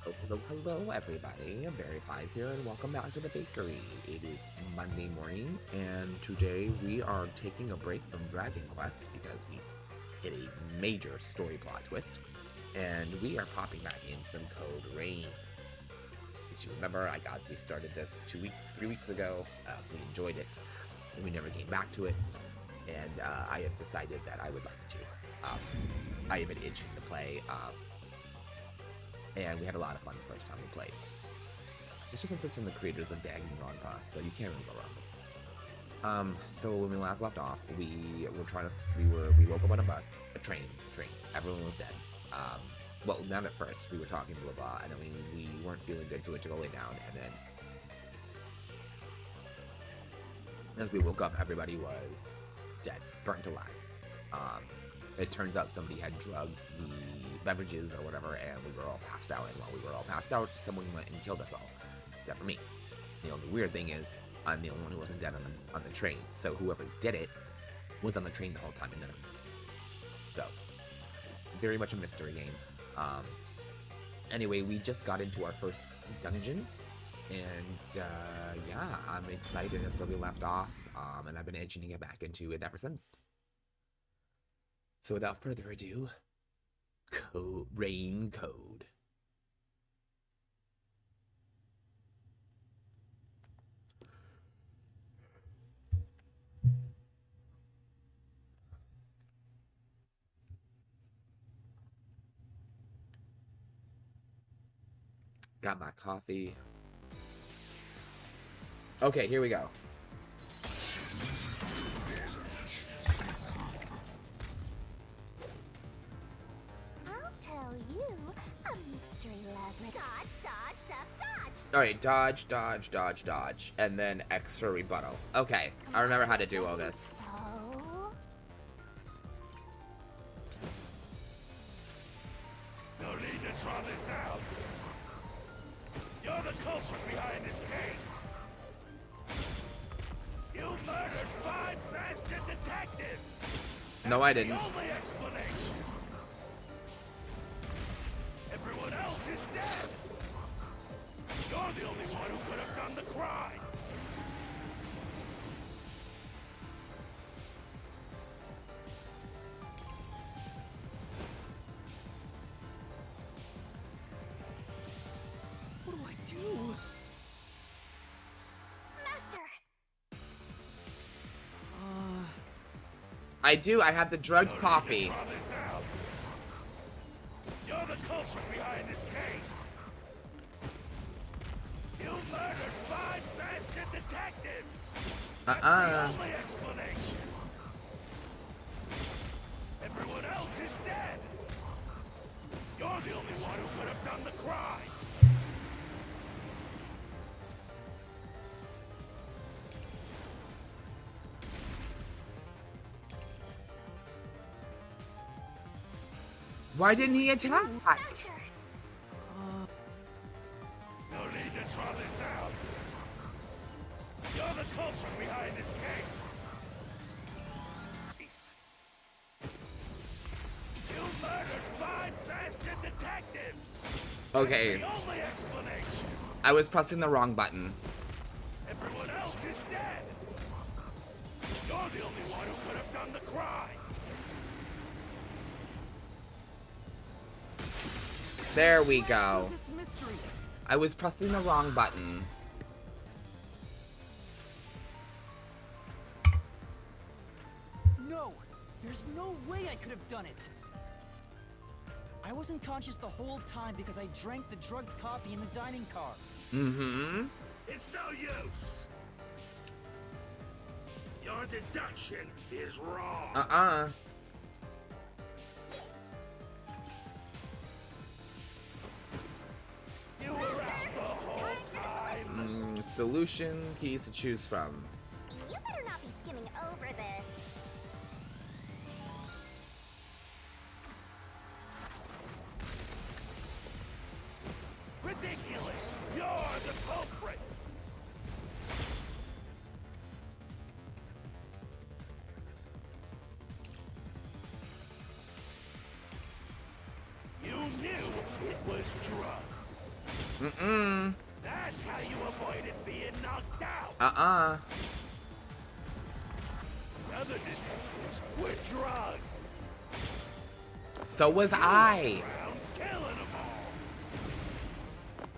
Hello, hello, everybody. Barry Pies here, and welcome back to the bakery. It is Monday morning, and today we are taking a break from Dragon Quest because we hit a major story plot twist, and we are popping back in some Code Rain. As you remember, we started this 3 weeks ago. We enjoyed it, and we never came back to it, and I have decided that I would like to. I have been itching to play. And we had a lot of fun the first time we played. It's just something from the creators of Danganronpa, so you can't really go wrong. So when we last left off, we woke up on a train. Everyone was dead. Well, not at first. We were talking blah blah, and then we weren't feeling good, so we took a lay down, and then as we woke up, everybody was dead, burnt alive. It turns out somebody had drugged the beverages or whatever, and we were all passed out. And while we were all passed out, someone went and killed us all, except for me. The only weird thing is, I'm the only one who wasn't dead on the train. So whoever did it was on the train the whole time, and none of us. So, very much a mystery game. Anyway, we just got into our first dungeon, and yeah, I'm excited. That's where we left off, and I've been itching to get back into it ever since. So without further ado, Rain Code. Got my coffee. Okay, here we go. Alright, dodge, and then X for rebuttal. Okay, I remember how to do all this. No need to draw this out. You're the culprit behind this case. You murdered 5 bastard detectives. No, I didn't. That's the only explanation. Everyone else is dead. You're the only one who could have done the crime. What do I do? Master! I do, I have the drugged coffee. You're the culprit behind this case. You murdered 5 bastard detectives. That's the only explanation. Everyone else is dead. You're the only one who could have done the crime. Why didn't he attack? Master! No need to draw this out. You're the culprit behind this case. You murdered 5 bastard detectives. Okay, That's the only explanation. I was pressing the wrong button. Everyone else is dead. You're the only one who could have done the crime. There we go. This mystery. I was pressing the wrong button. No! There's no way I could have done it! I wasn't conscious the whole time because I drank the drugged coffee in the dining car. Mm-hmm. It's no use. Your deduction is wrong. You were out the whole time. Solution, keys to choose from. You better not be skimming over this. Ridiculous. You're the culprit. You knew it was drugged. Mm-mm. That's how you avoided being knocked out. The other detectives were drugged. So was I. Around killing them all.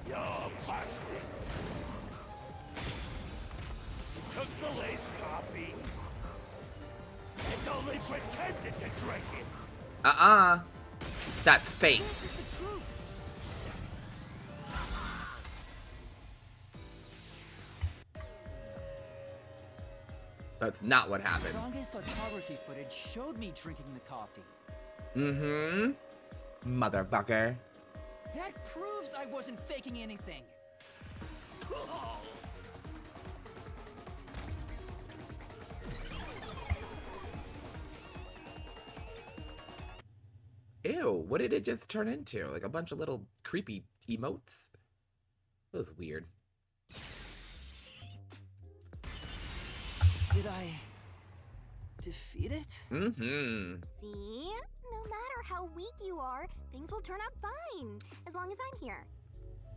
You're busted. You took the laced coffee and only pretended to drink it. That's fake. This is the truth. That's not what happened. Zange's photography footage showed me drinking the coffee. Mm-hmm. Motherfucker. That proves I wasn't faking anything. Ew, what did it just turn into? Like a bunch of little creepy emotes? That was weird. Did I defeat it? Mm-hmm. See? No matter how weak you are, things will turn out fine. As long as I'm here.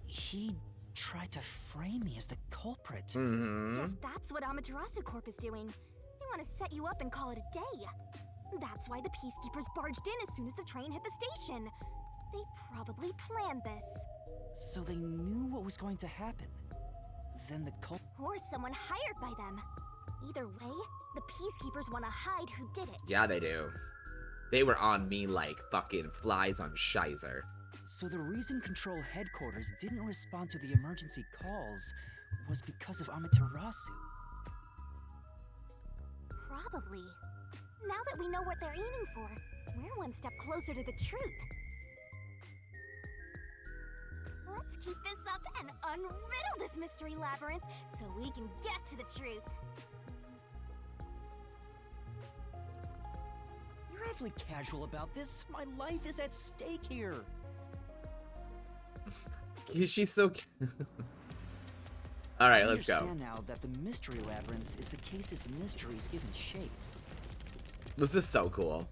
He tried to frame me as the culprit. Mm-hmm. Guess that's what Amaterasu Corp is doing. They want to set you up and call it a day. That's why the peacekeepers barged in as soon as the train hit the station. They probably planned this. So they knew what was going to happen. Then the culprit... Or someone hired by them. Either way, the peacekeepers want to hide who did it. Yeah, they do. They were on me like fucking flies on Shizer. So the reason Control Headquarters didn't respond to the emergency calls was because of Amaterasu. Probably. Now that we know what they're aiming for, we're one step closer to the truth. Let's keep this up and unriddle this mystery labyrinth so we can get to the truth. You're awfully casual about this. My life is at stake here. She's so... Alright, let's go. I understand now that the mystery labyrinth is the case's mysteries given shape. This is so cool.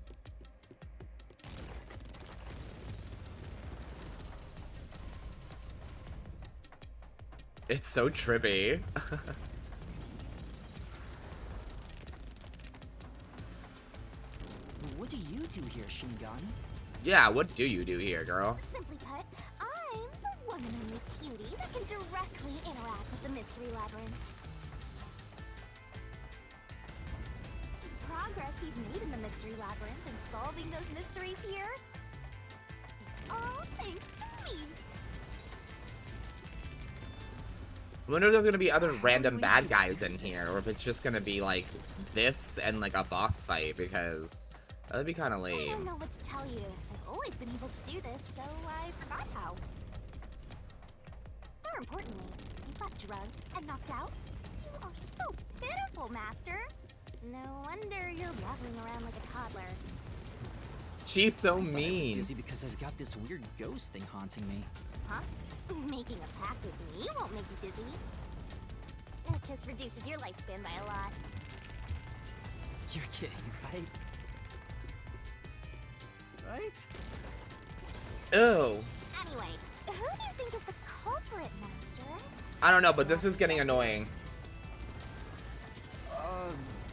It's so trippy. What do you do here, Shinigami? Yeah, what do you do here, girl? Simply put, I'm the one and only cutie that can directly interact with the mystery labyrinth. The progress you've made in the mystery labyrinth and solving those mysteries here, it's all thanks to me. I wonder if there's gonna be other random bad guys in here, or if it's just gonna be like this and like a boss fight, because that'd be kind of I don't lame. know what to tell you. I've always been able to do this, so I forgot how. More importantly, you got drugged and knocked out. You are so pitiful, Master. No wonder you're waddling around like a toddler. She's so I thought I was mean. dizzy because I've got this weird ghost thing haunting me. Huh? Making a pact with me won't make you dizzy. That just reduces your lifespan by a lot. You're kidding, right? Right? Ew. Anyway, who do you think is the culprit, Master? I don't know, but this is getting annoying.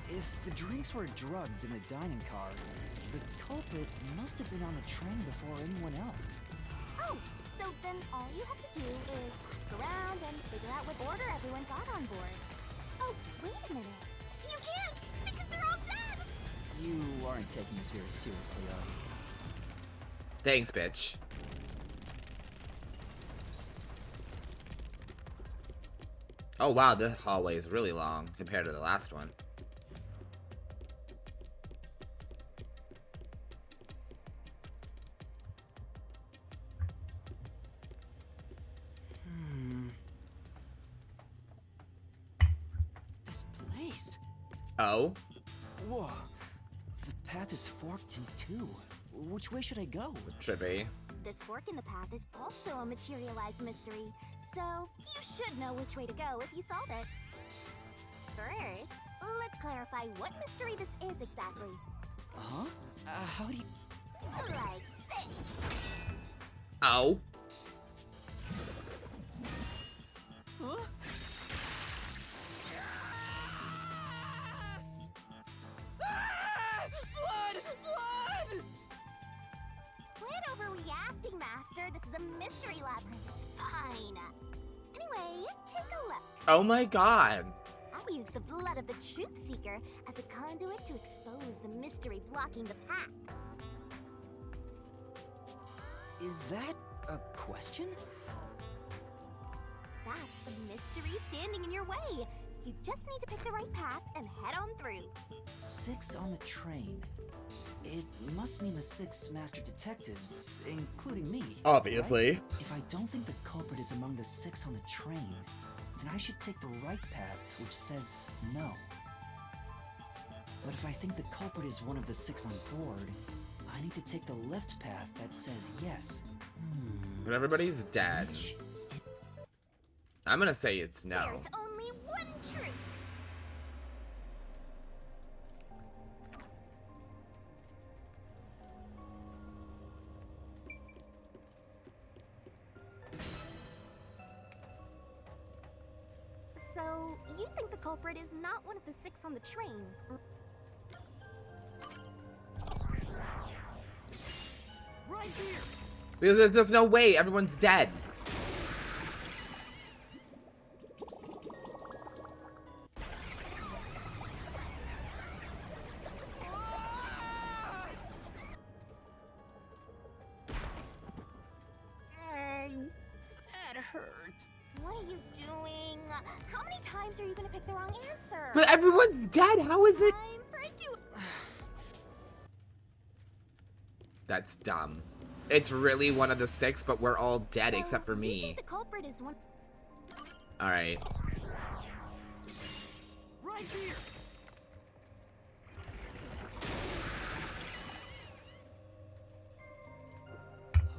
If the drinks were drugs in the dining car, the culprit must have been on the train before anyone else. Oh, so then all you have to do is ask around and figure out what order everyone got on board. Oh, wait a minute. You can't, because they're all dead! You aren't taking this very seriously, are you? Thanks, bitch. Oh wow, this hallway is really long compared to the last one. This place? Oh? Whoa. The path is forked in two. Which way should I go? Trippy. This fork in the path is also a materialized mystery, so you should know which way to go if you solve it. First, let's clarify what mystery this is exactly. Huh? How do you... Like this. Oh? Master. This is a mystery labyrinth. It's fine. Anyway, take a look. Oh my god. I'll use the blood of the Truth Seeker as a conduit to expose the mystery blocking the path. Is that a question? That's the mystery standing in your way. You just need to pick the right path and head on through. 6 on the train. It must mean the 6 master detectives, including me. Obviously. Right? If I don't think the culprit is among the 6 on the train, then I should take the right path, which says no. But if I think the culprit is one of the 6 on board, I need to take the left path that says yes. But everybody's dead. I'm gonna say it's no. There's only one truth. So, you think the culprit is not one of the 6 on the train? Right here! Because there's just no way. Everyone's dead. That hurt. What are you doing? How many times are you gonna pick the wrong answer? But everyone's dead. How is it? Time for a duel. That's dumb. It's really one of the 6, but we're all dead So, except for you me. think the culprit is one. Alright. Right here!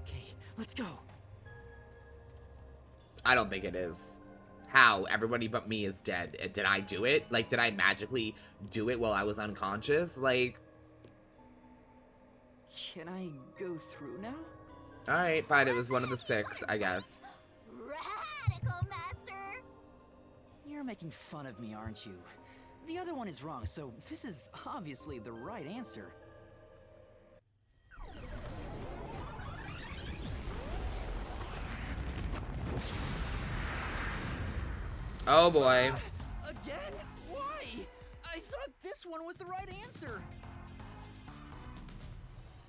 Okay, let's go. I don't think it is. How? Everybody but me is dead. Did I do it? Like, did I magically do it while I was unconscious? Like... Can I go through now? Alright, fine. It was one of the 6, I guess. Radical Master! You're making fun of me, aren't you? The other one is wrong, so this is obviously the right answer. Oh boy. Again? Why? I thought this one was the right answer.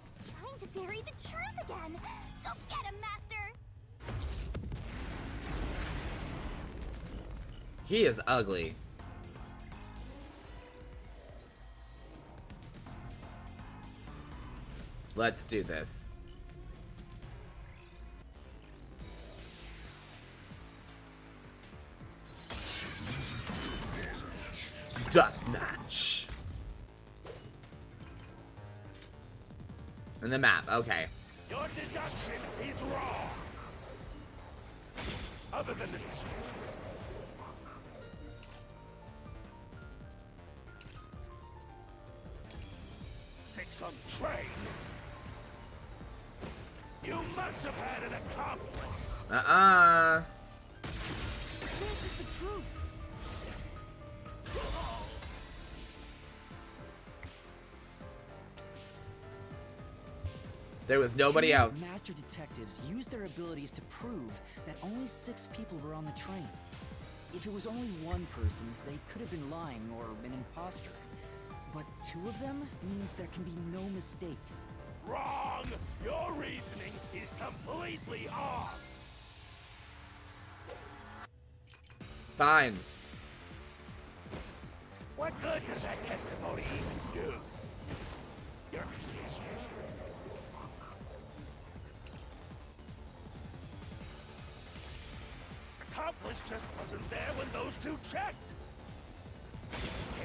It's trying to bury the truth again! Go get him, Master! He is ugly. Let's do this. Deathmatch. And the map, okay. Your deduction is wrong. Other than this... Six on the train. You must have had an accomplice. This is the truth. There was nobody Two out. Master detectives used their abilities to prove that only 6 people were on the train. If it was only one person, they could have been lying or an imposter. But 2 of them means there can be no mistake. Wrong! Your reasoning is completely off. Fine. What good does that testimony even do? You're... Accomplice just wasn't there when those 2 checked.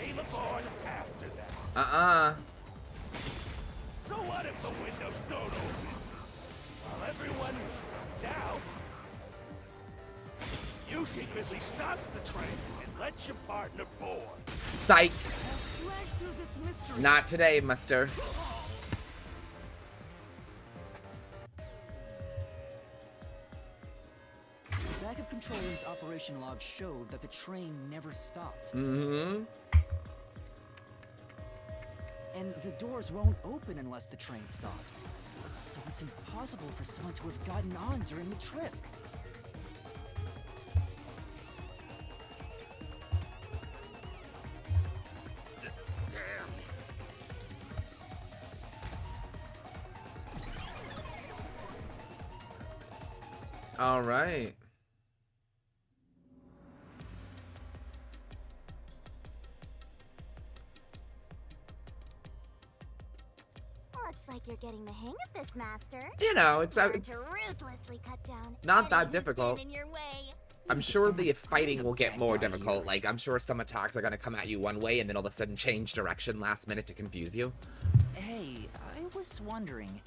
Came aboard after that. So what if the windows don't open? While everyone was doubt, you secretly stopped the train and let your partner board. Psych. Flash through this mystery. Not today, mister. The backup control room's operation log showed that the train never stopped. Mm-hmm. And the doors won't open unless the train stops. So it's impossible for someone to have gotten on during the trip. All right. Looks like you're getting the hang of this, Master. You know, it's Learn to ruthlessly cut down not that anything difficult. standing in your way. I'm sure the fighting will get more difficult. Like, I'm sure some attacks are going to come at you one way and then all of a sudden change direction last minute to confuse you. Hey, I was wondering,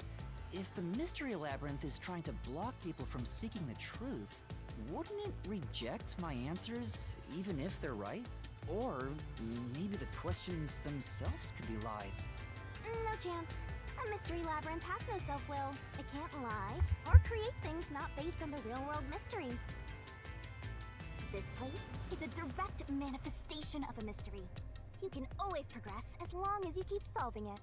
if the Mystery Labyrinth is trying to block people from seeking the truth, wouldn't it reject my answers, even if they're right? Or maybe the questions themselves could be lies. No chance. A Mystery Labyrinth has no self-will. It can't lie or create things not based on the real-world mystery. This place is a direct manifestation of a mystery. You can always progress as long as you keep solving it.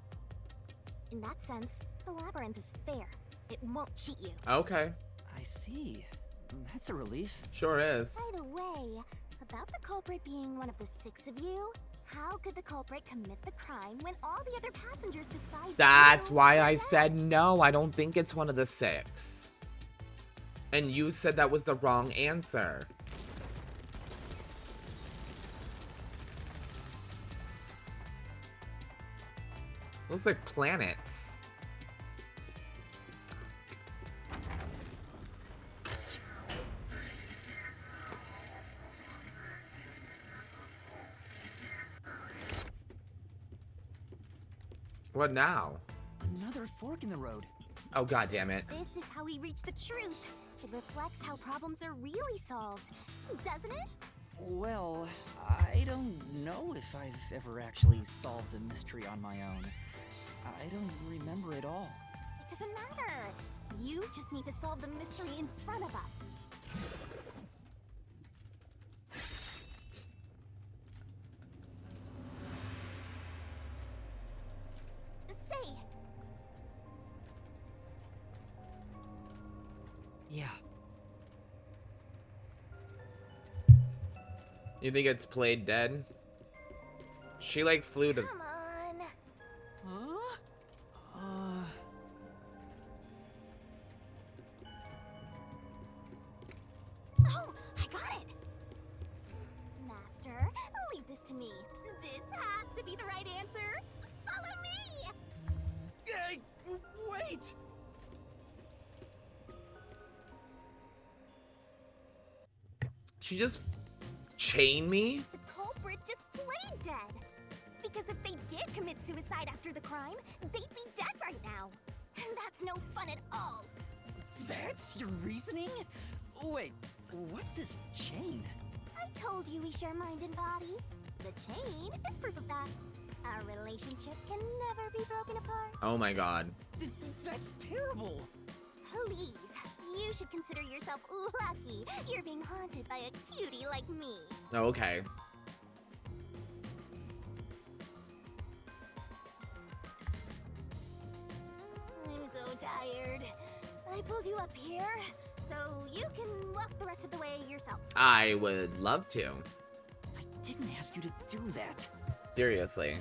In that sense, the labyrinth is fair. It won't cheat you. Okay. I see. That's a relief. Sure is. By the way, about the culprit being one of the 6 of you, how could the culprit commit the crime when all the other passengers besides That's you why are I dead? said no, I don't think it's one of the 6. And you said that was the wrong answer. Looks like planets. What now? Another fork in the road. Oh, god damn it. This is how we reach the truth. It reflects how problems are really solved, doesn't it? Well, I don't know if I've ever actually solved a mystery on my own. I don't remember it all. It doesn't matter. You just need to solve the mystery in front of us. Say, Yeah. You think it's played dead? She like flew to... come on. Huh? Oh, I got it. Master, leave this to me. This has to be the right answer. Follow me. Hey, wait! She just chained me? The culprit just played dead. Because if they did commit suicide after the crime, they'd be dead right now. And that's no fun at all. That's your reasoning? Wait, what's this chain? I told you we share mind and body. The chain is proof of that. Our relationship can never be broken apart. Oh my god. That's terrible. Please, you should consider yourself lucky you're being haunted by a cutie like me. Okay. I'm so tired. I pulled you up here, so you can walk the rest of the way yourself. I would love to. I didn't ask you to do that. Seriously.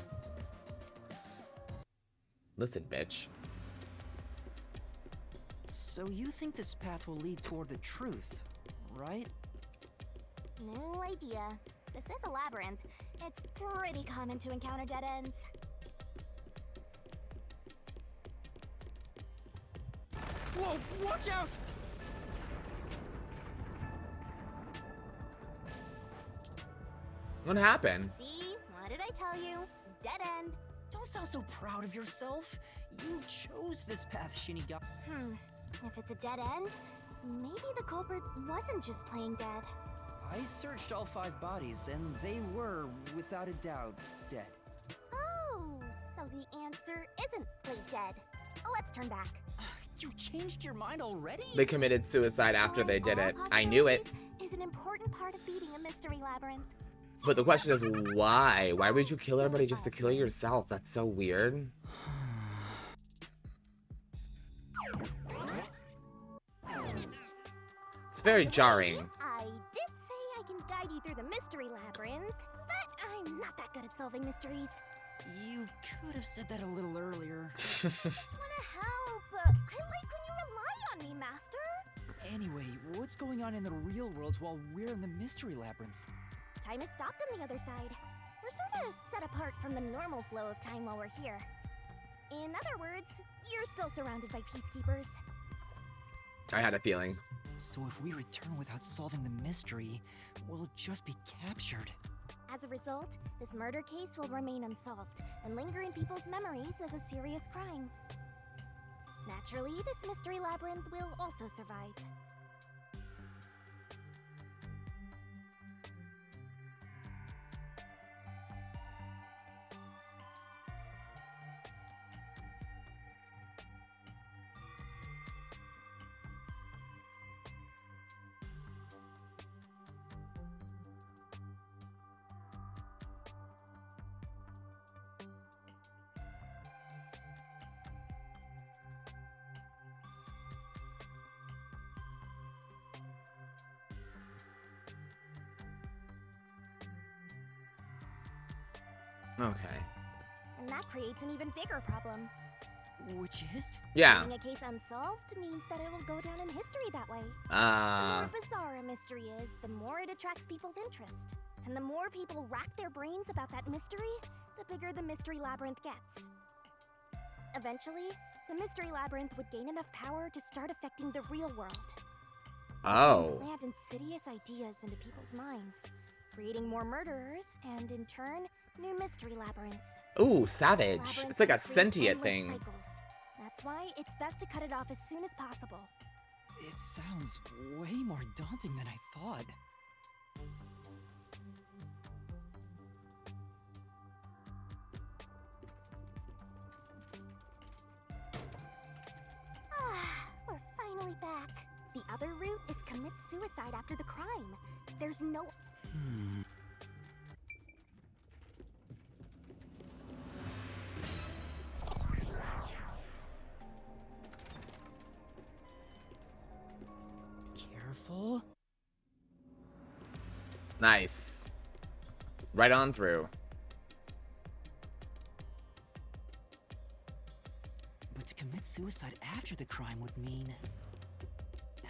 Listen, bitch. So you think this path will lead toward the truth, right? No idea. This is a labyrinth. It's pretty common to encounter dead ends. Whoa, watch out! What happened? See? What did I tell you? Dead end. Don't sound so proud of yourself. You chose this path, Shinigami. If it's a dead end, maybe the culprit wasn't just plain dead. I searched all 5 bodies, and they were, without a doubt, dead. Oh, so the answer isn't played dead. Let's turn back. You changed your mind already? They committed suicide after they did it. I knew it. Is an important part of beating a mystery labyrinth. But the question is why? Why would you kill everybody just to kill yourself? That's so weird. very By the way, jarring. I did say I can guide you through the mystery labyrinth, but I'm not that good at solving mysteries. You could have said that a little earlier. Just wanna help. I like when you rely on me, Master. Anyway, what's going on in the real world while we're in the mystery labyrinth? Time has stopped on the other side. We're sort of set apart from the normal flow of time while we're here. In other words, you're still surrounded by peacekeepers. I had a feeling. So if we return without solving the mystery, we'll just be captured. As a result, this murder case will remain unsolved and linger in people's memories as a serious crime. Naturally, this mystery labyrinth will also survive. Okay. And that creates an even bigger problem. Which is? Yeah. Leaving a case unsolved means that it will go down in history that way. The more bizarre a mystery is, the more it attracts people's interest. And the more people rack their brains about that mystery, the bigger the mystery labyrinth gets. Eventually, the mystery labyrinth would gain enough power to start affecting the real world. Oh. Plant insidious ideas into people's minds, creating more murderers, and in turn, new mystery labyrinths. Ooh, savage. Labyrinths It's like a create sentient endless thing. cycles. That's why it's best to cut it off as soon as possible. It sounds way more daunting than I thought. Ah, we're finally back. The other route is commit suicide after the crime. There's no... Careful. Nice. Right on through. But to commit suicide after the crime would mean...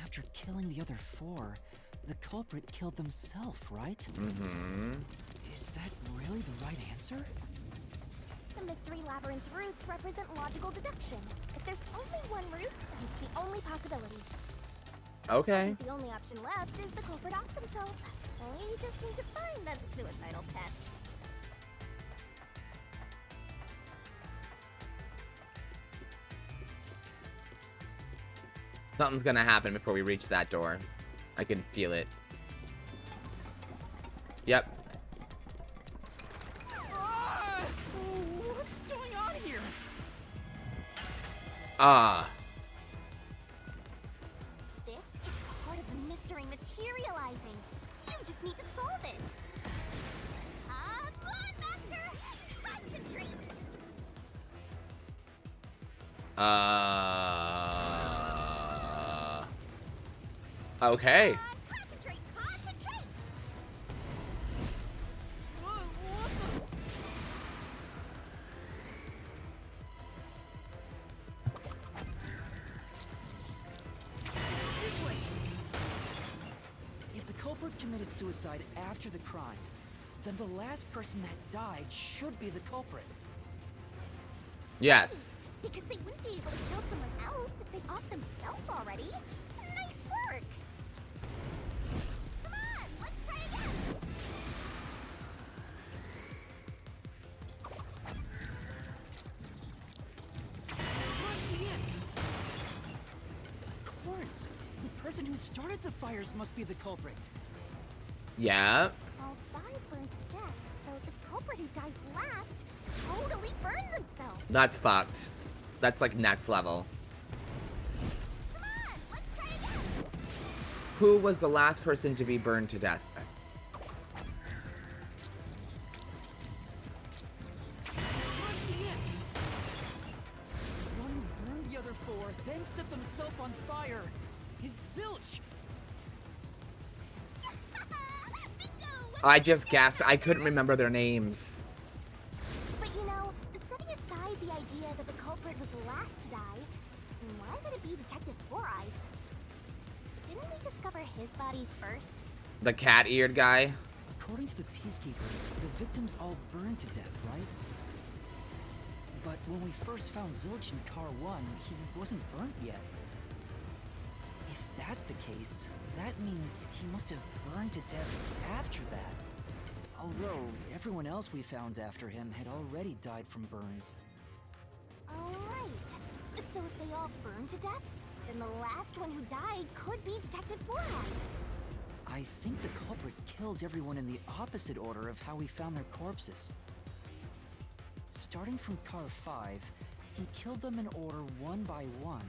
After killing the other four, the culprit killed themselves, right? Mm-hmm. Is that really the right answer? The mystery labyrinth's routes represent logical deduction. If there's only one route, then it's the only possibility. Okay. The only option left is the culprit off themselves. We just need to find that suicidal pest. Something's gonna happen before we reach that door. I can feel it. Yep. What's going on here? Ah. This is part of the mystery materializing. You just need to solve it. Come on, Master! Concentrate! Okay. Concentrate! Concentrate! This way. If the culprit committed suicide after the crime, then the last person that died should be the culprit. Yes. Because they wouldn't be able to kill someone else if they off themselves already. Nice work! Come on, let's try again! Must be it. Of course. The person who started the fires must be the culprit. Yeah. All five burned to death, so the culprit who died last totally burned themselves. That's fucked. That's like next level. Come on, let's try again! Who was the last person to be burned to death? Must be it. One who burned the other four, then set themselves on fire. Is Zilch. I just guessed. I couldn't remember their names. But you know, setting aside the idea that the culprit was the last to die, why would it be Detective Four Eyes? Didn't we discover his body first? The cat-eared guy. According to the Peacekeepers, the victims all burned to death, right? But when we first found Zilch in Car 1, he wasn't burnt yet. If that's the case, that means he must have burned to death after that. Although, everyone else we found after him had already died from burns. Alright. So if they all burned to death, then the last one who died could be Detective Four Eyes. I think the culprit killed everyone in the opposite order of how we found their corpses. Starting from Car 5, he killed them in order one by one,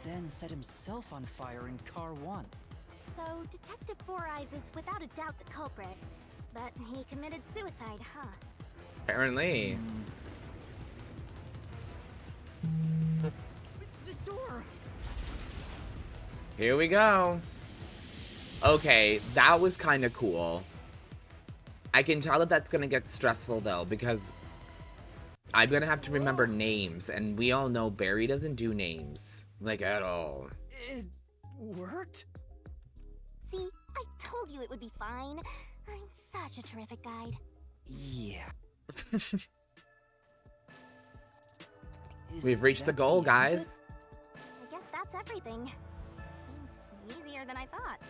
then set himself on fire in Car 1. So Detective Four Eyes is without a doubt the culprit, but he committed suicide, huh? Apparently. The door! Here we go. Okay, that was kind of cool. I can tell that that's gonna get stressful though, because I'm gonna have to remember names, and we all know Barry doesn't do names, like, at all. It worked? See, I told you it would be fine. I'm such a terrific guide. Yeah. We've reached the goal, guys. I guess that's everything. Seems easier than I thought.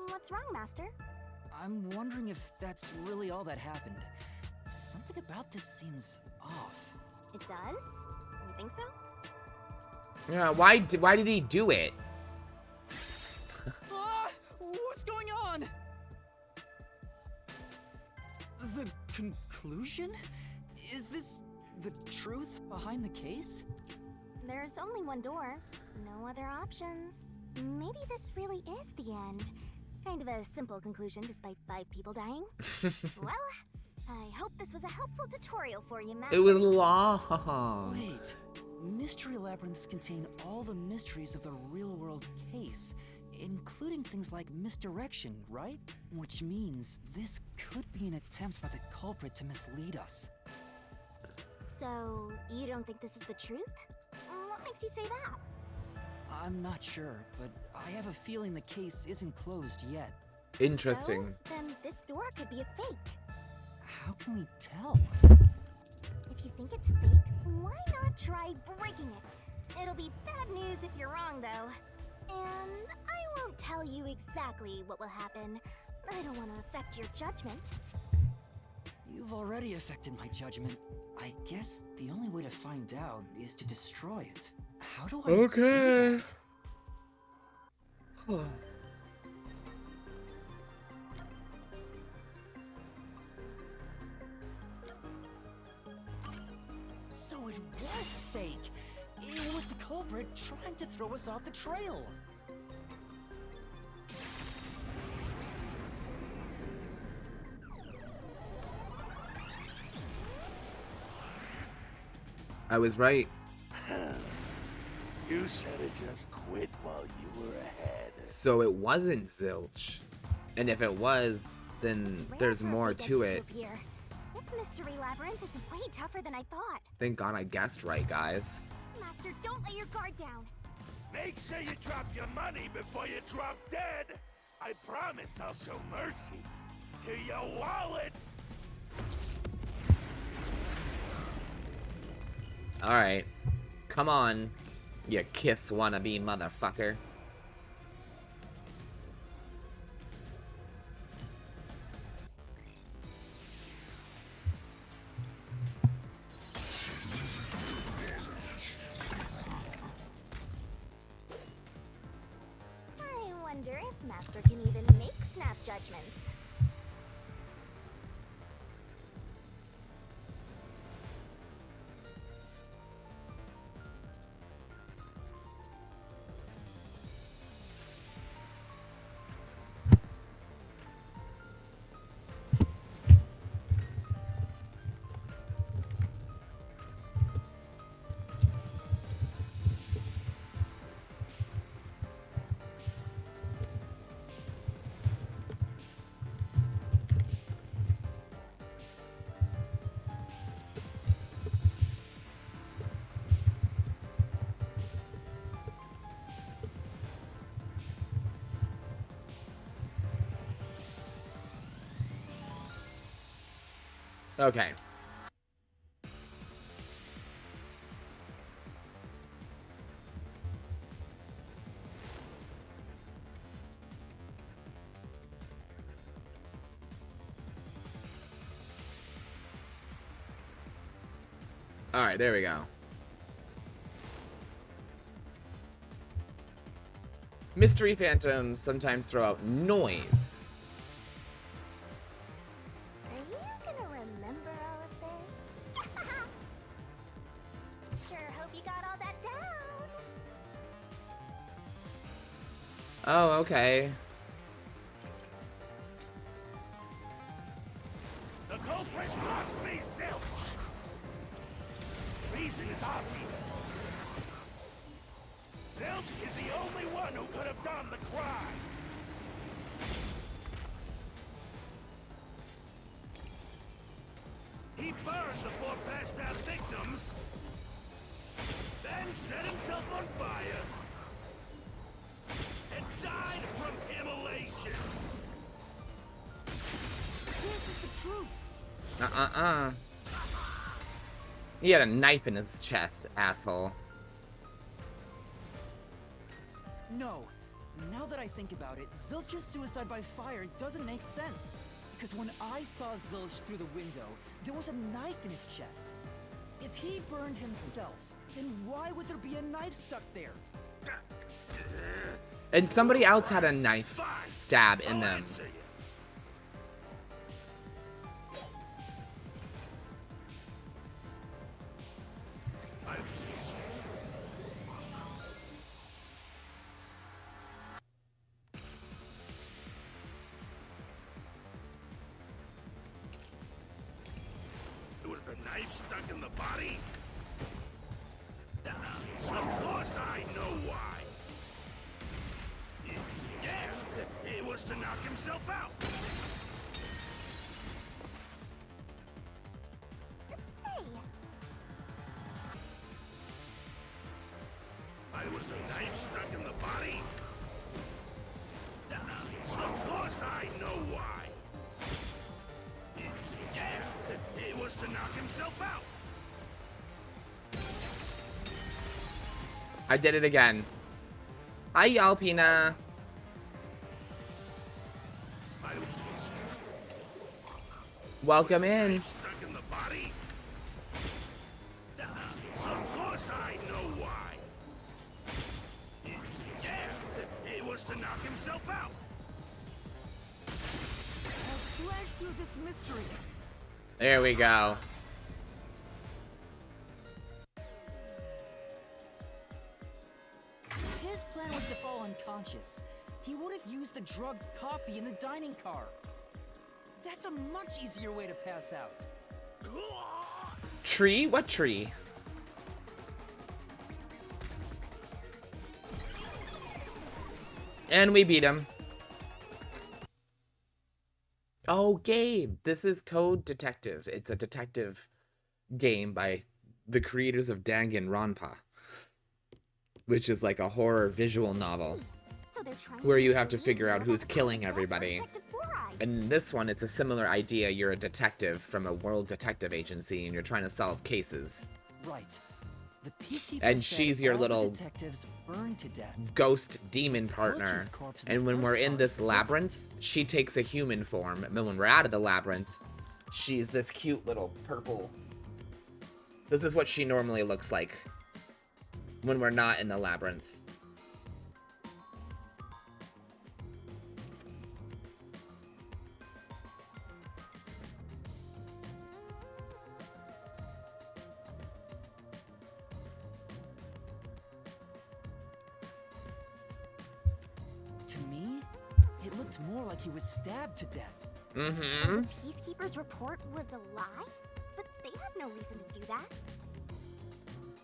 What's wrong, Master? I'm wondering if that's really all that happened. Something about this seems off. It does? You think so? Yeah, why did he do it? What's going on? The conclusion? Is this the truth behind the case? There's only one door. No other options. Maybe this really is the end. Kind of a simple conclusion despite 5 people dying. Well, I hope this was a helpful tutorial for you, Master. It was long. Wait. Mystery labyrinths contain all the mysteries of the real-world case, including things like misdirection, right? Which means this could be an attempt by the culprit to mislead us. So, you don't think this is the truth? What makes you say that? I'm not sure, but I have a feeling the case isn't closed yet. Interesting. So, then this door could be a fake. How can we tell? If you think it's fake, why not try breaking it? It'll be bad news if you're wrong, though. And I won't tell you exactly what will happen. I don't want to affect your judgment. You've already affected my judgment. I guess the only way to find out is to destroy it. How do I do that? So it was fake. It was the culprit trying to throw us off the trail. I was right. You said it just quit while you were ahead. So it wasn't Zilch. And if it was, then there's more to it. This mystery labyrinth is way tougher than I thought. Thank God I guessed right, guys. Master, don't let your guard down. Make sure you drop your money before you drop dead. I promise I'll show mercy to your wallet. Alright. Come on, you kiss wannabe motherfucker. I wonder if Master can even make snap judgments. Okay. All right, there we go. Mystery phantoms sometimes throw out noise. Are you gonna remember all of this? Sure hope you got all that down. Oh, okay. The culprit must be Zilch. Reason is obvious. Zilch is the only one who could have done the crime. He burned the four passed out victims, then set himself on fire, and died from immolation. This is the truth. He had a knife in his chest, asshole. No. Now that I think about it, Zilch's suicide by fire doesn't make sense. Because when I saw Zilch through the window, there was a knife in his chest. If he burned himself, then why would there be a knife stuck there? And somebody else had a knife stab in them. Was the knife stuck in the body? Of course I know why. Yeah, it was to knock himself out. Say, Why was the knife stuck in the body? Of course I know why. Yeah, it was to knock himself out. I did it again. Hi, Alpina. Welcome in. Stuck in the body? Of course I know why. Yeah, it was to knock himself out. I'll slash through this mystery. There we go. His plan was to fall unconscious. He would have used the drugged coffee in the dining car. That's a much easier way to pass out. Tree? What tree? And we beat him. Oh, Gabe, this is Code Detective. It's a detective game by the creators of Danganronpa, which is like a horror visual novel so they're trying where to you have to save figure out the who's death killing of everybody. Detective Four Eyes. And in this one, it's a similar idea. You're a detective from a world detective agency, and you're trying to solve cases. Right. The peacekeeper And said she's your all the little detectives burned to death. Ghost demon Zilch's partner. corpse in the And when first we're in car this is different. labyrinth, she takes a human form. And when we're out of the labyrinth, she's this cute little purple. This is what she normally looks like when we're not in the labyrinth. To me, it looked more like he was stabbed to death. So Mm-hmm. the Peacekeeper's report was a lie? But they had no reason to do that.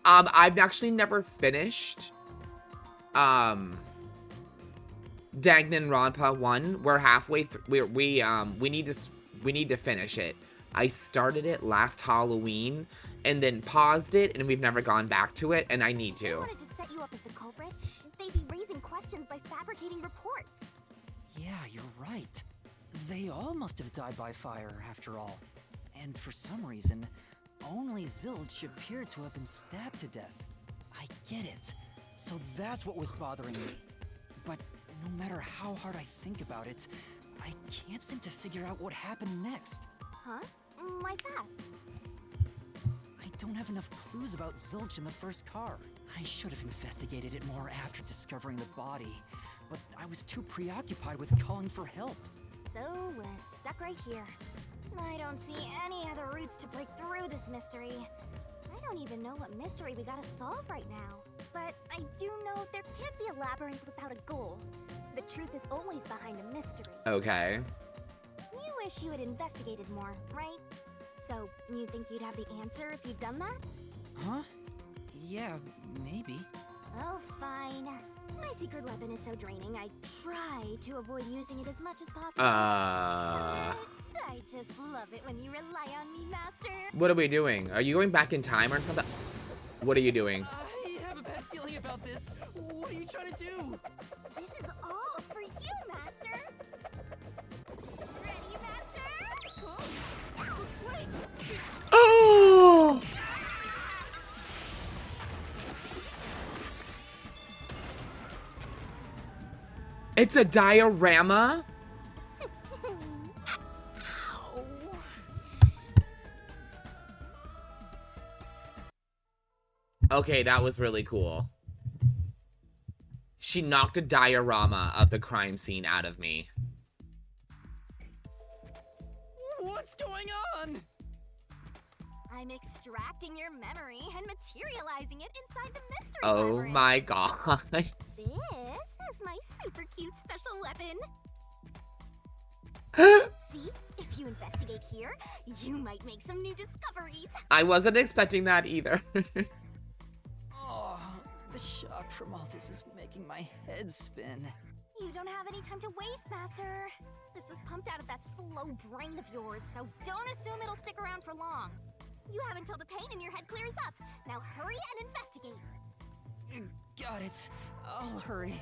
I've actually never finished Danganronpa 1. We're halfway through. We need to finish it. I started it last Halloween and then paused it, and we've never gone back to it, and I need They to. wanted to set you up as the culprit. They'd be raising questions by fabricating reports. Yeah, you're right. They all must have died by fire, after all. And for some reason, only Zilch appeared to have been stabbed to death. I get it. So that's what was bothering me. But no matter how hard I think about it, I can't seem to figure out what happened next. Huh? Why's that? I don't have enough clues about Zilch in the first car. I should have investigated it more after discovering the body, but I was too preoccupied with calling for help. So we're stuck right here. I don't see any other routes to break through this mystery. I don't even know what mystery we gotta solve right now. But I do know there can't be a labyrinth without a goal. The truth is always behind a mystery. Okay. You wish you had investigated more, right? So, you think you'd have the answer if you'd done that? Huh? Yeah, maybe. Oh, fine. My secret weapon is so draining, I try to avoid using it as much as possible. I just love it when you rely on me, Master. What are we doing? Are you going back in time or something? What are you doing? I have a bad feeling about this. What are you trying to do? This is all for you, Master. Ready, Master? Huh? Wait! Oh! It's a diorama? Okay, that was really cool. She knocked a diorama of the crime scene out of me. What's going on? I'm extracting your memory and materializing it inside the mystery Oh labyrinth. my god. This is my super cute special weapon. See? If you investigate here, you might make some new discoveries. I wasn't expecting that either. Oh, the shock from all this is making my head spin. You don't have any time to waste, Master. This was pumped out of that slow brain of yours, so don't assume it'll stick around for long. You have until the pain in your head clears up. Now hurry and investigate. Got it. I'll hurry.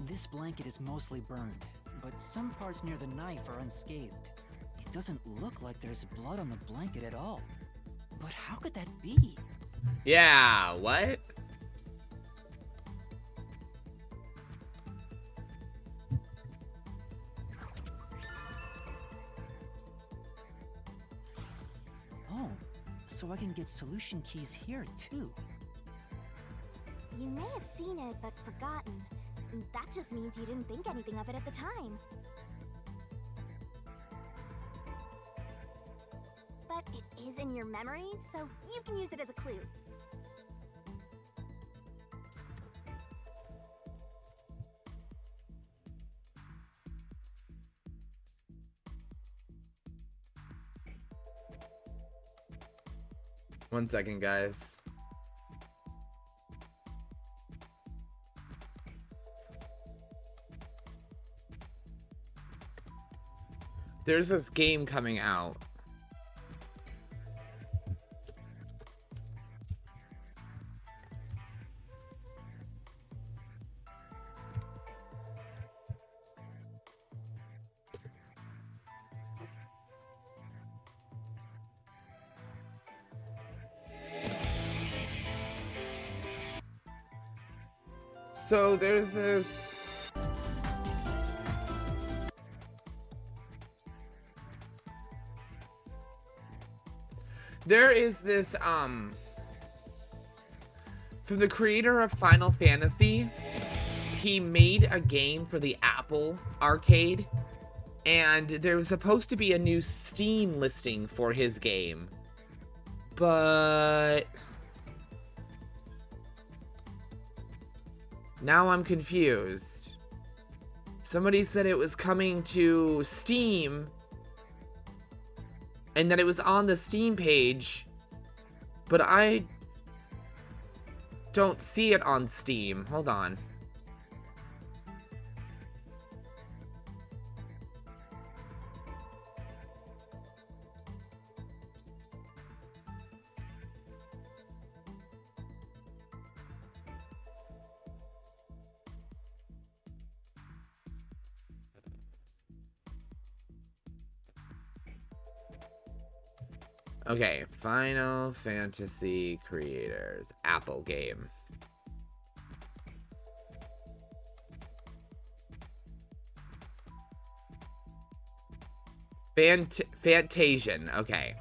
This blanket is mostly burned, but some parts near the knife are unscathed. It doesn't look like there's blood on the blanket at all. But how could that be? Yeah, what? Oh, so I can get solution keys here too. You may have seen it, but forgotten. That just means you didn't think anything of it at the time. But it is in your memory, so you can use it as a clue. One second, guys. There's this game coming out. So there's this from the creator of Final Fantasy. He made a game for the Apple Arcade, and there was supposed to be a new Steam listing for his game, but now I'm confused. Somebody said it was coming to Steam and that it was on the Steam page, but I don't see it on Steam. Hold on. Okay, Final Fantasy creators. Apple game. Fantasian. Okay.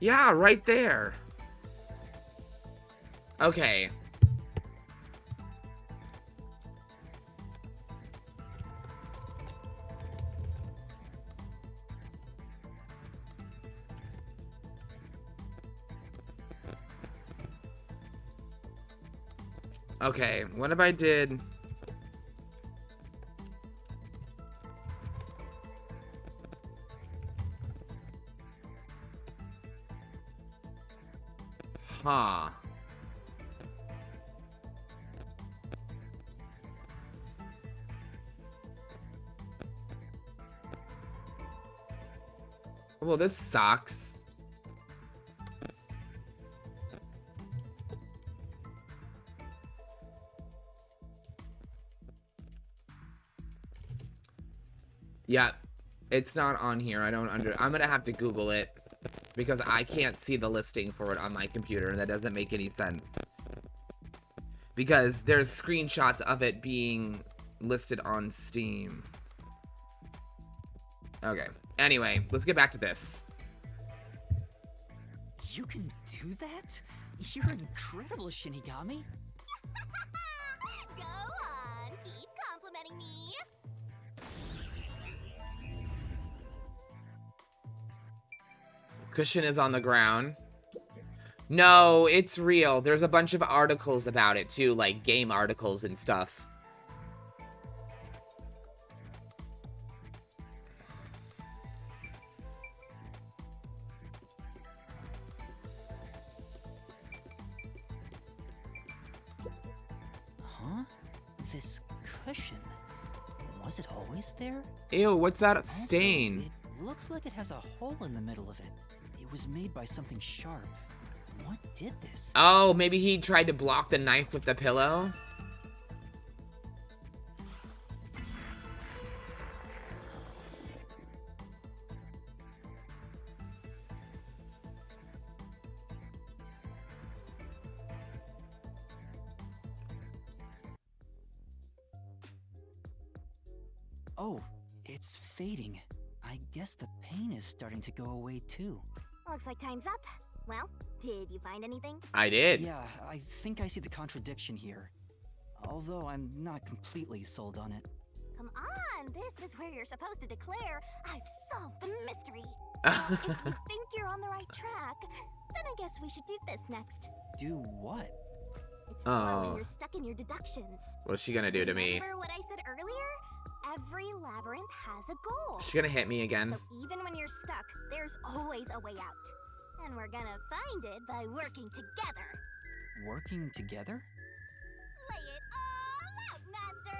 Yeah, right there. Okay. Okay, what if I did... Huh. Well, this sucks. Yeah, it's not on here. I'm gonna have to Google it because I can't see the listing for it on my computer, and that doesn't make any sense. Because there's screenshots of it being listed on Steam. Okay. Anyway, let's get back to this. You can do that? You're incredible, Shinigami. Go on, keep complimenting me. Cushion is on the ground. No, it's real. There's a bunch of articles about it too, like game articles and stuff. Huh? This cushion. Was it always there? Ew, what's that Also, stain? it looks like it has a hole in the middle of it. It was made by something sharp. What did this? Oh, maybe he tried to block the knife with the pillow? Oh, it's fading. I guess the pain is starting to go away too. Looks like time's up. Well, did you find anything? I did. Yeah, I think I see the contradiction here. Although I'm not completely sold on it. Come on, this is where you're supposed to declare, I've solved the mystery. Well, if you think you're on the right track, then I guess we should do this next. Do what? It's fun when Oh. you're stuck in your deductions. What's she gonna do to me? Remember what I said earlier? Every labyrinth has a goal. She's gonna hit me again. So even when you're stuck, there's always a way out. And we're gonna find it by working together. Working together? Lay it all out, Master!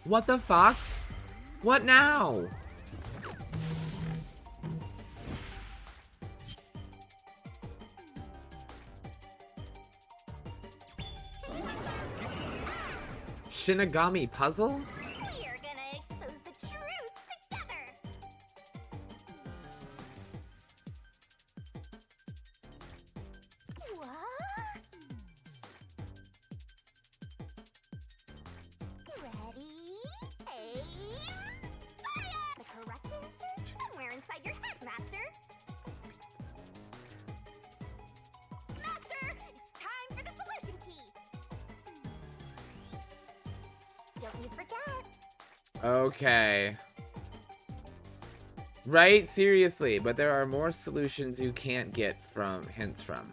What the fuck? What now? Shinigami puzzle? We're gonna expose the truth together! What? Ready? Aim! Fire! The correct answer's somewhere inside your head, Master! Master! It's time for the solution key! Don't you forget! Okay. Right? Seriously, but there are more solutions you can't get from hints from.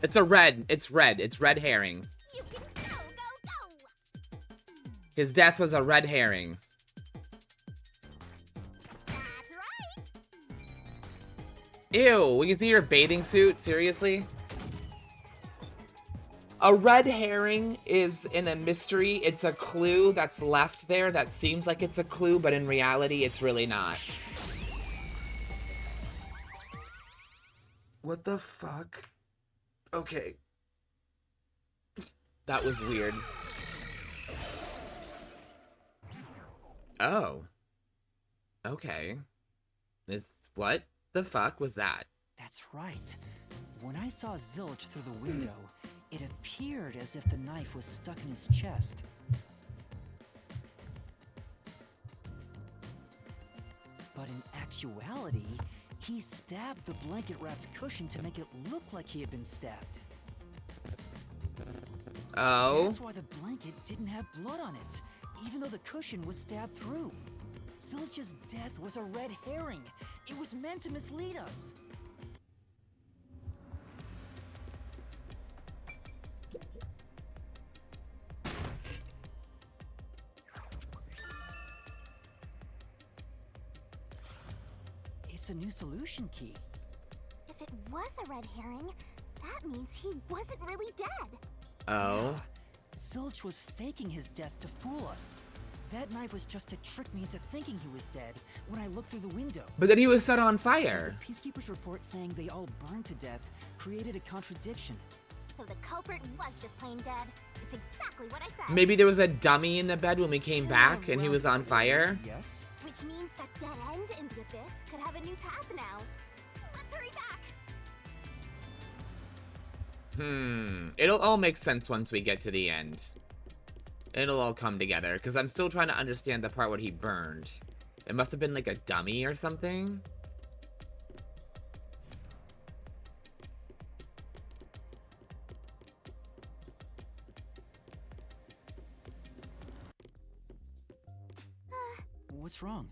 It's a red. It's red. It's red herring. You can go. His death was a red herring. That's right. Ew, we can see your bathing suit? Seriously? A red herring is in a mystery. It's a clue that's left there that seems like it's a clue, but in reality, it's really not. What the fuck? Okay. That was weird. Oh. Okay. What the fuck was that? That's right. When I saw Zilch through the window, it appeared as if the knife was stuck in his chest. But in actuality, he stabbed the blanket-wrapped cushion to make it look like he had been stabbed. Oh. That's why the blanket didn't have blood on it, even though the cushion was stabbed through. Zilch's death was a red herring. It was meant to mislead us. It's a new solution key. If it was a red herring, that means he wasn't really dead. Oh. Zilch was faking his death to fool us. That knife was just to trick me into thinking he was dead when I looked through the window. But then he was set on fire. The Peacekeeper's report saying they all burned to death created a contradiction. So the culprit was just plain dead. It's exactly what I said. Maybe there was a dummy in the bed when we came back and he was on fire. Yes. Which means that dead end in the abyss could have a new path now. Let's hurry back. It'll all make sense once we get to the end. It'll all come together, because I'm still trying to understand the part where he burned. It must have been like a dummy or something. What's wrong?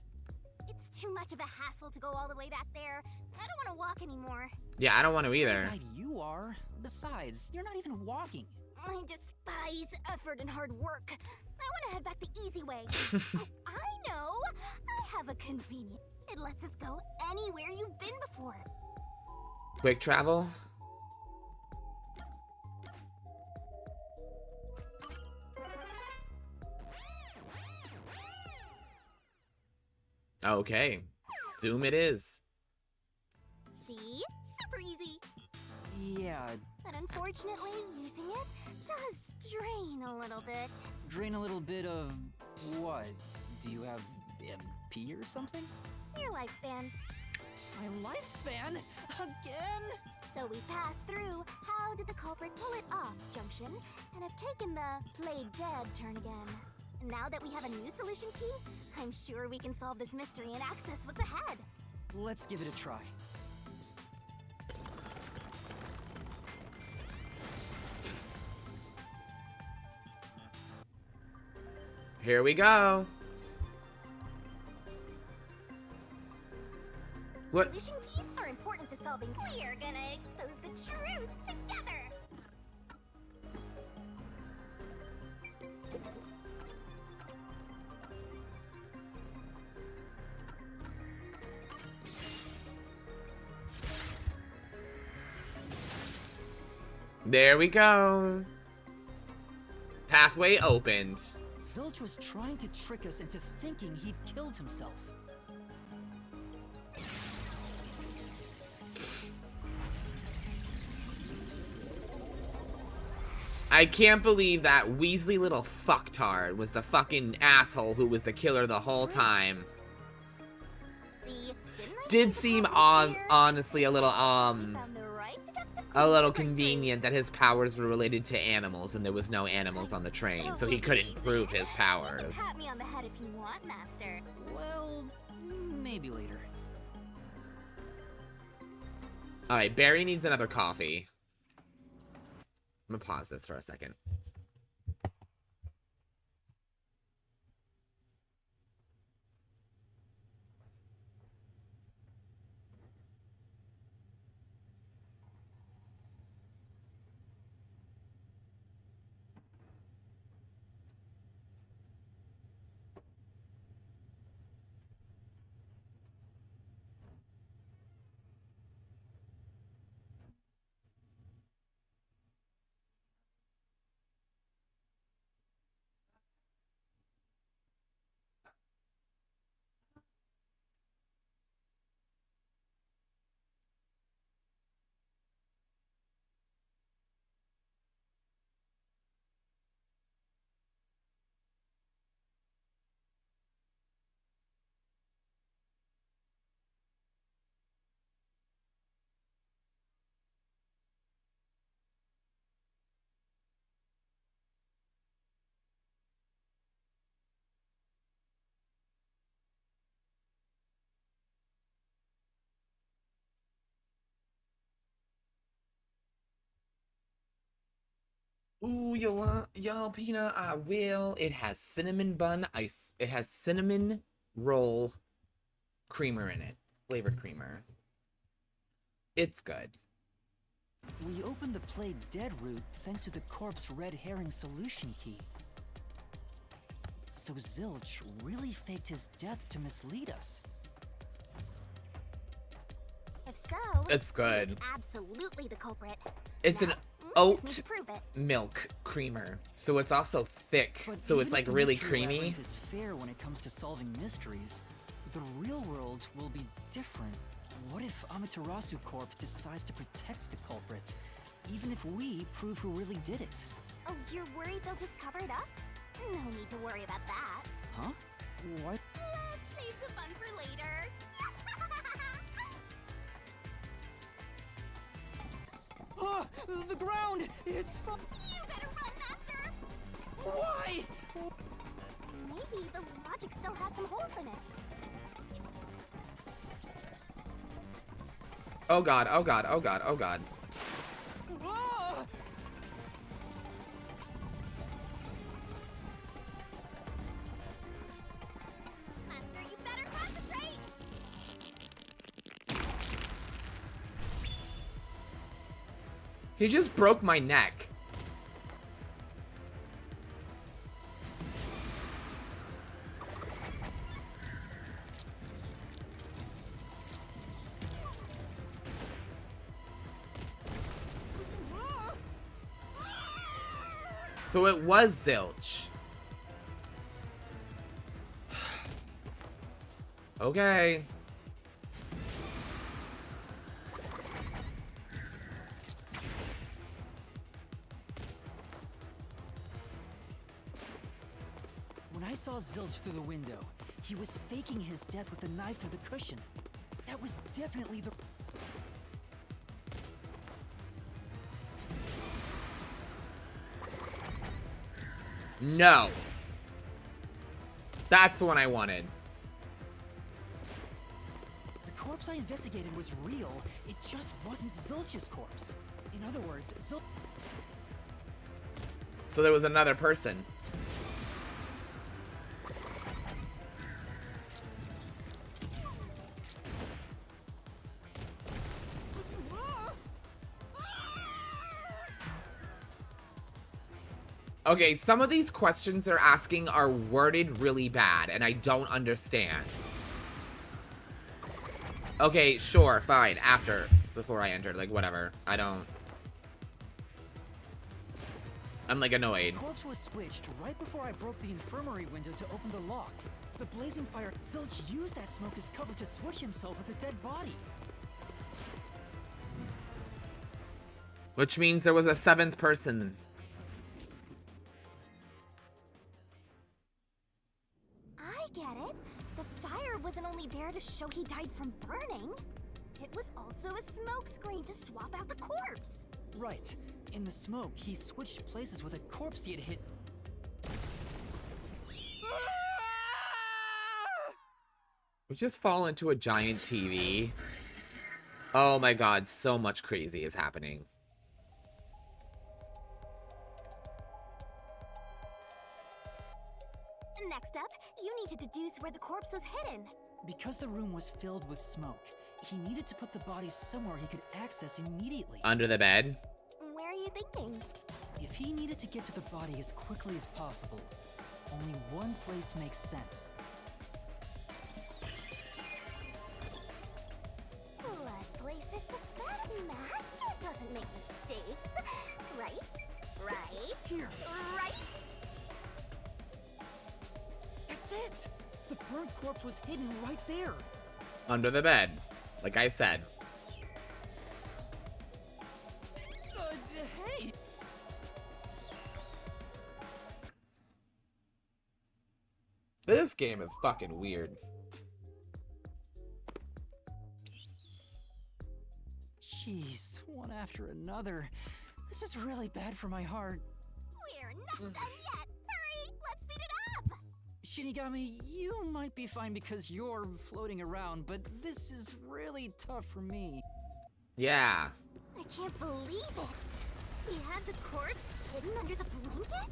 It's too much of a hassle to go all the way back there. I don't want to walk anymore. Yeah, I don't want to either. Right, you are. Besides, you're not even walking. I despise effort and hard work. I want to head back the easy way. Oh, I know. I have a convenient. It lets us go anywhere you've been before. Quick travel? Okay. Zoom it is. See? Super easy. Yeah, But unfortunately, using it does drain a little bit. drain a little bit of what? Do you have MP or something? Your lifespan. My lifespan? Again? So we passed through how did the culprit pull it off junction and have taken the played dead turn again. Now that we have a new solution key, I'm sure we can solve this mystery and access what's ahead. Let's give it a try. Here we go. What? Solution keys are important to solving. We're gonna expose the truth together. There we go. Pathway opened. Zilch was trying to trick us into thinking he'd killed himself. I can't believe that Weasley little fucktard was the fucking asshole who was the killer the whole time. See, Did seem honestly a little convenient that his powers were related to animals and there was no animals on the train, so he couldn't prove his You powers. can pat me on the head if you want, Master. Well, maybe later. Alright, Barry needs another coffee. I'm gonna pause this for a second. Ooh, you want jalapeno? I will. It has cinnamon bun ice. It has cinnamon roll creamer in it. Flavored creamer. It's good. We opened the Play Dead route thanks to the corp's red herring solution key. So Zilch really faked his death to mislead us. If so, It's good. he's absolutely the culprit. It's Now, an we just need oat to prove it. milk creamer. So it's also thick. But So even it's if like the really mystery creamy. labyrinth is fair when it comes to solving mysteries, the real world will be different. What if Amaterasu Corp decides to protect the culprit, even if we prove who really did it? Oh, you're worried they'll just cover it up? No need to worry about that. Huh? What? Let's save the fun for later. Ah! The ground! It's fu- You better run, Master! Why? Maybe the logic still has some holes in it. Oh god, oh god, oh god, oh god. Ah! Master, you better concentrate! He just broke my neck. So it was Zilch. Okay. When I saw Zilch through the window, he was faking his death with a knife through the cushion. That was definitely the... No. That's the one I wanted. The corpse I investigated was real. It just wasn't Zilch's corpse. In other words, Zilch... So there was another person. Okay, some of these questions they're asking are worded really bad, and I don't understand. Okay, sure, fine, after, before I entered, like, whatever. I don't... I'm, like, annoyed. The corpse was switched right before I broke the infirmary window to open the lock. The blazing fire... Zilch used that smoke as cover to switch himself with a dead body. Which means there was a seventh person. I get it. The fire wasn't only there to show he died from burning. It was also a smoke screen to swap out the corpse. Right. In the smoke, he switched places with a corpse he had hit... We just fall into a giant TV. Oh my god, so much crazy is happening. Next up, you need to deduce where the corpse was hidden. Because the room was filled with smoke, he needed to put the body somewhere he could access immediately. Under the bed? Where are you thinking? If he needed to get to the body as quickly as possible, only one place makes sense. Blood places suspect Master doesn't make mistakes. Right? Right? Here! Right? That's it! The burnt corpse was hidden right there! Under the bed. Like I said. Hey! This game is fucking weird. Jeez, one after another. This is really bad for my heart. We're not done yet. Hurry! Let's speed it up! Shinigami, you might be fine because you're floating around, but this is really tough for me. Yeah. I can't believe it. He had the corpse hidden under the blanket?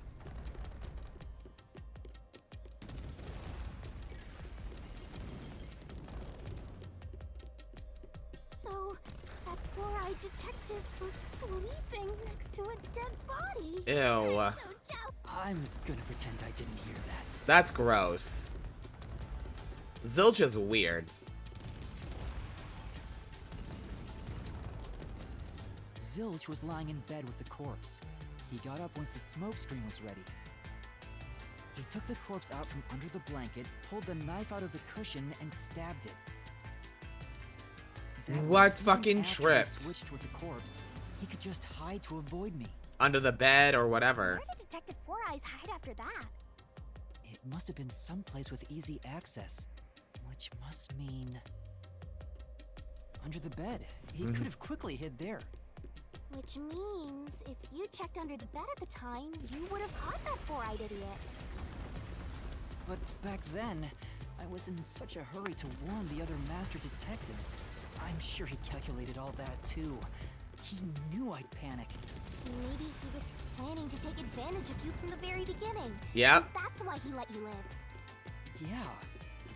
So, that four-eyed detective was sleeping next to a dead body. Ew. I'm so jealous. I'm gonna pretend I didn't hear that. That's gross. Zilch is weird. Zilch was lying in bed with the corpse. He got up once the smoke screen was ready. He took the corpse out from under the blanket, pulled the knife out of the cushion, and stabbed it. That way, What even fucking after he tripped? switched with the corpse, he could just hide to avoid me. Under the bed or whatever. Where did Detective Four Eyes hide after that? It must have been someplace with easy access, which must mean under the bed. He could have quickly hid there. Which means, if you checked under the bed at the time, you would have caught that four-eyed idiot. But back then, I was in such a hurry to warn the other master detectives. I'm sure he calculated all that too. He knew I'd panic. Maybe he was planning to take advantage of you from the very beginning. Yep. And that's why he let you live. Yeah,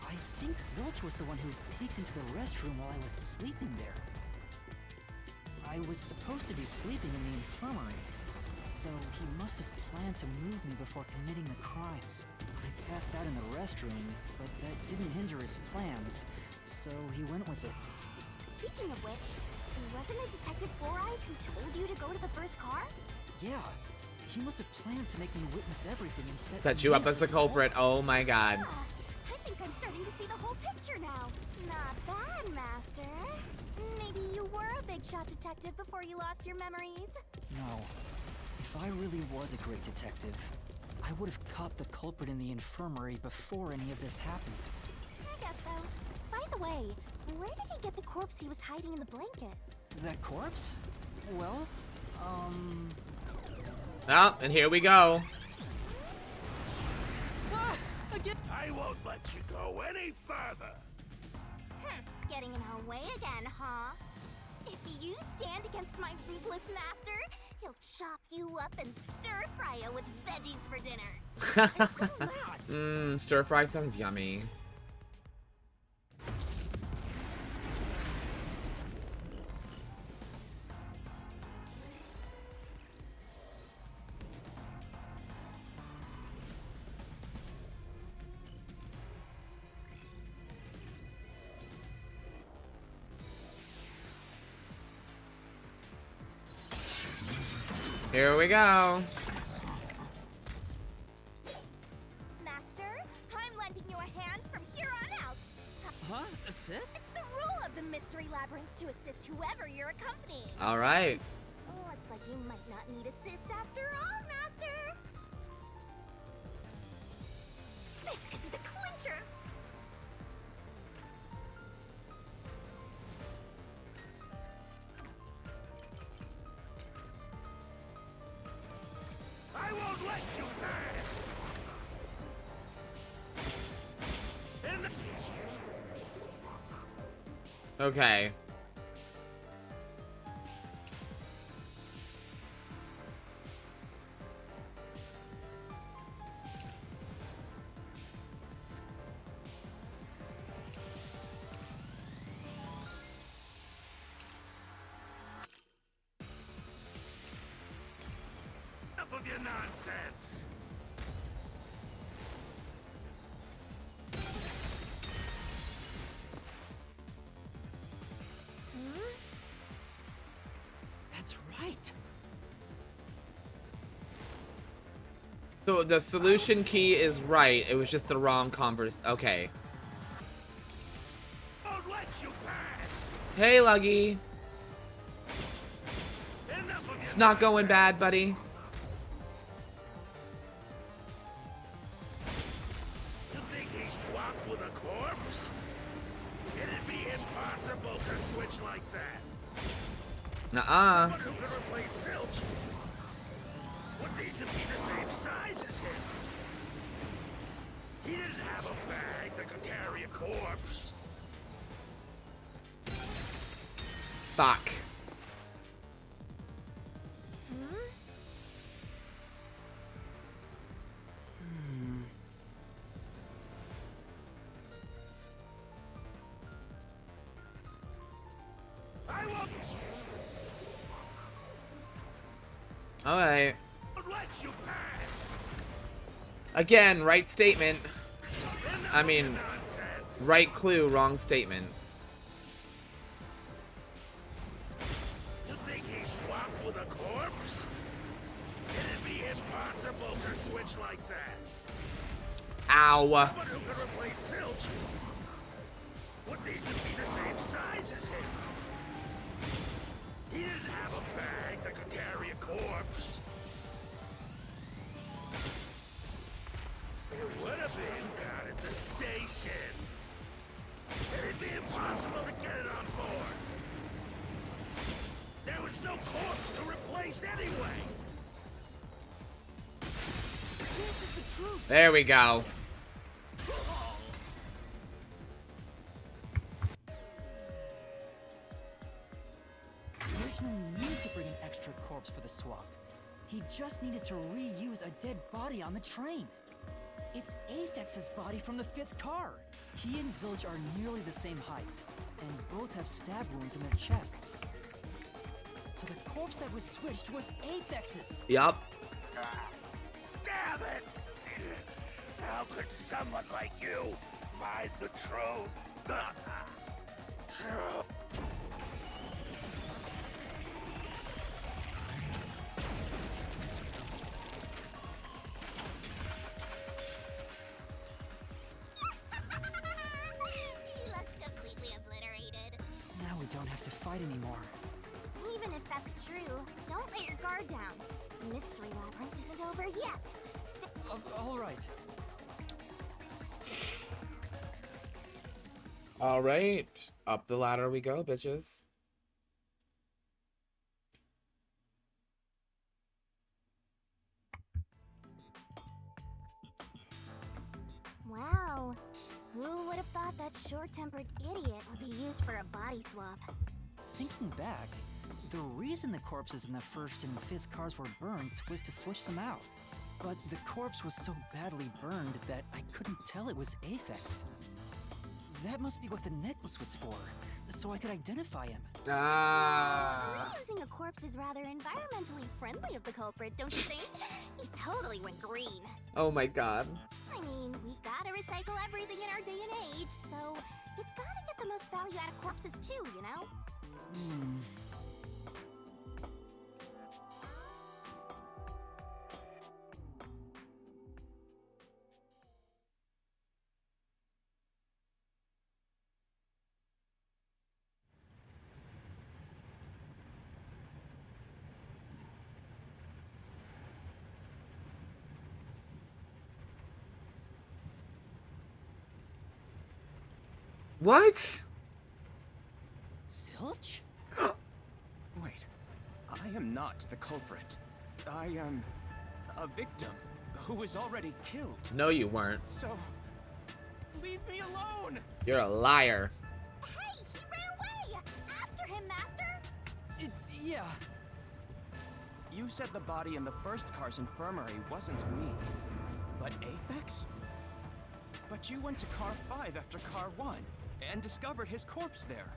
I think Zilch was the one who peeked into the restroom while I was sleeping there. I was supposed to be sleeping in the infirmary, so he must have planned to move me before committing the crimes. I passed out in the restroom, but that didn't hinder his plans, so he went with it. Speaking of which, wasn't it Detective Four Eyes who told you to go to the first car? Yeah, he must have planned to make me witness everything and Set you up as the culprit. Oh my god. Yeah, I think I'm starting to see the whole picture now. Not bad, Master. Maybe you were a big shot detective before you lost your memories. No. If I really was a great detective, I would have caught the culprit in the infirmary before any of this happened. I guess so. By the way, where did he get the corpse he was hiding in the blanket? That corpse? Well, Oh, and here we go. I won't let you go any further. Getting in our way again, huh? If you stand against my ruthless master, he'll chop you up and stir-fry you with veggies for dinner. Stir fry sounds yummy. Here we go. Master, I'm lending you a hand from here on out. huh? A Sith? It's the rule of the Mystery Labyrinth to assist whoever you're accompanying. All right. Looks like you might not need assist after all, Master. This could be the clincher. I won't let you pass. Okay. Enough of your nonsense. That's right. So the solution key is right. It was just the wrong converse. Okay. Won't let you pass. Hey, Luggy. Enough of your It's not going bad, buddy. You think he swapped with a corpse? It'd be impossible to switch like that. Nuh-uh. Someone who could replace Zilch would need to be the same size as him. He didn't have a bag that could carry a corpse. Fuck. Alright. Let you pass. Again, right statement. I mean, Nonsense. right clue, wrong statement. You think he swapped with a corpse? It'd be impossible to switch like that. Ow. Someone who could replace Zilch would need to be the same size as him. He didn't have a bag that could carry a corpse. It would have been down at the station. It'd be impossible to get it on board. There was no corpse to replace anyway. This is the truth. There we go. There's no need to bring an extra corpse for the swap. He just needed to reuse a dead body on the train. It's Aphex's body from the 5th car. He and Zilch are nearly the same height, and both have stab wounds in their chests. So the corpse that was switched was Aphex's. Yup. Damn it! How could someone like you find the truth? He looks completely obliterated. Now we don't have to fight anymore. Even if that's true, don't let your guard down. The mystery labyrinth isn't over yet. All right. Alright. Up the ladder we go, bitches. Wow. Who would have thought that short-tempered idiot would be used for a body swap? Thinking back, the reason the corpses in the 1st and 5th cars were burnt was to switch them out. But the corpse was so badly burned that I couldn't tell it was Aphex. That must be what the necklace was for, so I could identify him. Ah. Reusing a corpse is rather environmentally friendly of the culprit, don't you think? He totally went green. Oh my god. I mean, we gotta recycle everything in our day and age, so you gotta get the most value out of corpses too, you know? What? Zilch? Wait, I am not the culprit. I am a victim who was already killed. No, you weren't. So, leave me alone! You're a liar. Hey, he ran away! After him, Master! Yeah. You said the body in the 1st car's infirmary wasn't me, but Aphex? But you went to car 5 after car 1 and discovered his corpse there.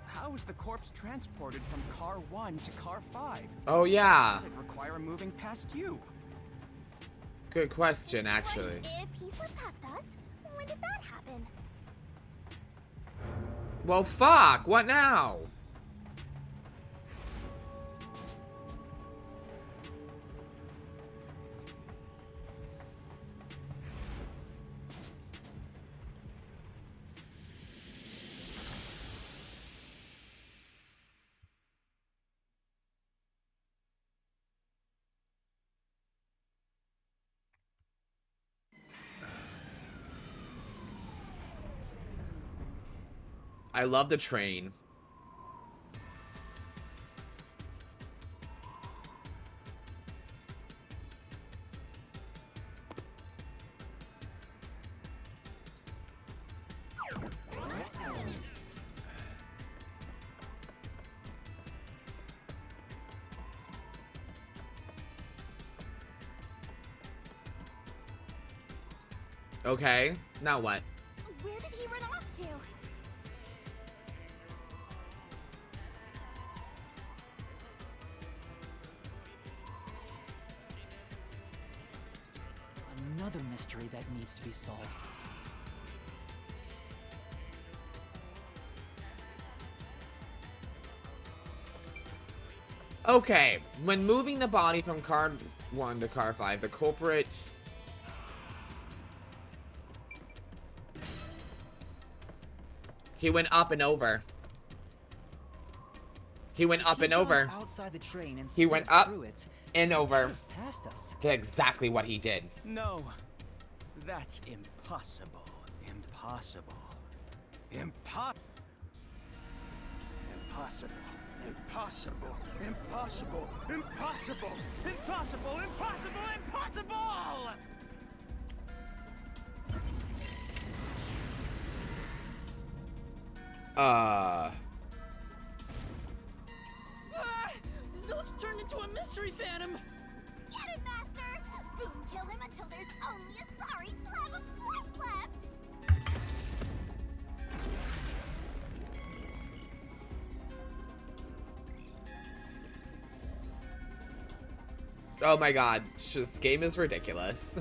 How was the corpse transported from car 1 to car 5? Oh yeah. Did it require moving past you? Good question, actually. If he slipped past us, when did that happen? Well, fuck. What now? I love the train. Okay, now what? Where did he run off to? another mystery that needs to be solved. Okay, when moving the body from car 1 to car 5, the culprit... He went up and over. He went up and over. Outside the train and He went up through it, and over. past us. That's exactly what he did. No, that's impossible. Impossible. Impossible. Impossible. Impossible. Impossible. Impossible. Impossible. Impossible. Impossible. Zilch turned into a mystery phantom! Get it, Master! Boom, kill him until there's only a sorry slab of flesh left! Oh my god, this game is ridiculous.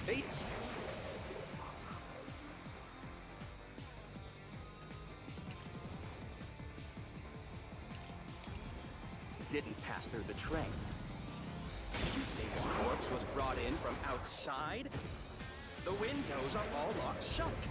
They didn't pass through the train. Think the corpse was brought in from outside? The windows are all locked shut.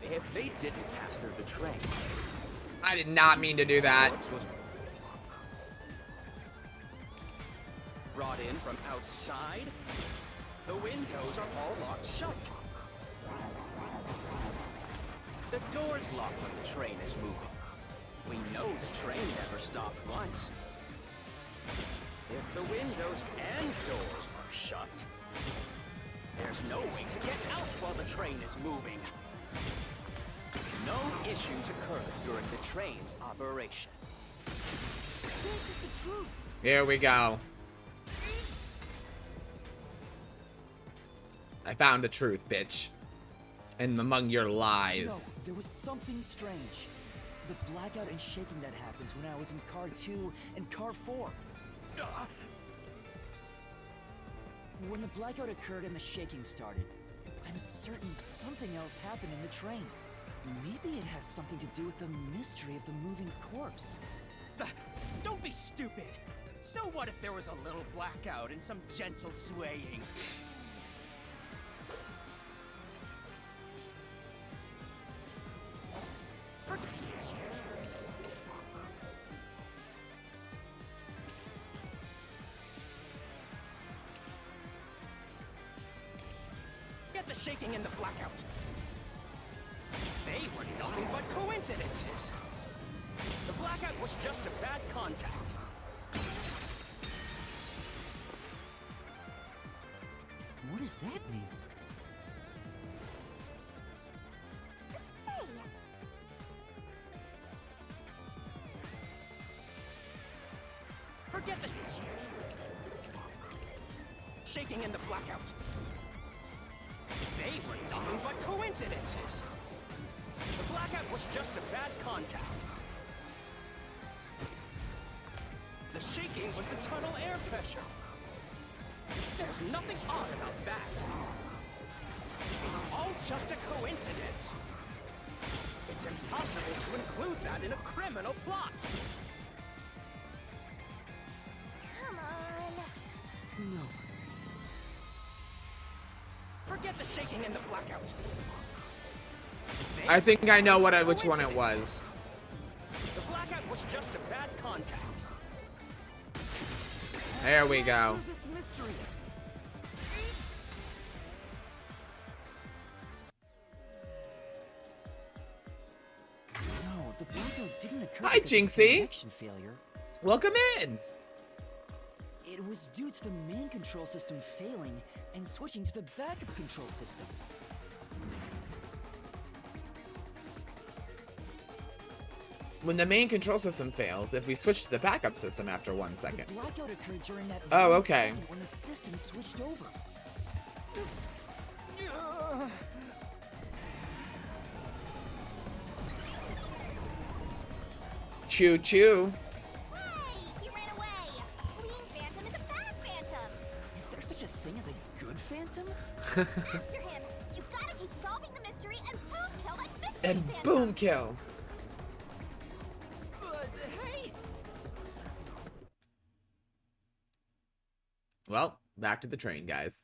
If they didn't pass through the train, I did not mean to do that. corpse was brought in from outside. The windows are all locked shut. The door's locked when the train is moving. We know the train never stopped once. If the windows and doors are shut, there's no way to get out while the train is moving. No issues occurred during the train's operation. This is the truth! Here we go. I found the truth, bitch. And among your lies. No, there was something strange. The blackout and shaking that happened when I was in car 2 and car 4. When the blackout occurred and the shaking started, I'm certain something else happened in the train. Maybe it has something to do with the mystery of the moving corpse. Don't be stupid. So what if there was a little blackout and some gentle swaying? Get the shaking and the blackout. They were nothing but coincidences. The blackout was just a bad contact. What does that mean? Say, Forget the shaking and the blackout. They were nothing but coincidences. The blackout was just a bad contact. The shaking was the tunnel air pressure. There's nothing odd about that. It's all just a coincidence. It's impossible to include that in a criminal plot. come on! No. Forget the shaking and the blackout. I think I know which one it was. The blackout was just a bad contact. There we go. This mystery. No, the blackout didn't occur. Hi, because of Jinxie. connection failure. Welcome in. It was due to the main control system failing and switching to the backup control system. When the main control system fails, if we switch to the backup system after 1 second. The blackout occurred during that Oh, one okay. second when the system switched over. Choo choo. Hey, he ran away. Fleeing phantom is a bad phantom. Is there such a thing as a good phantom? After him. You gotta keep solving the mystery and boom kill that mystery And phantom. boom kill. Hey! Well, back to the train, guys.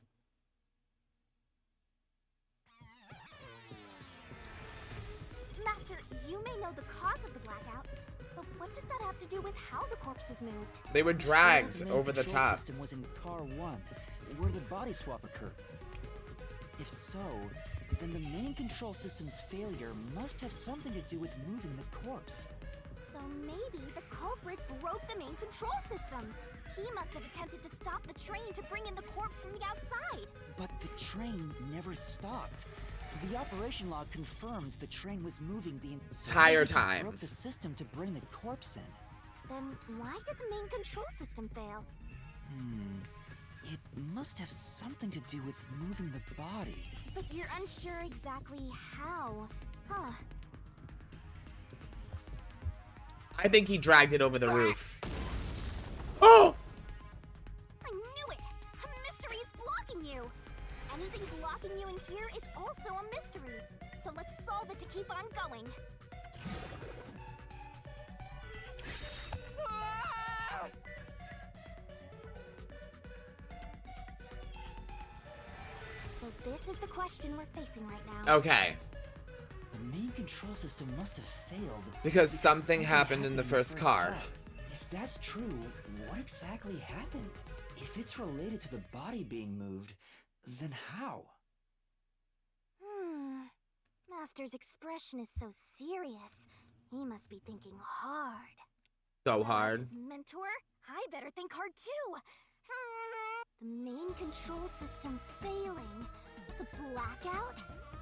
Master, you may know the cause of the blackout, but what does that have to do with how the corpse was moved? They were dragged The main over the control top. system was in car 1, where the body swap occurred. If so, then the main control system's failure must have something to do with moving the corpse. So maybe the culprit broke the main control system. He must have attempted to stop the train to bring in the corpse from the outside. But the train never stopped. The operation log confirms the train was moving the Entire time. Broke the system to bring the corpse in. Then why did the main control system fail? It must have something to do with moving the body. But you're unsure exactly how, huh? I think he dragged it over the roof. Oh! I knew it! A mystery is blocking you! Anything blocking you in here is also a mystery. So let's solve it to keep on going. So this is the question we're facing right now. Okay. The main control system must have failed. Because something happened in the first car. If that's true, what exactly happened? If it's related to the body being moved, then how? Master's expression is so serious. He must be thinking hard. So Now, as hard. his mentor, I better think hard too. The main control system failing. The blackout?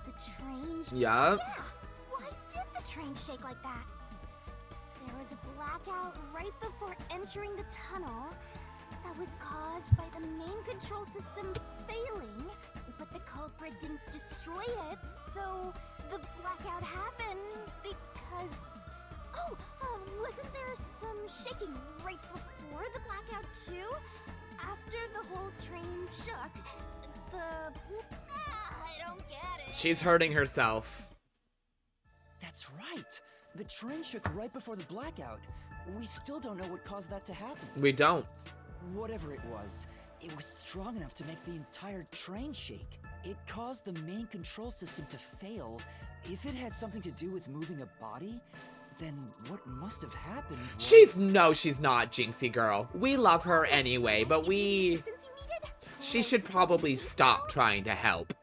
The train Yeah. Yeah! Why did the train shake like that? There was a blackout right before entering the tunnel that was caused by the main control system failing, but the culprit didn't destroy it, so the blackout happened because... Oh, wasn't there some shaking right before the blackout too? After the whole train shook, I don't get it. She's hurting herself. That's right. The train shook right before the blackout. We still don't know what caused that to happen. We don't. Whatever it was strong enough to make the entire train shake. It caused the main control system to fail. If it had something to do with moving a body, then what must have happened was... She's not, Jinxie girl. We love her anyway, but Assistance you needed? she should probably stop trying to help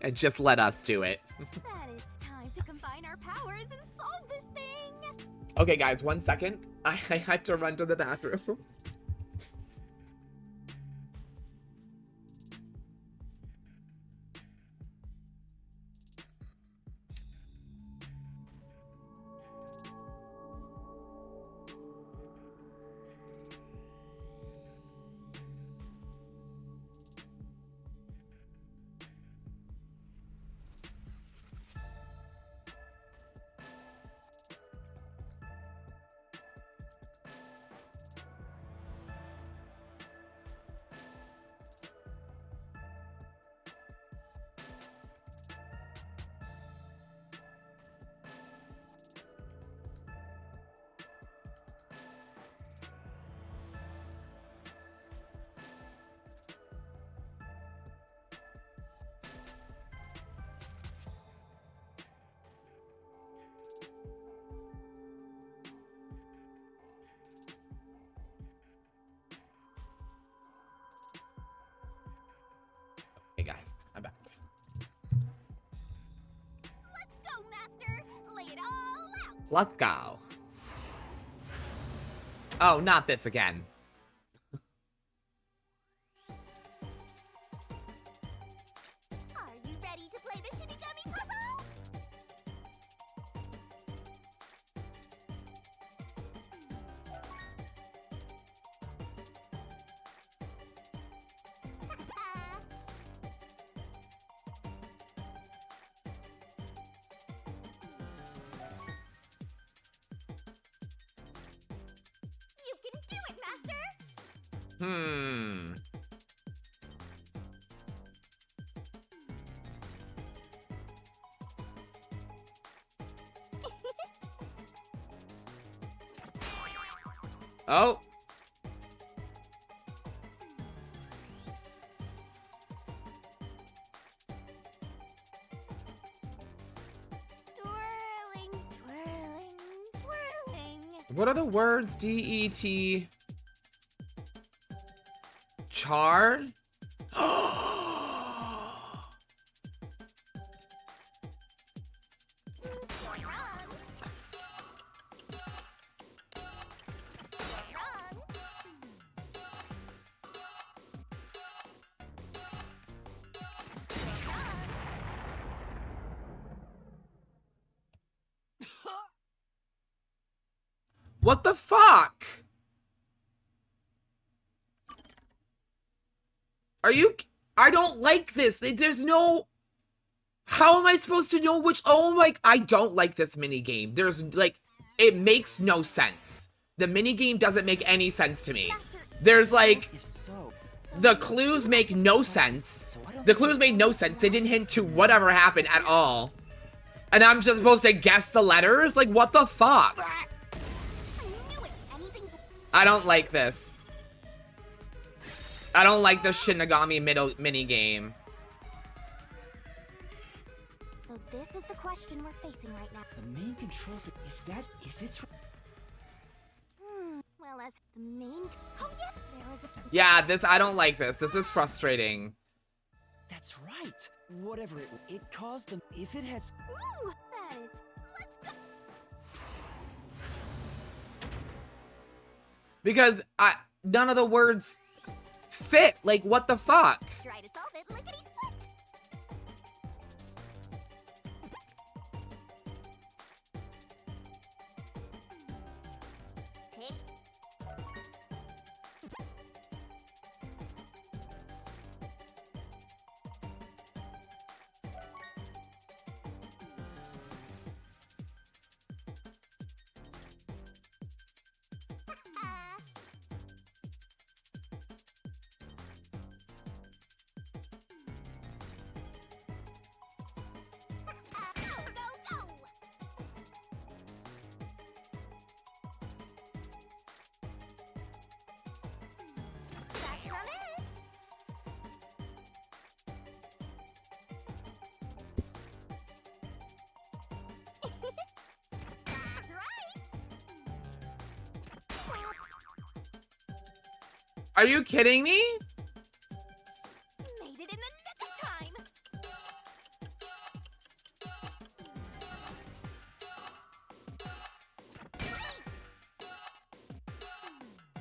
and just let us do it. That it's time to combine our powers and solve this thing. Okay, guys, 1 second. I have to run to the bathroom. Hey guys, I'm back. Let's go, Master. Lay it all out. Let's go. Oh, not this again. Hmm. Oh. Twirling, twirling, twirling. What are the words? D-E-T... Charred? What the fuck? Are you... I don't like this. There's no... How am I supposed to know which... Oh my... I don't like this minigame. There's, like... It makes no sense. The minigame doesn't make any sense to me. There's, like... The clues make no sense. The clues made no sense. They didn't hint to whatever happened at all. And I'm just supposed to guess the letters? Like, what the fuck? I don't like this. I don't like the Shinigami mini game. So this is the question we're facing right now. The main controls, if it's... Well, as the main... Oh, yeah, there was a... Yeah, I don't like this. This is frustrating. That's right. Whatever it caused them, if it had... Ooh, that is... Let's go. Because none of the words fit. Like, what the fuck? Try to solve it, lickety split. Tick. Are you kidding me? Made it in the nick of time.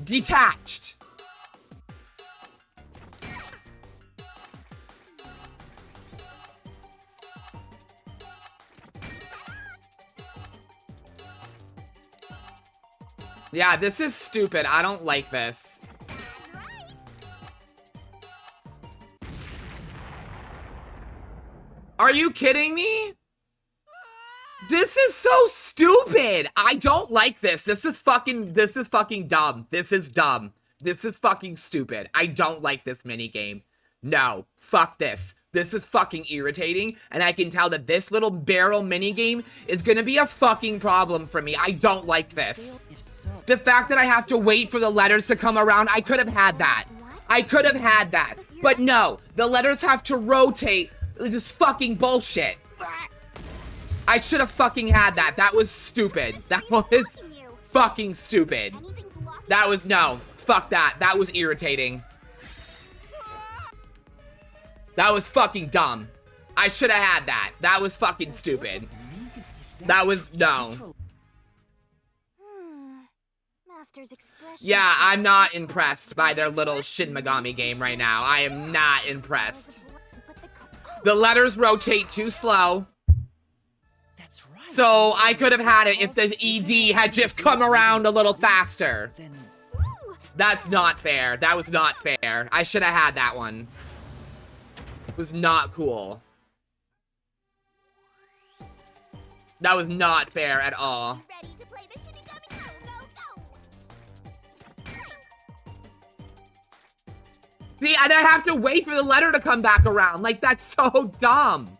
Detached. Yeah, this is stupid. I don't like this. Are you kidding me? This is so stupid. I don't like this. This is fucking dumb. This is dumb. This is fucking stupid. I don't like this minigame. No, fuck this. This is fucking irritating, and I can tell that this little barrel minigame is gonna be a fucking problem for me. I don't like this. The fact that I have to wait for the letters to come around, I could have had that. I could have had that. But no, the letters have to rotate. This fucking bullshit. I should have fucking had that. That was stupid. That was fucking stupid. That was, no. Fuck that. That was irritating. That was fucking dumb. I should have had that. That was fucking stupid. That was, no. Yeah, I'm not impressed by their little Shin Megami game right now. I am not impressed. The letters rotate too slow. So I could have had it if the ED had just come around a little faster. That's not fair. That was not fair. I should have had that one. It was not cool. That was not fair at all. See, and I have to wait for the letter to come back around. Like, that's so dumb.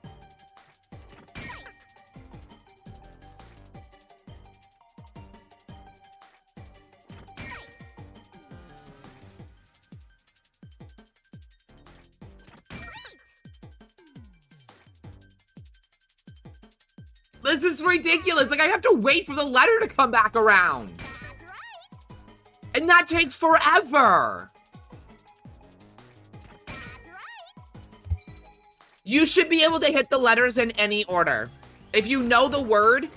This is ridiculous. Like, I have to wait for the letter to come back around. That's right. And that takes forever. That's right. You should be able to hit the letters in any order. If you know the word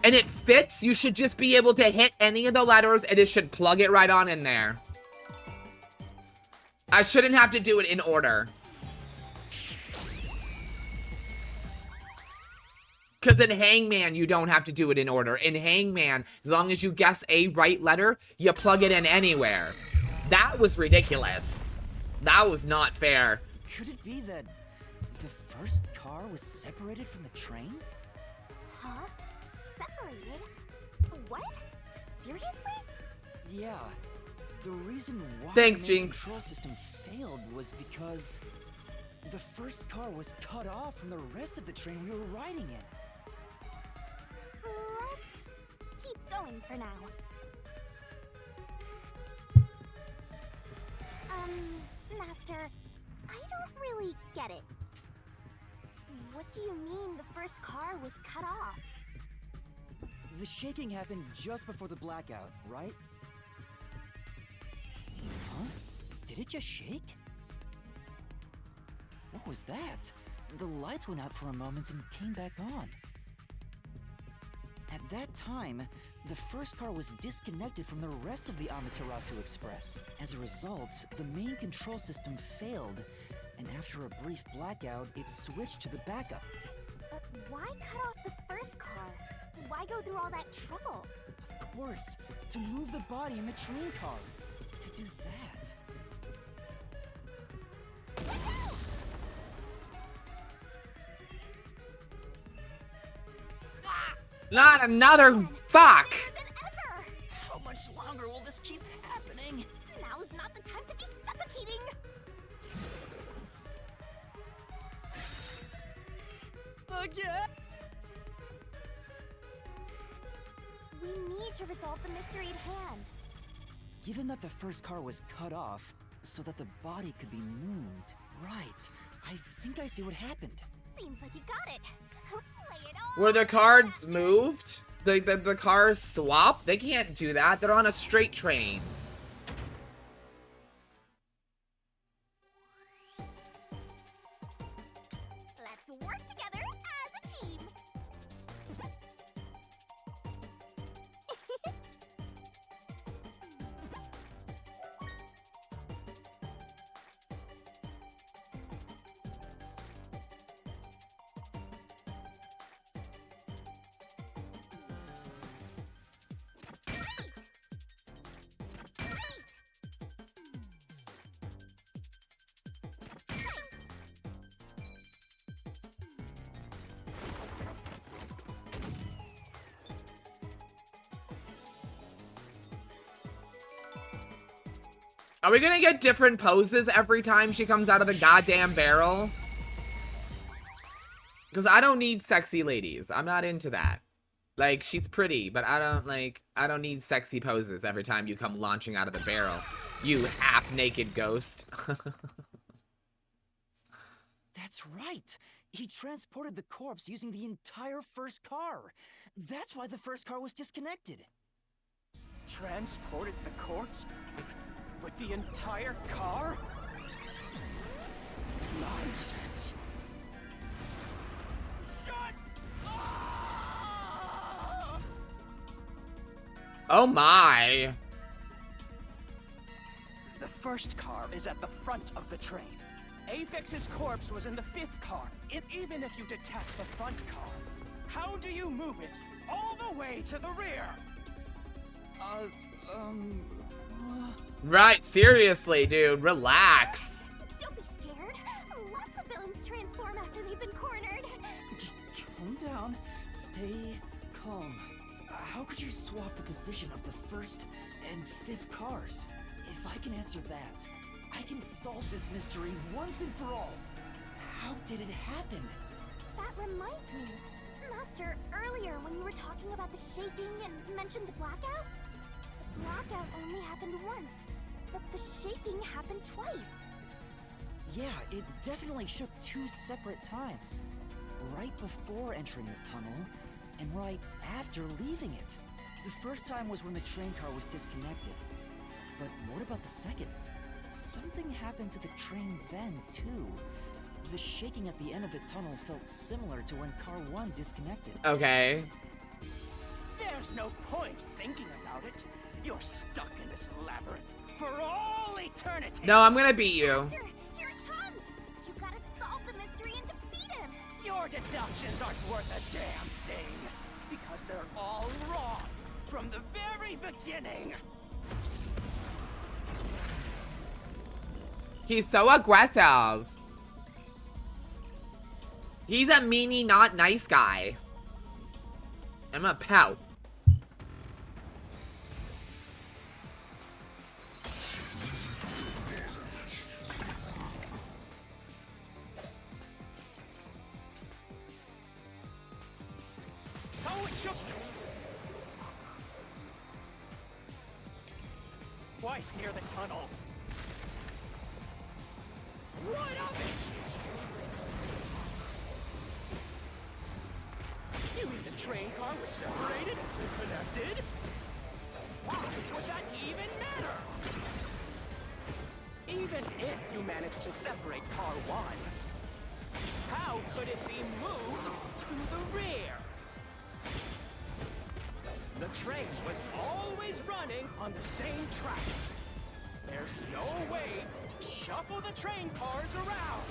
and it fits, you should just be able to hit any of the letters and it should plug it right on in there. I shouldn't have to do it in order. Because in Hangman, you don't have to do it in order. In Hangman, as long as you guess a right letter, you plug it in anywhere. That was ridiculous. That was not fair. Could it be that the first car was separated from the train? Huh? Separated? What? Seriously? Yeah. The reason why Thanks, the main Jinx. control system failed was because the first car was cut off from the rest of the train we were riding in. Let's keep going for now. Master, I don't really get it. What do you mean the first car was cut off? The shaking happened just before the blackout, right? Huh? Did it just shake? What was that? The lights went out for a moment and came back on. At that time, the first car was disconnected from the rest of the Amaterasu Express. As a result, the main control system failed, and after a brief blackout, it switched to the backup. But why cut off the first car? Why go through all that trouble? Of course, to move the body in the train car. To do that. Not another fuck. Than ever! How much longer will this keep happening? Now's not the time to be suffocating! Again? We need to resolve the mystery at hand. Given that the first car was cut off so that the body could be moved, right, I think I see what happened. Seems like you got it. Lay it on. Were the cards moved? The cars swap? They can't do that. They're on a straight train. Let's work together as a team. Are we gonna get different poses every time she comes out of the goddamn barrel? Because I don't need sexy ladies. I'm not into that. Like, she's pretty, but I don't need sexy poses every time you come launching out of the barrel. You half-naked ghost. That's right! He transported the corpse using the entire first car. That's why the first car was disconnected. Transported the corpse? With the entire car? Nonsense. Shut up! Oh my. The first car is at the front of the train. Aphex's corpse was in the fifth car. And even if you detach the front car, how do you move it all the way to the rear? Right, seriously, dude, relax. Don't be scared. Lots of villains transform after they've been cornered. Calm down. Stay calm. How could you swap the position of the first and fifth cars? If I can answer that, I can solve this mystery once and for all. How did it happen? That reminds me. Master, earlier when you were talking about the shaking and mentioned the blackout? The blackout only happened once, but the shaking happened twice. Yeah, it definitely shook 2 separate times. Right before entering the tunnel, and right after leaving it. The first time was when the train car was disconnected. But what about the second? Something happened to the train then, too. The shaking at the end of the tunnel felt similar to when Car 1 disconnected. Okay. There's no point thinking about it. You're stuck in this labyrinth for all eternity. No, I'm gonna beat you. Master, here it comes! You gotta solve the mystery and defeat him! Your deductions aren't worth a damn thing. Because they're all wrong from the very beginning. He's so aggressive. He's a meanie, not nice guy. I'm a pout. So it shook twice near the tunnel. What of it? You mean the train car was separated and connected? Why would that even matter? Even if you managed to separate car 1, how could it be moved to the rear? The train was always running on the same tracks. There's no way to shuffle the train cars around.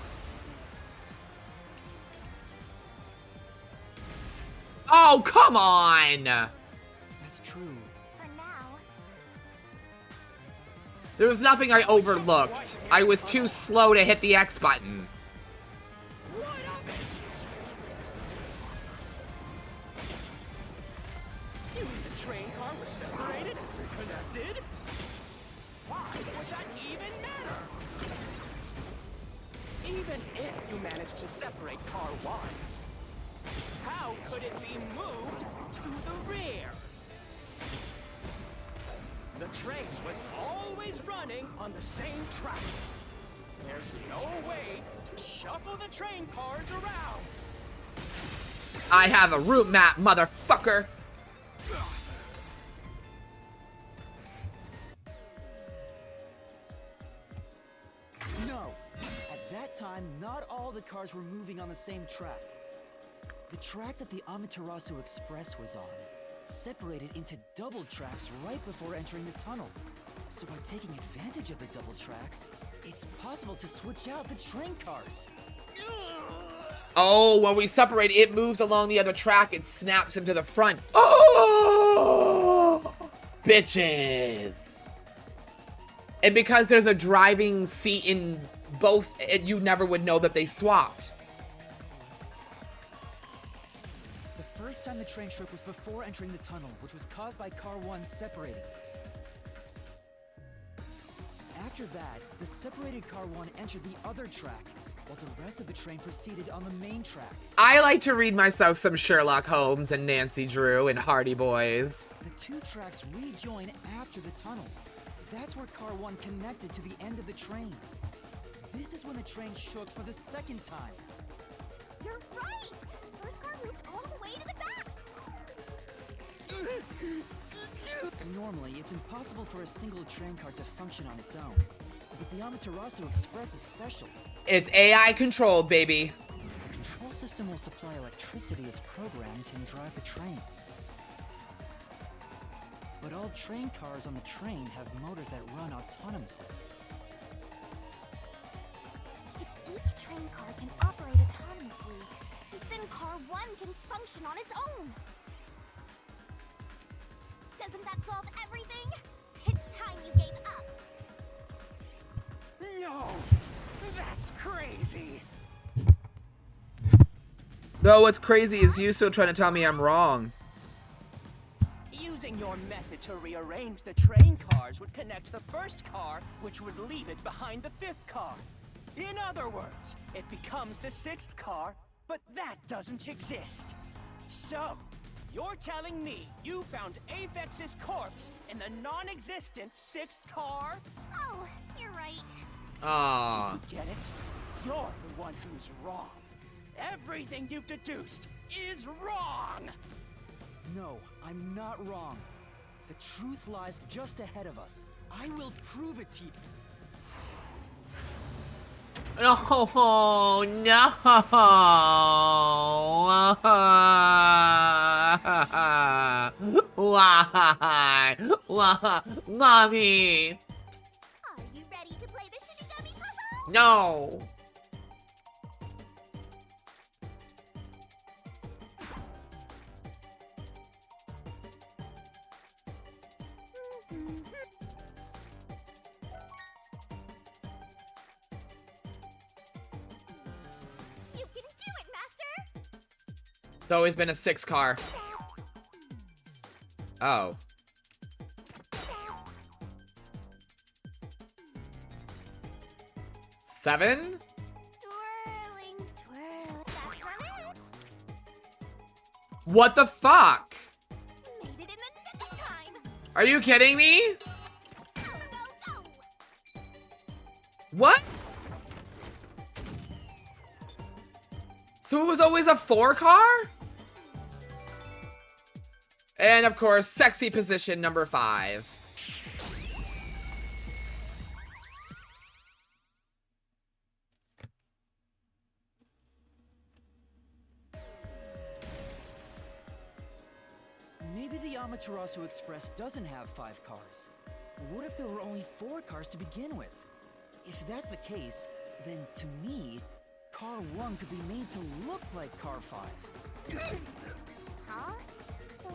Oh, come on! That's true. For now. There was nothing I overlooked. I was too slow to hit the X button. What of it? You mean the train car was separated and connected? Why would that even matter? Even if you managed to separate car 1, how could it be moved to the rear? The train was always running on the same tracks. There's no way to shuffle the train cars around. I have a route map, motherfucker. No. At that time, not all the cars were moving on the same track. The track that the Amaterasu Express was on separated into double tracks right before entering the tunnel. So by taking advantage of the double tracks, it's possible to switch out the train cars. Oh, when we separate, it moves along the other track. It snaps into the front. Oh, bitches. And because there's a driving seat in both, you never would know that they swapped. The first time the train shook was before entering the tunnel, which was caused by car 1 separating. After that, the separated car 1 entered the other track, while the rest of the train proceeded on the main track. I like to read myself some Sherlock Holmes and Nancy Drew and Hardy Boys. The 2 tracks rejoin after the tunnel. That's where car 1 connected to the end of the train. This is when the train shook for the second time. You're right! The first car moved all the way to the back! Normally, it's impossible for a single train car to function on its own. But the Amaterasu Express is special. It's AI controlled, baby. The control system will supply electricity as programmed and drive the train. But all train cars on the train have motors that run autonomously. If each train car can operate autonomously, then car 1 can function on its own! Doesn't that solve everything? It's time you gave up! No, that's crazy. Though what's crazy is you still trying to tell me I'm wrong. Using then your method to rearrange the train cars would connect the first car, which would leave it behind the fifth car. In other words, it becomes the sixth car, but that doesn't exist. So, you're telling me you found Aphex's corpse in the non-existent sixth car? Oh, you're right. Ah. Get it? You're the one who's wrong. Everything you've deduced is wrong! No, I'm not wrong. The truth lies just ahead of us. I will prove it to you. Oh no! Why? Why? Mommy! Are you ready to play the Shinigami puzzle? No! You can do it, Master! It's always been a 6 car. Oh. Seven? Twirling, twirling. That's not it. What the fuck? Made it in the nick of time. Are you kidding me? Go, go, go. What? So it was always a 4 car? And of course, sexy position number 5. Maybe the Amaterasu Express doesn't have 5 cars. What if there were only 4 cars to begin with? If that's the case, then to me, Car 1 could be made to look like Car 5. Huh? So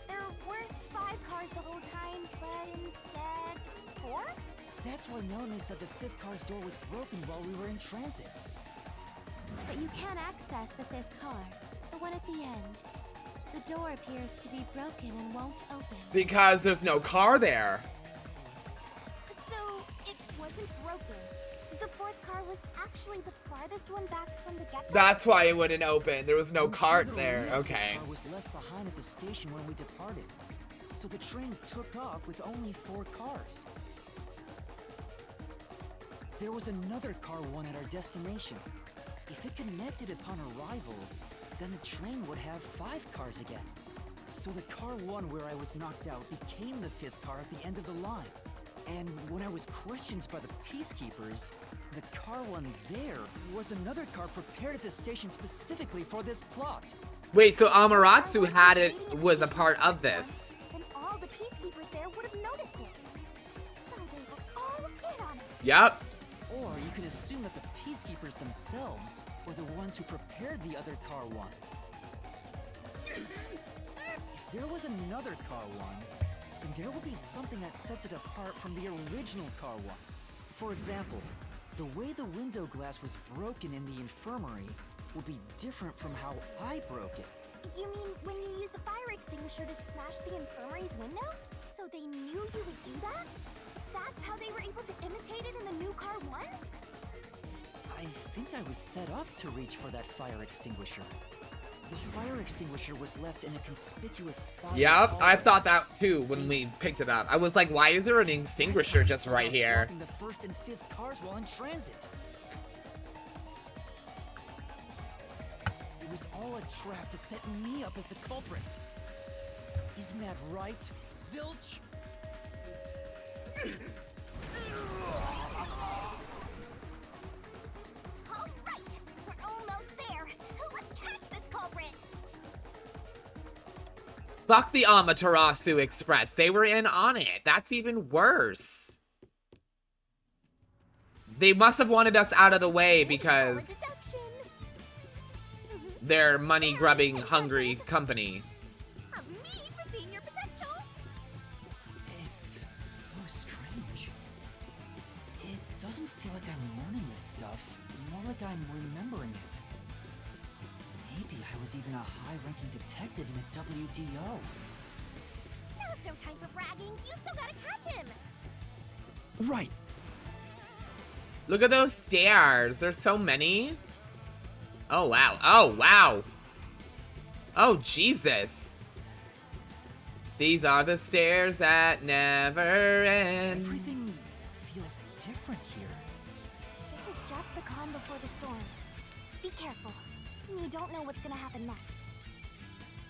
there weren't 5 cars the whole time, but instead 4? That's why Melanie said the 5th car's door was broken while we were in transit. But you can't access the 5th car, the one at the end. The door appears to be broken and won't open. Because there's no car there. So it wasn't broken. The 4th car was actually the farthest one back from the get-go. That's why it wouldn't open. There was no I'm sure cart the there. real Okay. car was left behind at the station when we departed. So the train took off with only 4 cars. There was another Car 1 at our destination. If it connected upon arrival, then the train would have 5 cars again. So the Car 1 where I was knocked out became the 5th car at the end of the line. And when I was questioned by the peacekeepers, the Car 1 there was another car prepared at the station specifically for this plot. Wait, so Amaterasu had it, was a part of this. Then all the peacekeepers there would have noticed it. So they were all in on it. Yep. Or you could assume that the peacekeepers themselves were the ones who prepared the other Car 1. If there was another Car 1, then there will be something that sets it apart from the original Car 1. For example, the way the window glass was broken in the infirmary will be different from how I broke it. You mean when you used the fire extinguisher to smash the infirmary's window? So they knew you would do that? That's how they were able to imitate it in the new Car 1? I think I was set up to reach for that fire extinguisher. The fire extinguisher was left in a conspicuous spot. in the Yep, I hallway. thought that too when we picked it up. I was like, why is there an extinguisher just right here? The 1st and 5th cars while in transit. It was all a trap to set me up as the culprit. Isn't that right, Zilch? All right, we're almost there. Let's catch this culprit. Fuck the Amaterasu Express. They were in on it. That's even worse. They must have wanted us out of the way because Deduction. they're money-grubbing, hungry company. Of me for seeing your potential. It's so strange. It doesn't feel like I'm learning this stuff, more like I'm remembering it. Maybe I was even a high-ranking detective in the WDO. Now's no time for bragging. You still gotta catch him. Right. Look at those stairs. There's so many. Oh, wow. Oh, wow. Oh, Jesus. These are the stairs that never end. Everything feels different here. This is just the calm before the storm. Be careful. You don't know what's gonna happen next.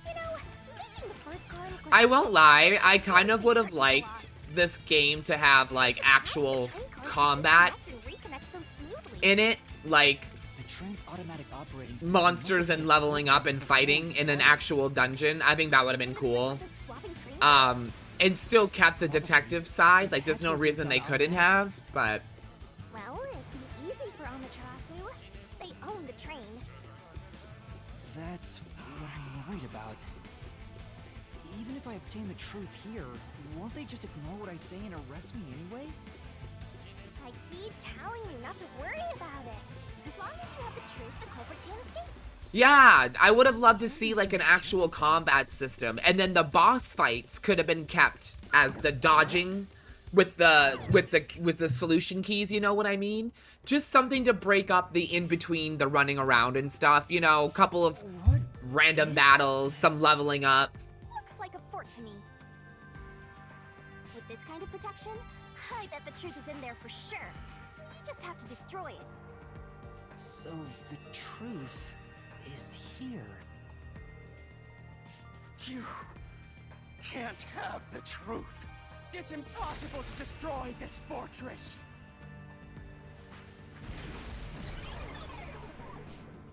You know, making the first car look like I won't lie. I kind of would have liked this game to have, like, actual combat in it. Like, The train's automatic operating system monsters and leveling up and fighting in an actual dungeon. I think that would have been cool. And still kept the detective side. Like, there's no reason they couldn't have, but... Well, it'd be easy for Amaterasu. They own the train. That's what I'm worried about. Even if I obtain the truth here, won't they just ignore what I say and arrest me anyway? I keep telling you not to worry about it. As long as you have the truth, the culprit can't escape. Yeah, I would have loved to see, like, an actual combat system. And then the boss fights could have been kept as the dodging with the solution keys, you know what I mean? Just something to break up the in-between, the running around and stuff, you know, a couple of random battles, some leveling up. Looks like a fort to me. With this kind of protection, I bet the truth is in there for sure. You just have to destroy it. So the truth is here. You can't have the truth. It's impossible to destroy this fortress.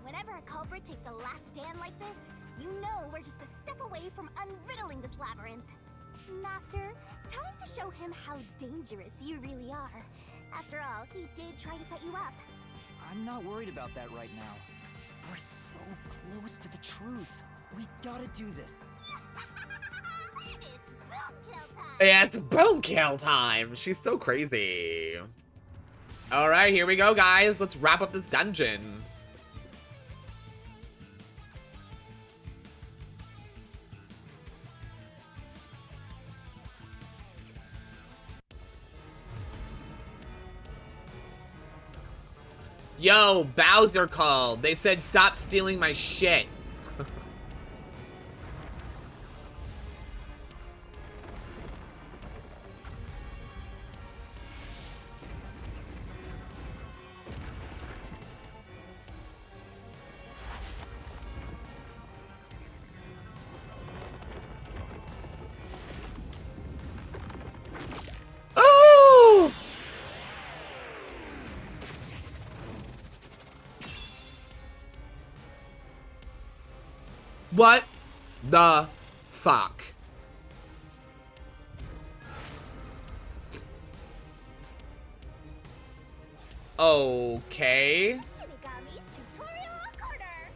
Whenever a culprit takes a last stand like this, you know we're just a step away from unriddling this labyrinth. Master, time to show him how dangerous you really are. After all, he did try to set you up. I'm not worried about that right now. We're so close to the truth. We gotta do this. It's boom kill time! Yeah, it's boom kill time. She's so crazy. All right, here we go, guys. Let's wrap up this dungeon. Yo, Bowser called. They said stop stealing my shit. Oh! What the fuck? Okay. Shinigami's tutorial corner!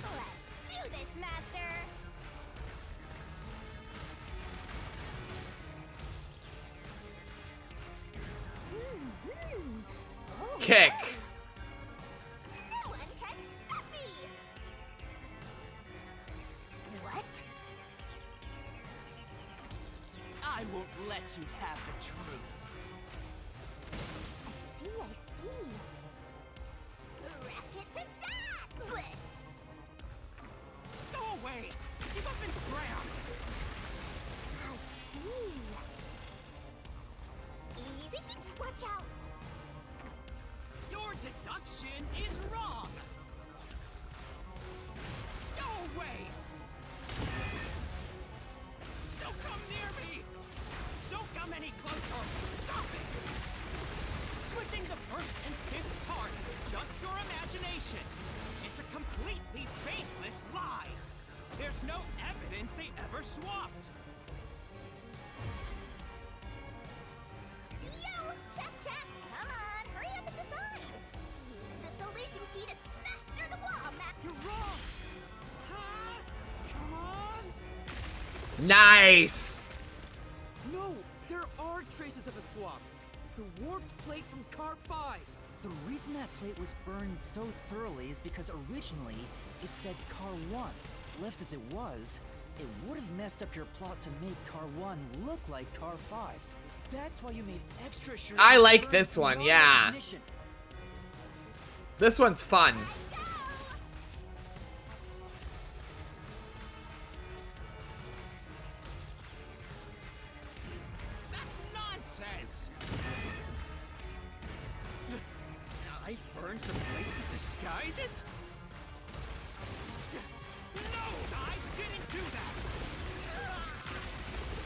Let's do this, Master! Oh, Kick. no one can stop me! What? I won't let you have the truth. I see. Racket to that! Blech. Go away! Give up and scram! I see. Easy, watch out! Your deduction is wrong! Go away! Don't come near me! Don't come any closer! Stop it! Switching the first and fifth part is just your imagination. It's a completely baseless lie. There's no evidence they ever swapped. Yo, check! Come on, hurry up and decide! Use the solution key to smash through the wall, Matt! You're wrong! Huh? Come on! Nice. No, there are traces of a swap. The warped plate from Car 5. The reason that plate was burned so thoroughly is because originally it said Car 1. Left as it was, it would have messed up your plot to make Car 1 look like Car 5. That's why you made extra sure. I like this one, yeah. This one's fun. That's nonsense! I burned the plate to disguise it? No, I didn't do that!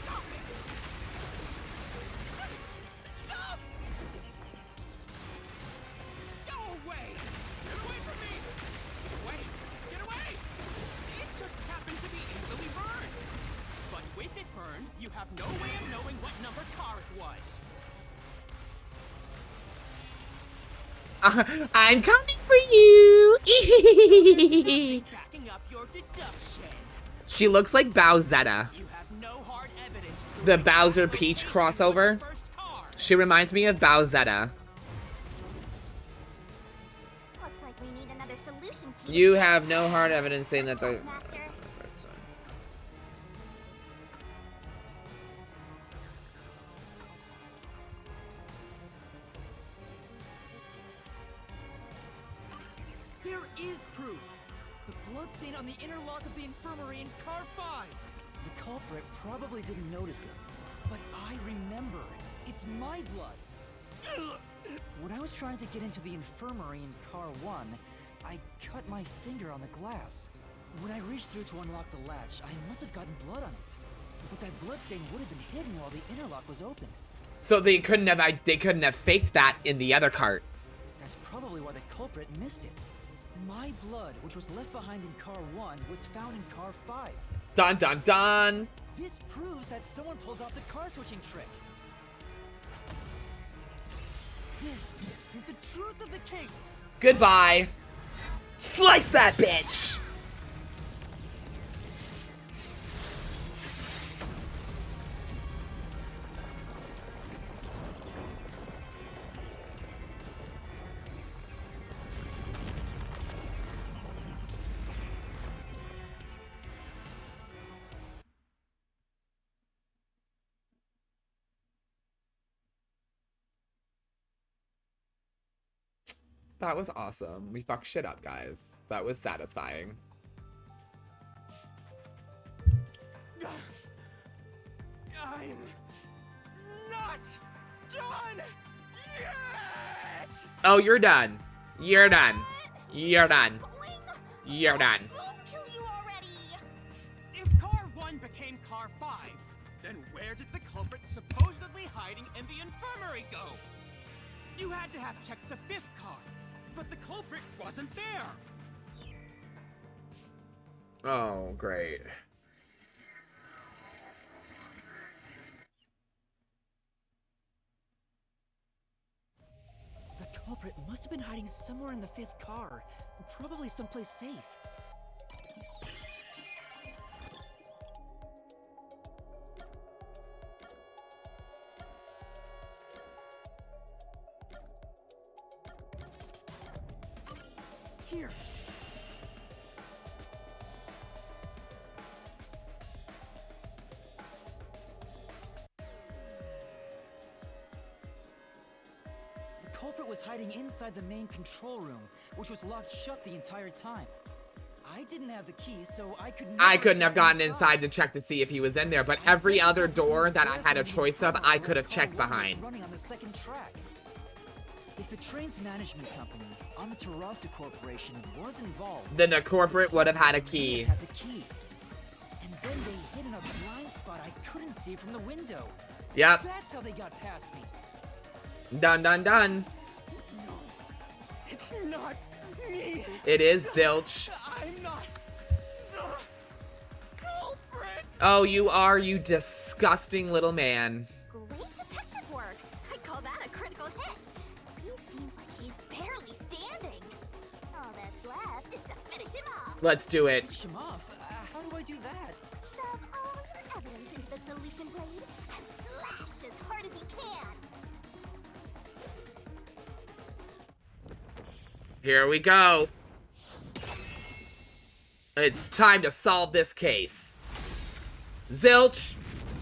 Stop it! Stop! Go away! Get away from me! Get away! Get away! It just happened to be easily burned. But with it burned, you have no way of knowing what number car it was. I'm coming for you. Backing up your deduction. She looks like Bowsetta. You have no hard evidence. The Bowser Peach crossover. She reminds me of Bowsetta. Looks like we need another solution key. You have no hard evidence saying that the Master. first one. There is proof! The bloodstain on the inner lock of the infirmary in Car 5! The culprit probably didn't notice it, but I remember. It's my blood! When I was trying to get into the infirmary in Car 1, I cut my finger on the glass. When I reached through to unlock the latch, I must have gotten blood on it. But that bloodstain would have been hidden while the inner lock was open. So they couldn't have faked that in the other cart. That's probably why the culprit missed it. My blood, which was left behind in Car 1, was found in Car 5. Dun dun dun. This proves that someone pulled off the car switching trick. This is the truth of the case. Goodbye. Slice that bitch. That was awesome. We fucked shit up, guys. That was satisfying. I'm not done yet! Oh, you're done. You're done. You're done. You're done. Won't kill you already. If Car 1 became Car 5, then where did the culprit supposedly hiding in the infirmary go? You had to have checked the 5th car, but the culprit wasn't there. Oh, great. The culprit must have been hiding somewhere in the 5th car, probably someplace safe. Here. The culprit was hiding inside the main control room, which was locked shut the entire time. I didn't have the key, so I couldn't have gotten inside to check to see if he was in there, but every other door that I had a choice of, I could have checked behind. Running on the 2nd track. If the train's management company, Amaterasu Corporation, was involved, Then the corporate would have had a they key. had the key. And then they hid in a blind spot I couldn't see from the window. Yep. That's how they got past me. Dun dun dun. No, it's not me. It is Zilch. I'm not the culprit. Oh, you are, you disgusting little man. Great detective work. I'd call that a critical hit. He seems like he's barely standing. All that's left is to finish him off. Let's do it. Finish him off. How do I do that? Shove all your evidence into the solution blade and slash as hard as you can. Here we go. It's time to solve this case. Zilch,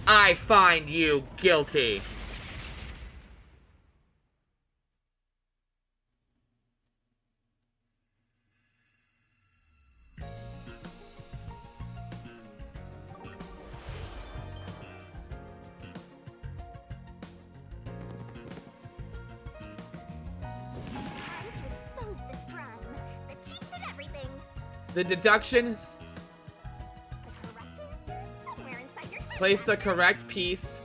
I find you guilty. Time to expose this crime. The cheats and everything. The deduction, The correct answer is somewhere inside your head. place the Master. correct piece.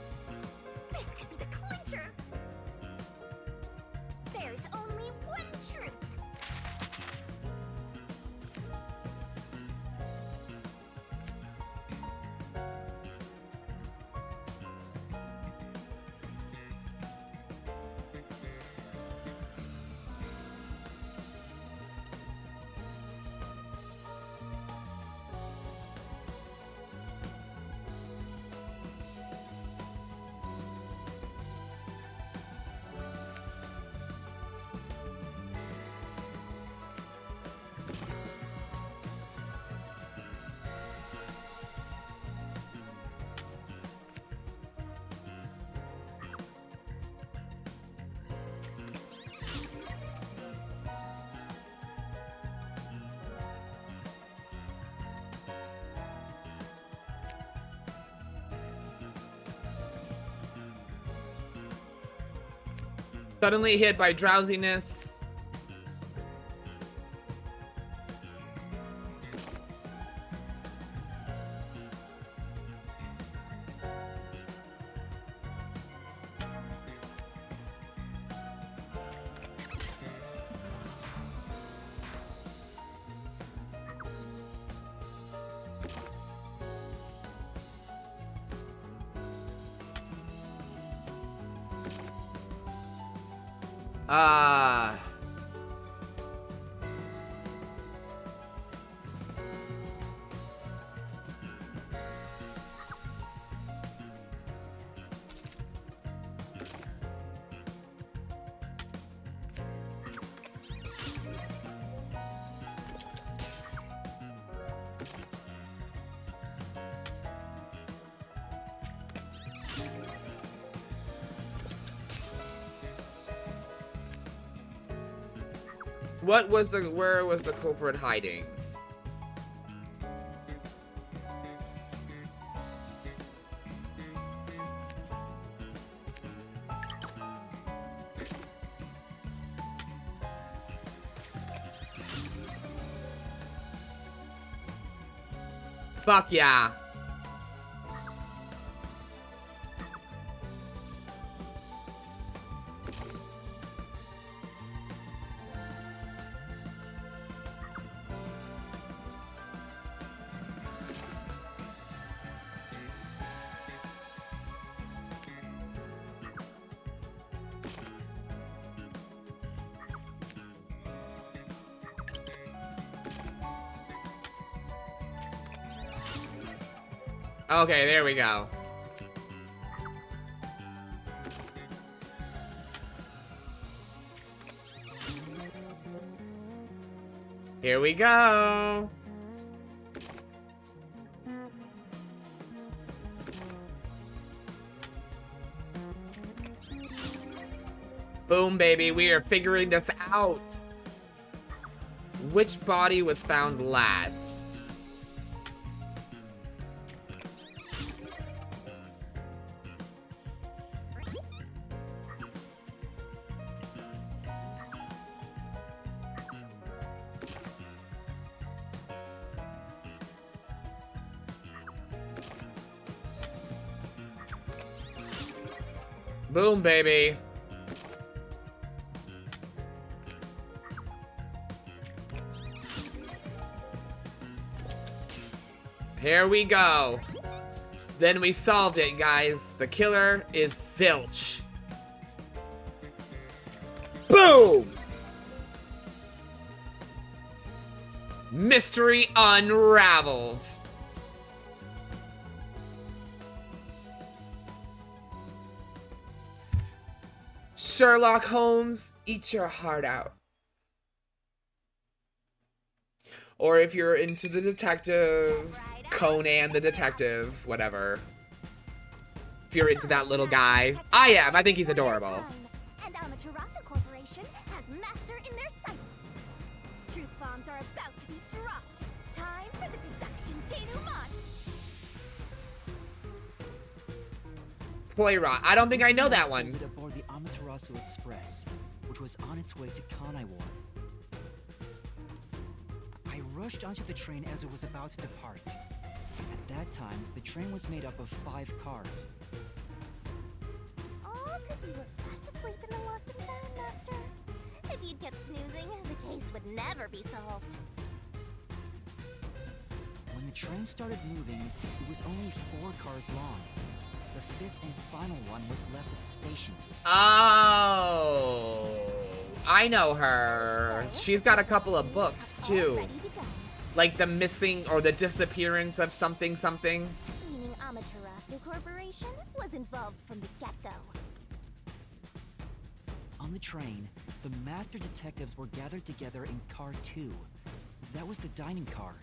This could be the clincher. There's only one truth. Suddenly hit by drowsiness. Ah. Where was the culprit hiding? Fuck yeah. Okay, there we go. Here we go. Boom, baby, we are figuring this out. Which body was found last? Boom, baby. Here we go. Then we solved it, guys. The killer is Zilch. Boom! Mystery unraveled. Sherlock Holmes, eat your heart out. Or if you're into the detectives, Conan the Detective, whatever. If you're into that little guy. I am. I think he's adorable. And Amaterasu Corporation has master in their sights. Truth bombs are about to be dropped. Time for the deduction denouement. Poirot. I don't think I know that one. Aboard the Amaterasu Express, which was on its way to Kanai Ward. I rushed onto the train as it was about to depart. At that time, the train was made up of 5 cars. All because you were fast asleep in the lost and found, Master. If you'd kept snoozing, the case would never be solved. When the train started moving, it was only 4 cars long. The 5th and final one was left at the station. Oh, I know her. She's got a couple of books too. Like the missing or the disappearance of something something. Meaning Amaterasu Corporation was involved from the get-go. On the train, the master detectives were gathered together in car 2. That was the dining car.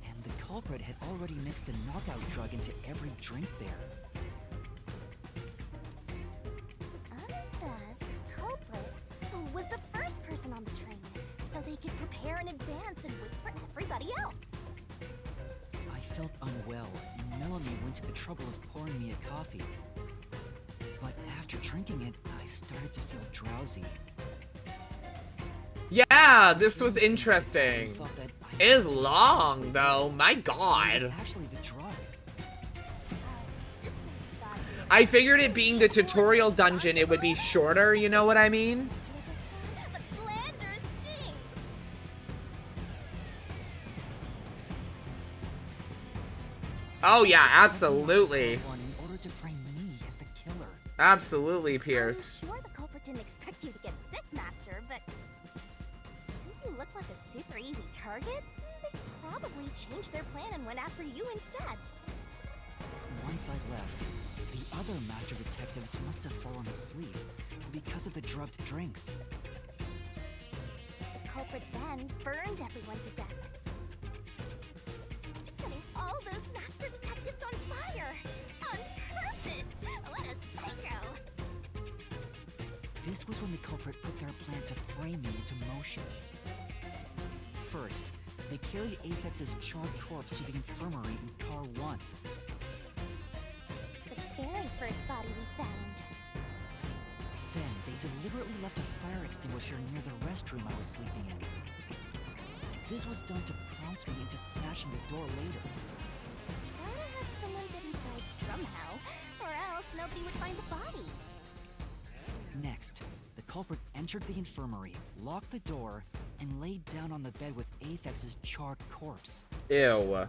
And the culprit had already mixed a knockout drug into every drink there. The culprit was the first person on the train, so they could prepare in advance and wait for everybody else. I felt unwell, and Melanie went to the trouble of pouring me a coffee. But after drinking it, I started to feel drowsy. Yeah, this was interesting. It is long though, my god. It was actually the drug. I figured it being the tutorial dungeon, it would be shorter, you know what I mean? But slander stings. Oh yeah, absolutely. In order to frame me as the killer. Absolutely, Pierce. I'm sure the culprit didn't expect you to get sick, Master, but since you look like a super easy target, they probably changed their plan and went after you instead. Once I left, the other master detectives must have fallen asleep because of the drugged drinks. The culprit then burned everyone to death, setting all those master detectives on fire on purpose. What a psycho! This was when the culprit put their plan to frame me into motion. First, they carried Aphex's charred corpse to the infirmary in car 1. The very first body we found. Then, they deliberately left a fire extinguisher near the restroom I was sleeping in. This was done to prompt me into smashing the door later. Gotta have someone get inside somehow, or else nobody would find the body. Next, the culprit entered the infirmary, locked the door, and laid down on the bed with Aphex's charred corpse. Ew.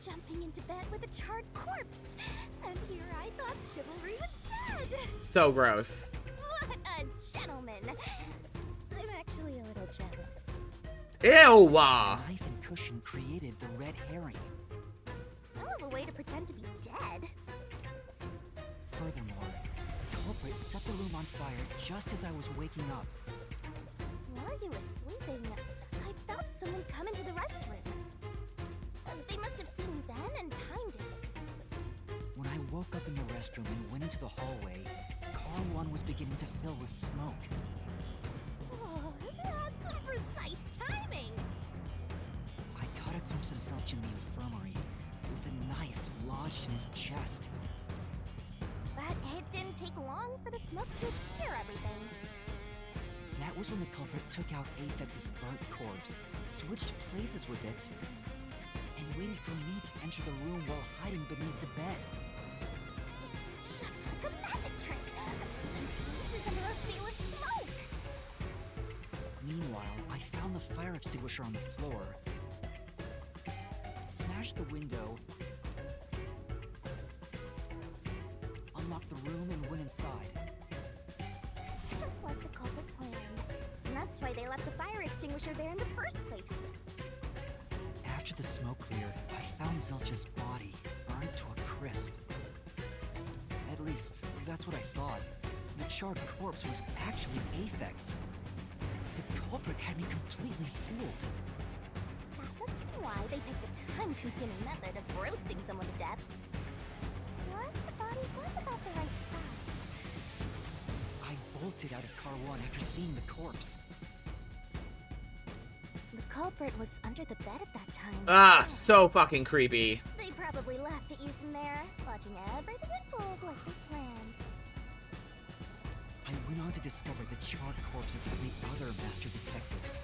Jumping into bed with a charred corpse. And here I thought chivalry was dead. So gross. What a gentleman. I'm actually a little jealous. Ew. The knife and cushion created the red herring. Hell of a way to pretend to be dead. Furthermore, the culprit set the room on fire just as I was waking up. While you were sleeping, I felt someone come into the restroom. They must have seen me then and timed it. When I woke up in the restroom and went into the hallway, car 1 was beginning to fill with smoke. Oh, that's some precise timing. I caught a glimpse of Zilch in the infirmary, with a knife lodged in his chest. But it didn't take long for the smoke to obscure everything. That was when the culprit took out Aphex's burnt corpse, switched places with it, and waited for me to enter the room while hiding beneath the bed. It's just like a magic trick. Switching places under a veil of smoke. Meanwhile, I found the fire extinguisher on the floor, smashed the window, unlocked the room, and went inside. Just like the culprit planned. And that's why they left the fire extinguisher there in the first place. After the smoke cleared, I found Zilch's body, burned to a crisp. At least, that's what I thought. The charred corpse was actually Aphex. The culprit had me completely fooled. why they picked the time-consuming method of roasting someone to death. Plus, the body was about the right size. I bolted out of car 1 after seeing the corpse. The culprit was under the bed at that time. Ah, so fucking creepy. They probably laughed at you from there, watching everything unfold like they planned. I went on to discover the charred corpses of the other master detectives.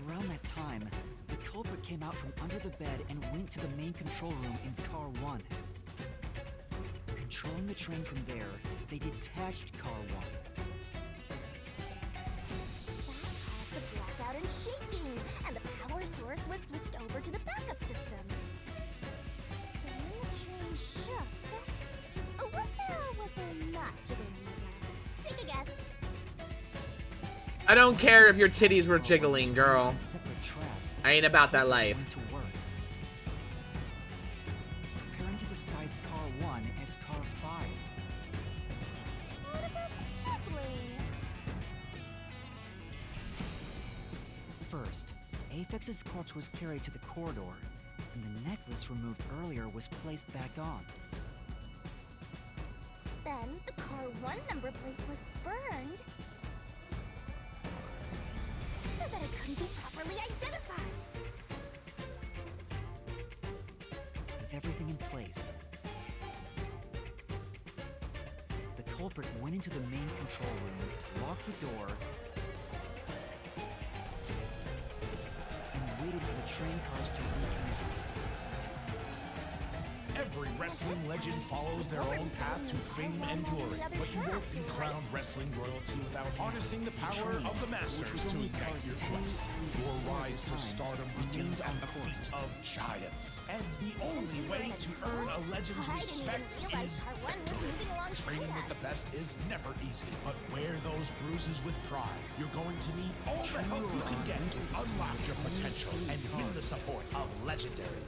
Around that time, the culprit came out from under the bed and went to the main control room in car 1. Controlling the train from there, they detached car 1. That caused the blackout and shaking, and the power source was switched over to the backup system. So when the train shook, was there or was there not jiggling in the glass? Take a guess. I don't care if your titties were jiggling, girl. A separate trap. I ain't about that life. Went to work. Preparing to disguise car 1 as car 5. What about the jiggling? First, Aphex's corpse was carried to the corridor, and the necklace removed earlier was placed back on. Then the car 1 number plate was burned so that it couldn't be properly identified. With everything in place, the culprit went into the main control room, locked the door, and waited for the train cars to reconnect. Every wrestling legend follows their own path to fame and glory, but you won't be crowned wrestling royalty without harnessing the power of the masters to ignite your quest. Your rise to stardom begins on the feet of giants, and the only way to earn a legend's respect is victory. Training with the best is never easy, but wear those bruises with pride. You're going to need all the help you can get to unlock your potential and win the support of Legendary.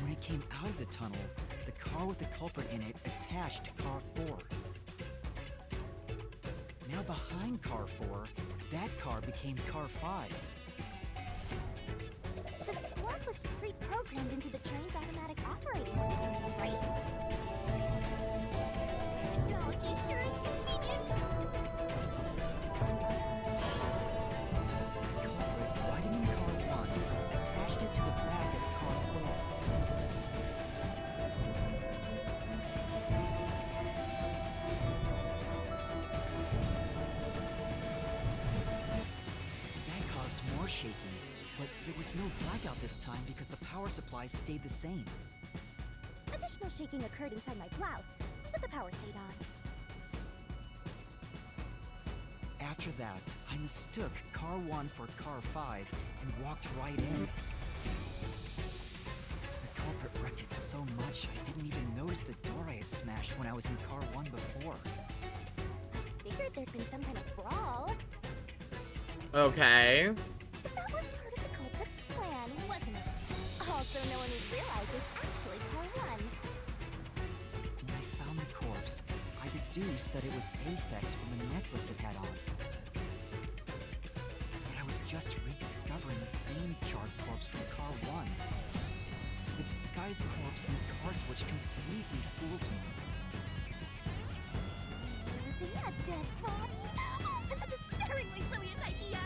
When it came out of the tunnel, the car with the culprit in it attached to car 4. Now behind car 4, that car became car 5. The slot was pre-programmed into the train's automatic operating system, right? Technology sure is convenient. The culprit, riding in car 1, attached it to the back of car 4. That caused more shaking, but there was no blackout this time because the power supply stayed the same. Additional shaking occurred inside my blouse, but the power stayed on. After that, I mistook car 1 for car 5 and walked right in. The culprit wrecked it so much I didn't even notice the door I had smashed when I was in car 1 before. Figured there'd been some kind of brawl. Okay. But that was part of the culprit's plan, wasn't it? Also, no one would realize it was actually car 1. When I found the corpse, I deduced that it was Aphex from the necklace it had on. But I was just rediscovering the same charred corpse from car 1. The disguised corpse and the car switch completely fooled me. Using a dead body? Oh, that's a despairingly brilliant idea!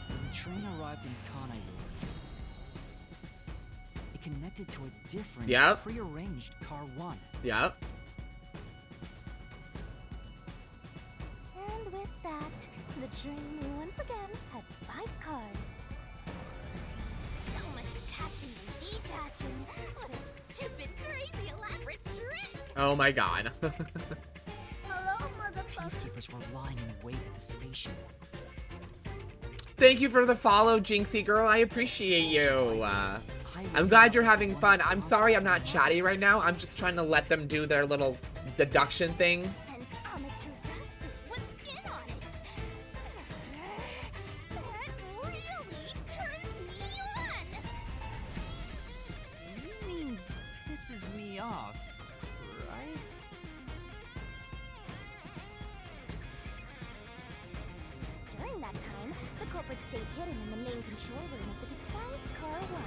When the train arrived in Kanai, it connected to a different, prearranged car 1. Yep. And with that, the train once again had 5 cars. So much attaching and detaching. What a stupid, crazy, elaborate trick! Oh my god. Hello, motherfucker. Peacekeepers were lying in wait at the station. Thank you for the follow, Jinxie girl. I appreciate you. I'm glad you're having fun. I'm sorry I'm not chatty right now. I'm just trying to let them do their little deduction thing. And Amaterasu was in on it. That really turns me on. You mean pisses me off, right? During that time, the culprit culprit stayed hidden in the main control room of the disguised Car 1.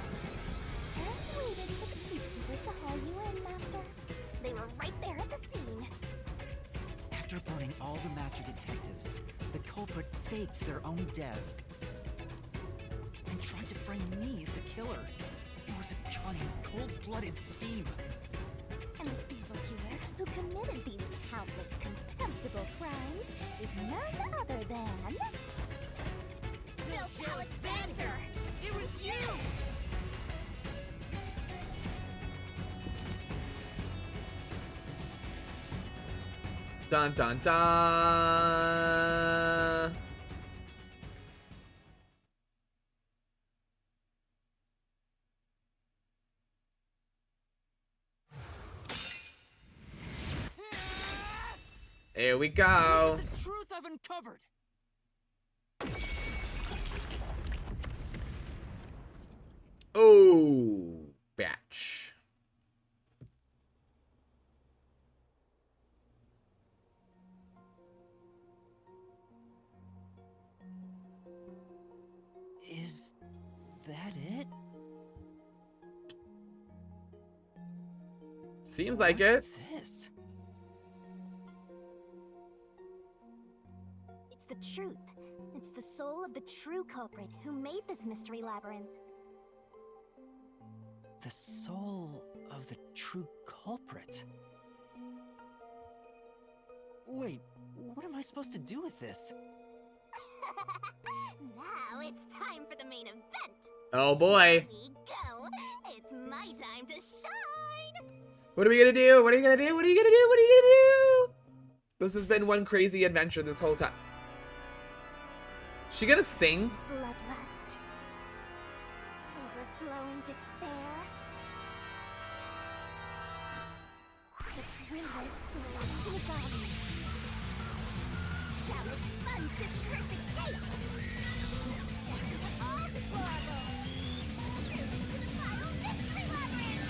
And waited for the peacekeepers to haul you in, Master. They were right there at the scene. After burning all the Master Detectives, the culprit faked their own death and tried to frame me as the killer. It was a cunning, cold-blooded scheme. And the evildoer who committed these countless contemptible crimes is none other than... Zilch Alexander! It was you! Dun dun dun. Here we go. This is the truth I've uncovered. Oh, batch. Is that it? Seems like it. What's this? It's the truth. It's the soul of the true culprit who made this mystery labyrinth. The soul of the true culprit. Wait, what am I supposed to do with this? Now it's time for the main event. Oh boy. Here we go. It's my time to shine. What are we gonna do? What are you gonna do? What are you gonna do? What are you gonna do? This has been one crazy adventure this whole time. She gonna sing? Bloodlust. Overflowing despair. The brilliant soul of Shinigami shall expunge this cursed case. Death to all deplorables. To the final mystery labyrinth.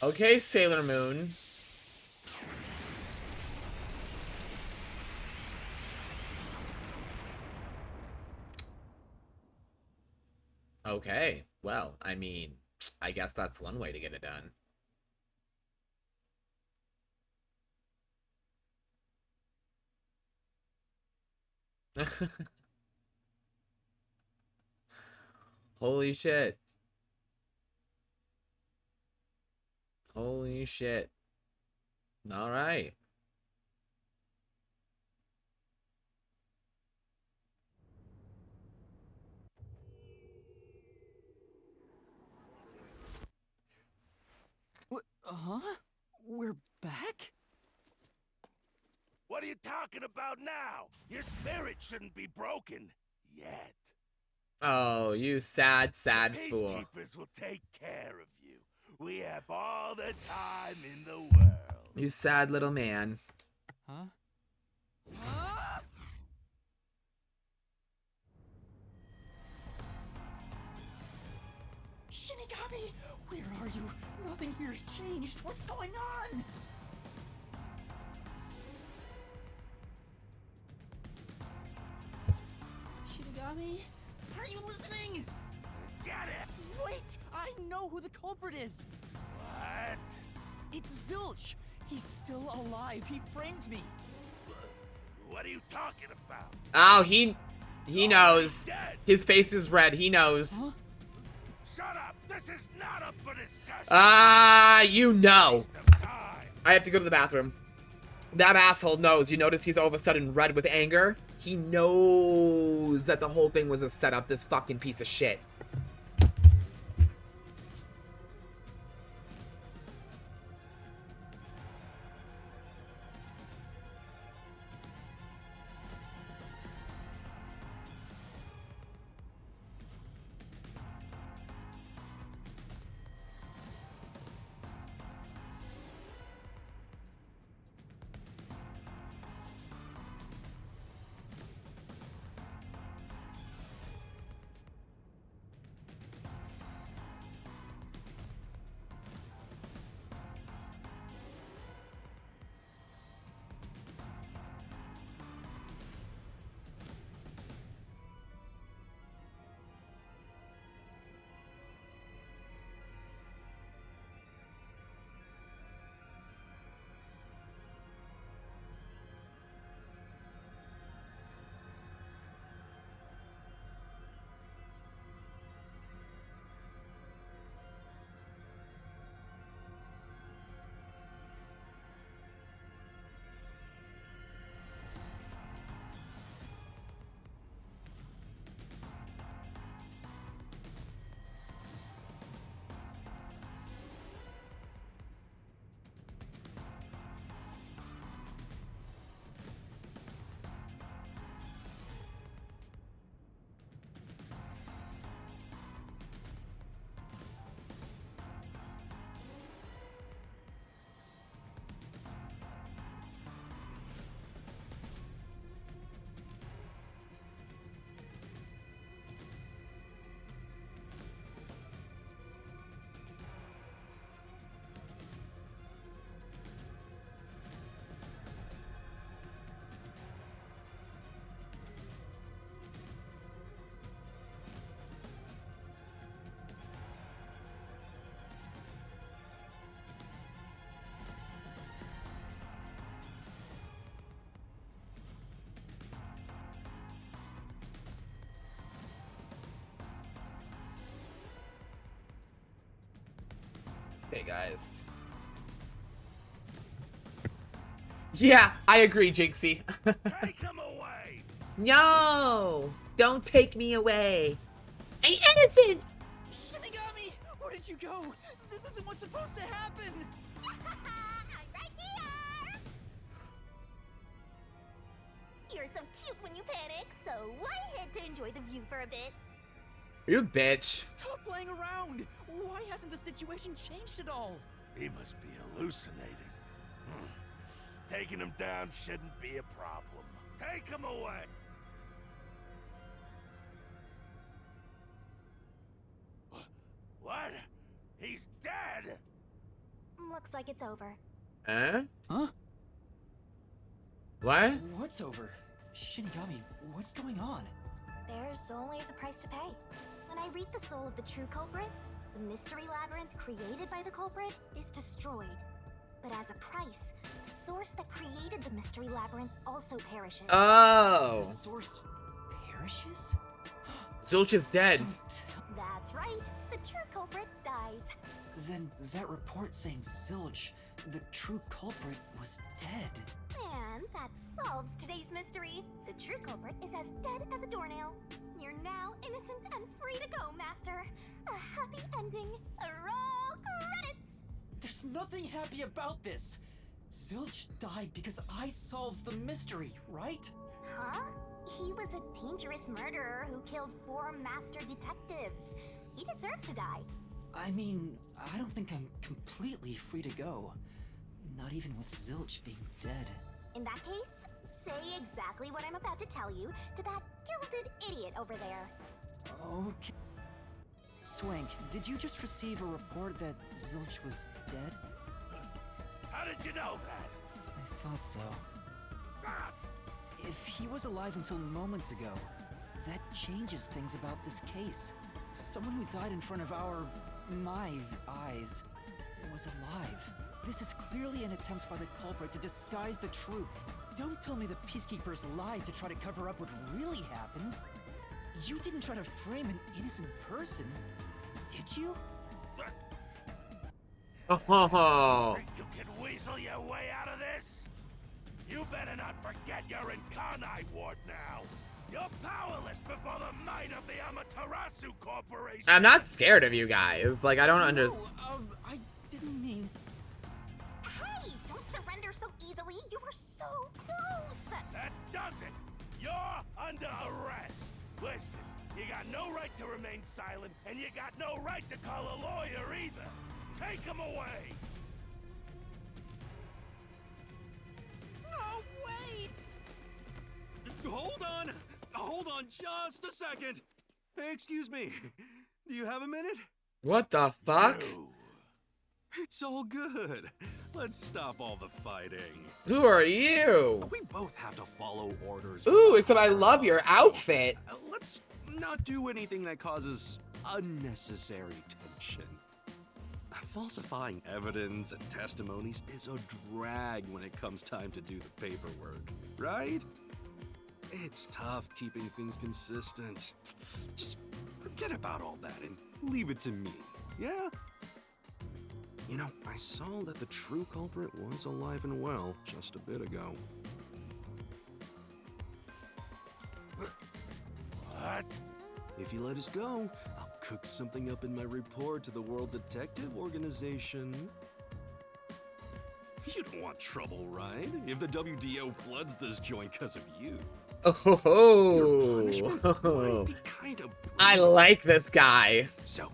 Okay, Sailor Moon. Okay, well, I mean, I guess that's one way to get it done. Holy shit. Holy shit. All right. Huh? We're back? What are you talking about now? Your spirit shouldn't be broken yet. Oh, you sad, sad The fool. peacekeepers will take care of you. We have all the time in the world. You sad little man. Huh? Shinigami! Where are you? Nothing here's changed. What's going on? Shinigami? Are you listening? Get it? Wait! I know who the culprit is! What? It's Zilch! He's still alive. He framed me. What are you talking about? Oh, he knows. Dead. His face is red. He knows. Huh? Shut up. This is not up for discussion. Ah, you know. Waste of time. I have to go to the bathroom. That asshole knows. You notice he's all of a sudden red with anger? He knows that the whole thing was a setup, this fucking piece of shit. Hey guys. Yeah, I agree, Jinxie. Take him away! No! Don't take me away. I ain't innocent! Shinigami! Where did you go? This isn't what's supposed to happen! I'm right here! You're so cute when you panic, so I had to enjoy the view for a bit. You bitch. Stop playing around! Why hasn't the situation changed at all? He must be hallucinating. Taking him down shouldn't be a problem. Take him away! What? He's dead! Looks like it's over. Huh? Huh? What? What's over? Shinigami, what's going on? There's always a price to pay. When I read the soul of the true culprit, the mystery labyrinth created by the culprit is destroyed. But as a price, the source that created the mystery labyrinth also perishes. Oh. The source perishes? Zilch is dead. Don't tell- That's right. The true culprit dies. Then that report saying Zilch, the true culprit, was dead. And that solves today's mystery. The true culprit is as dead as a doornail. You're now innocent and free to go, Master. A happy ending. Roll credits! There's nothing happy about this. Zilch died because I solved the mystery, right? Huh? He was a dangerous murderer who killed 4 master detectives. He deserved to die. I mean, I don't think I'm completely free to go. Not even with Zilch being dead. In that case, say exactly what I'm about to tell you to that gilded idiot over there. Okay. Swank, did you just receive a report that Zilch was dead? How did you know that? I thought so. Ah, If he was alive until moments ago, that changes things about this case. Someone who died in front of my eyes, was alive. This is clearly an attempt by the culprit to disguise the truth. Don't tell me the Peacekeepers lied to try to cover up what really happened. You didn't try to frame an innocent person, did you? Oh. think you can weasel your way out of this? You better not forget you're in Kanai Ward now. You're powerless before the might of the Amaterasu Corporation. I'm not scared of you guys. Like, I don't understand. No, I didn't mean... Hey, don't surrender so easily. You were so close. That does it. You're under arrest. Listen, you got no right to remain silent, and you got no right to call a lawyer either. Take him away. No, wait! Hold on just a second. Hey, excuse me. Do you have a minute? What the fuck? You. It's all good. Let's stop all the fighting. Who are you? We both have to follow orders. Ooh, except I love your outfit. Let's not do anything that causes unnecessary tension. Falsifying evidence and testimonies is a drag when it comes time to do the paperwork, right? It's tough keeping things consistent. Just forget about all that and leave it to me, yeah? You know, I saw that the true culprit was alive and well just a bit ago. What? If you let us go, I'll cook something up in my report to the World Detective Organization. You don't want trouble, right? If the WDO floods this joint because of you. Your punishment Oh. might be kind of I brutal. like this guy. So,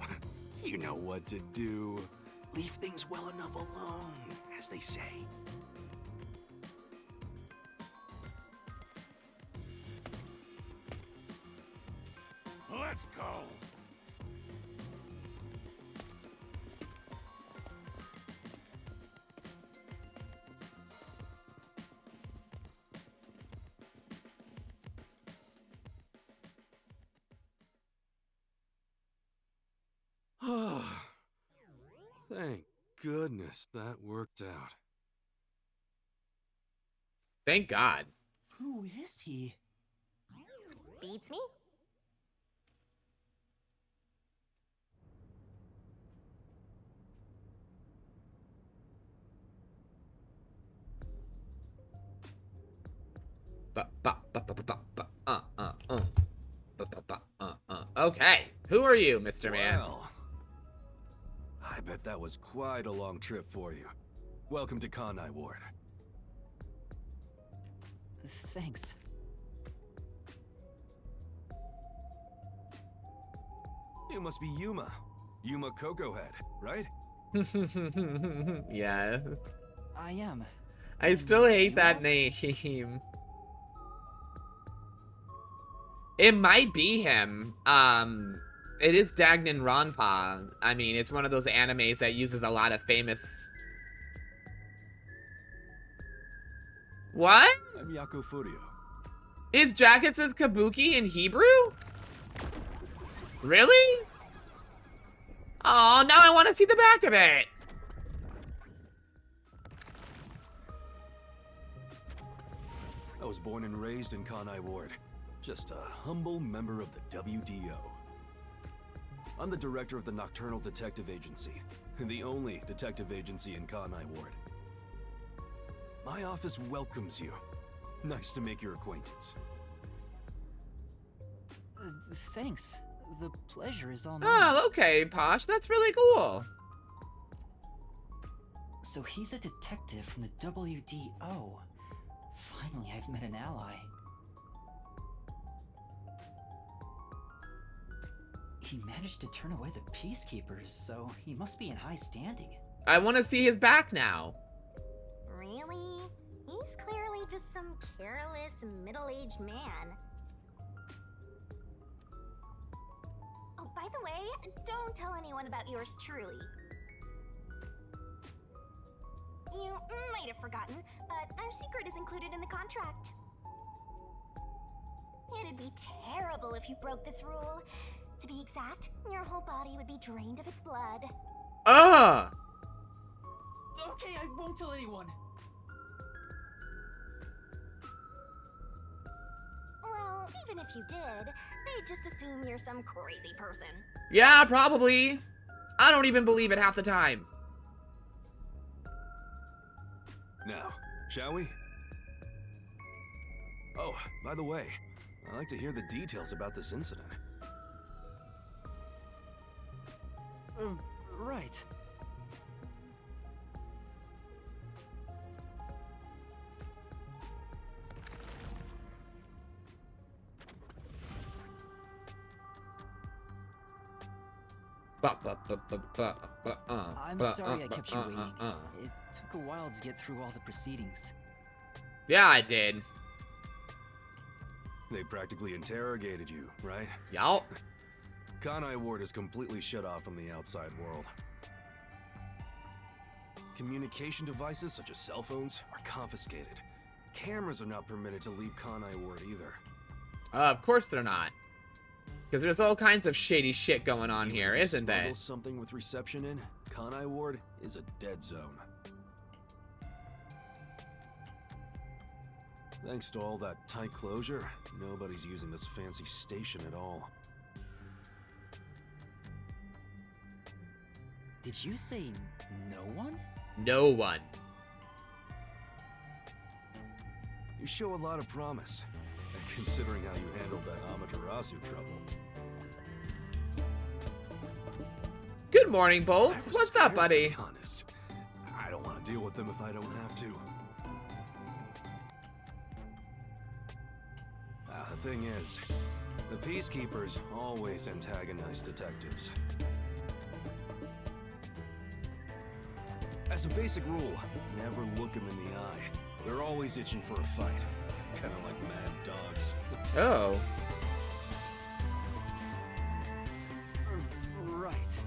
you know what to do. Leave things well enough alone, as they say. Let's go. Thank goodness that worked out. Thank God. Who is he? Beats me? Okay, who are you, Mr. Man? Well, I bet that was quite a long trip for you. Welcome to Kanai Ward. Thanks. You must be Yuma. Yuma Cocoa Head, right? Yeah. I am. I still hate that name. It might be him. It is Danganronpa. I mean, it's one of those animes that uses a lot of famous... What? I'm Yako Furio. His jacket says Kabuki in Hebrew? Really? Oh, now I want to see the back of it. I was born and raised in Kanai Ward. Just a humble member of the WDO. I'm the director of the Nocturnal Detective Agency, and the only detective agency in Kanai Ward. My office welcomes you. Nice to make your acquaintance. Thanks. The pleasure is all mine. Oh, okay, Posh. That's really cool. So he's a detective from the WDO. Finally, I've met an ally. He managed to turn away the peacekeepers, so he must be in high standing. I want to see his back now. Really? He's clearly just some careless, middle-aged man. Oh, by the way, don't tell anyone about yours truly. You might have forgotten, but our secret is included in the contract. It'd be terrible if you broke this rule. To be exact, your whole body would be drained of its blood. Ugh! Okay, I won't tell anyone. Well, even if you did, they'd just assume you're some crazy person. Yeah, probably. I don't even believe it half the time. Now, shall we? Oh, by the way, I'd like to hear the details about this incident. Right. I'm sorry I kept you waiting. It took a while to get through all the proceedings. Yeah, I did. They practically interrogated you, right? Y'all. Kanai Ward is completely shut off from the outside world. Communication devices such as cell phones are confiscated. Cameras are not permitted to leave Kanai Ward either. Of course they're not. Because there's all kinds of shady shit going on Even here, if you isn't there? smuggle something with reception in, Kanai Ward is a dead zone. Thanks to all that tight closure, nobody's using this fancy station at all. Did you say no one? No one. You show a lot of promise, considering how you handled that Amaterasu trouble. Good morning, I Bolts. was What's scared, up, buddy? To be honest, I don't want to deal with them if I don't have to. The thing is, the peacekeepers always antagonize detectives. As a basic rule, never look them in the eye. They're always itching for a fight. Kind of like mad dogs. Oh. Right.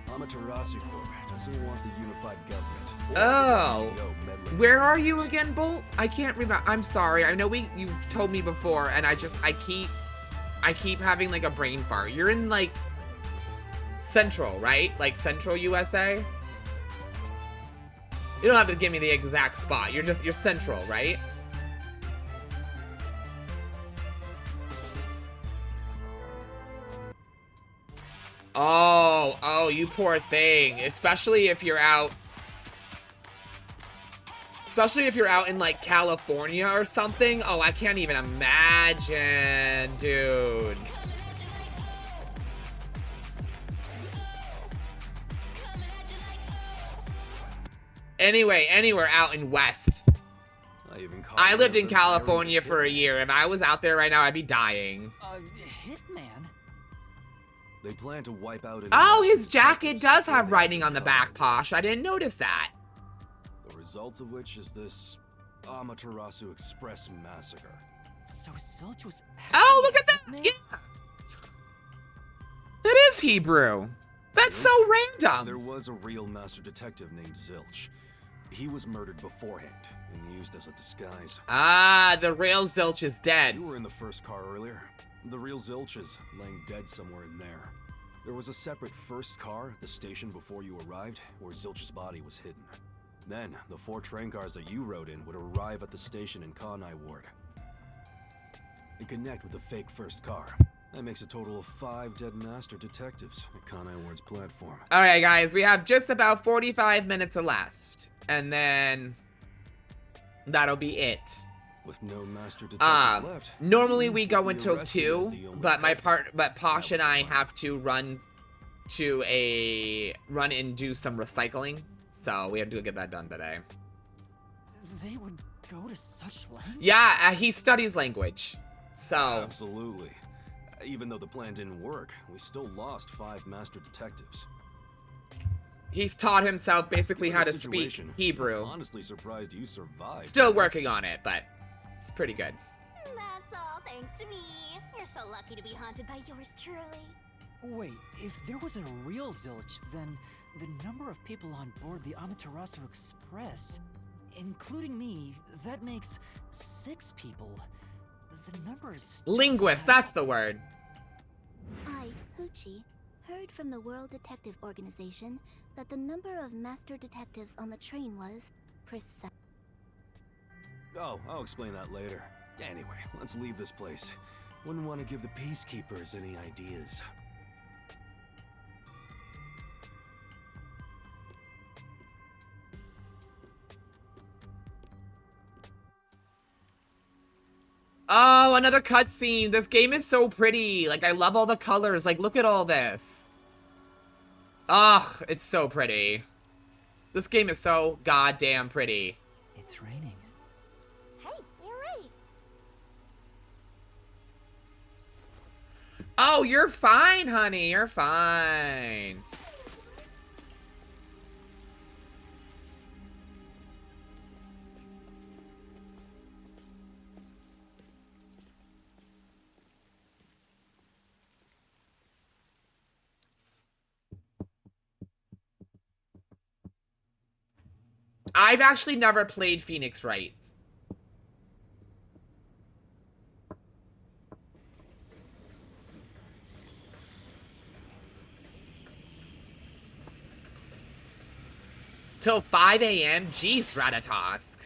Amaterasu Corp doesn't want the unified government. or Oh. the WTO meddling. Where are you again, Bolt? I can't remember. I'm sorry. I know you've told me before, and I keep having like a brain fart. You're in like Central, right? Like Central USA? You don't have to give me the exact spot. You're Central, right? Oh, you poor thing. Especially if you're out Especially if you're out in, like, California or something. Oh, I can't even imagine, dude. Anyway, anywhere out in West. I lived in California for a year. If I was out there right now, I'd be dying. Hitman? They plan to wipe out. Oh, his jacket does have writing on the back, Posh. I didn't notice that. The results of which is this Amaterasu Express massacre. So Zilch was. Oh, look at that! Yeah, that is Hebrew. That's so random. There was a real master detective named Zilch. He was murdered beforehand and used as a disguise. Ah, the real Zilch is dead. You were in the first car earlier. The real Zilch is laying dead somewhere in there. There was a separate first car at the station before you arrived, where Zilch's body was hidden. Then, the 4 train cars that you rode in would arrive at the station in Kanai Ward and connect with the fake first car. That makes a total of 5 dead master detectives at Kanai Ward's platform. Alright, guys, we have just about 45 minutes left. And then that'll be it. With no master detectives left. Normally we go until 2, but Posh and I have to run and do some recycling. So we have to go get that done today. They would go to such lengths? Yeah, he studies language. So absolutely. Even though the plan didn't work, we still lost 5 master detectives. He's taught himself basically how to speak Hebrew. I'm honestly surprised you survived. Still working on it, but it's pretty good. That's all thanks to me. You're so lucky to be haunted by yours truly. Wait, if there was a real Zilch, then the number of people on board the Amaterasu Express, including me, that makes 6 people. The numbers... Linguist, that's the word. I, Hoochie, heard from the World Detective Organization that the number of master detectives on the train was precise. Oh, I'll explain that later. Anyway, let's leave this place. Wouldn't want to give the peacekeepers any ideas. Oh, another cutscene. This game is so pretty. Like, I love all the colors. Like, look at all this. Ugh, it's so pretty. This game is so goddamn pretty. It's raining. Hey, you're right. Oh, you're fine, honey. You're fine. I've actually never played Phoenix Wright. Till 5 a.m.? Jeez, Ratatosk.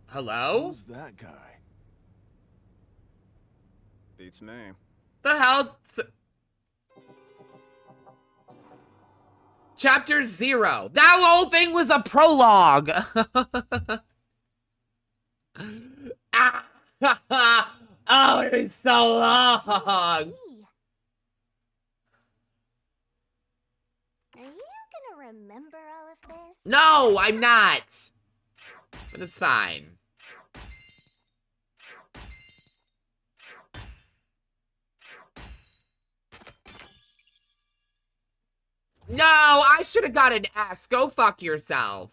Hello? Who's that guy? Beats me. The hell? Chapter 0. That whole thing was a prologue. Oh, it's so long. Are you gonna remember all of this? No, I'm not. But it's fine. No, I should have got an S. Go fuck yourself.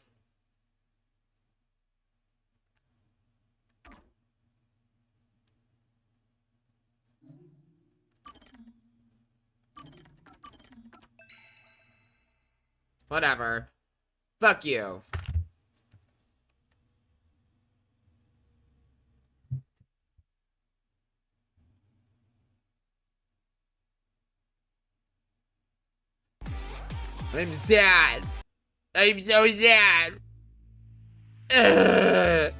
Whatever. Fuck you. I'm sad. I'm so sad. Ugh.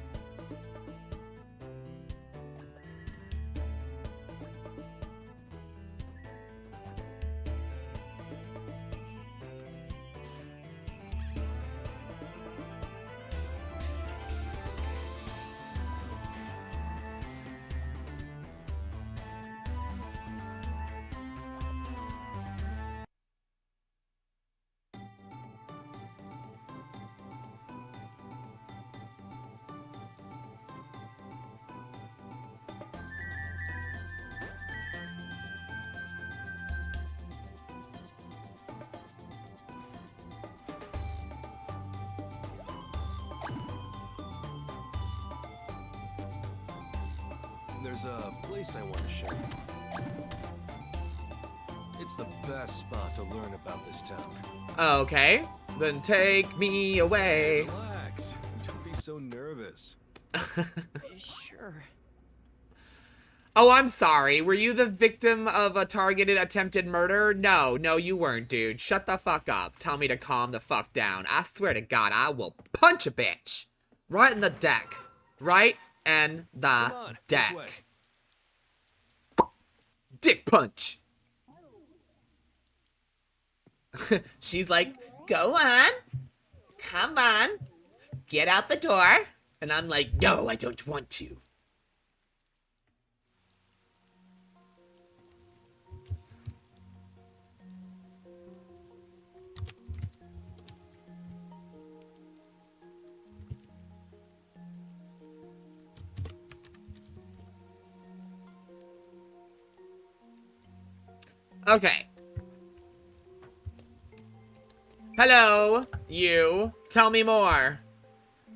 There's a place I want to show you. It's the best spot to learn about this town. Okay, then take me away. Relax. Don't be so nervous. Sure. Oh, I'm sorry. Were you the victim of a targeted attempted murder? No, you weren't, dude. Shut the fuck up. Tell me to calm the fuck down. I swear to God, I will punch a bitch. Right in the deck. Right in the Come on, this way. deck. Dick punch. She's like, go on. Come on. Get out the door. And I'm like, no, I don't want to. Okay. Hello, you. Tell me more.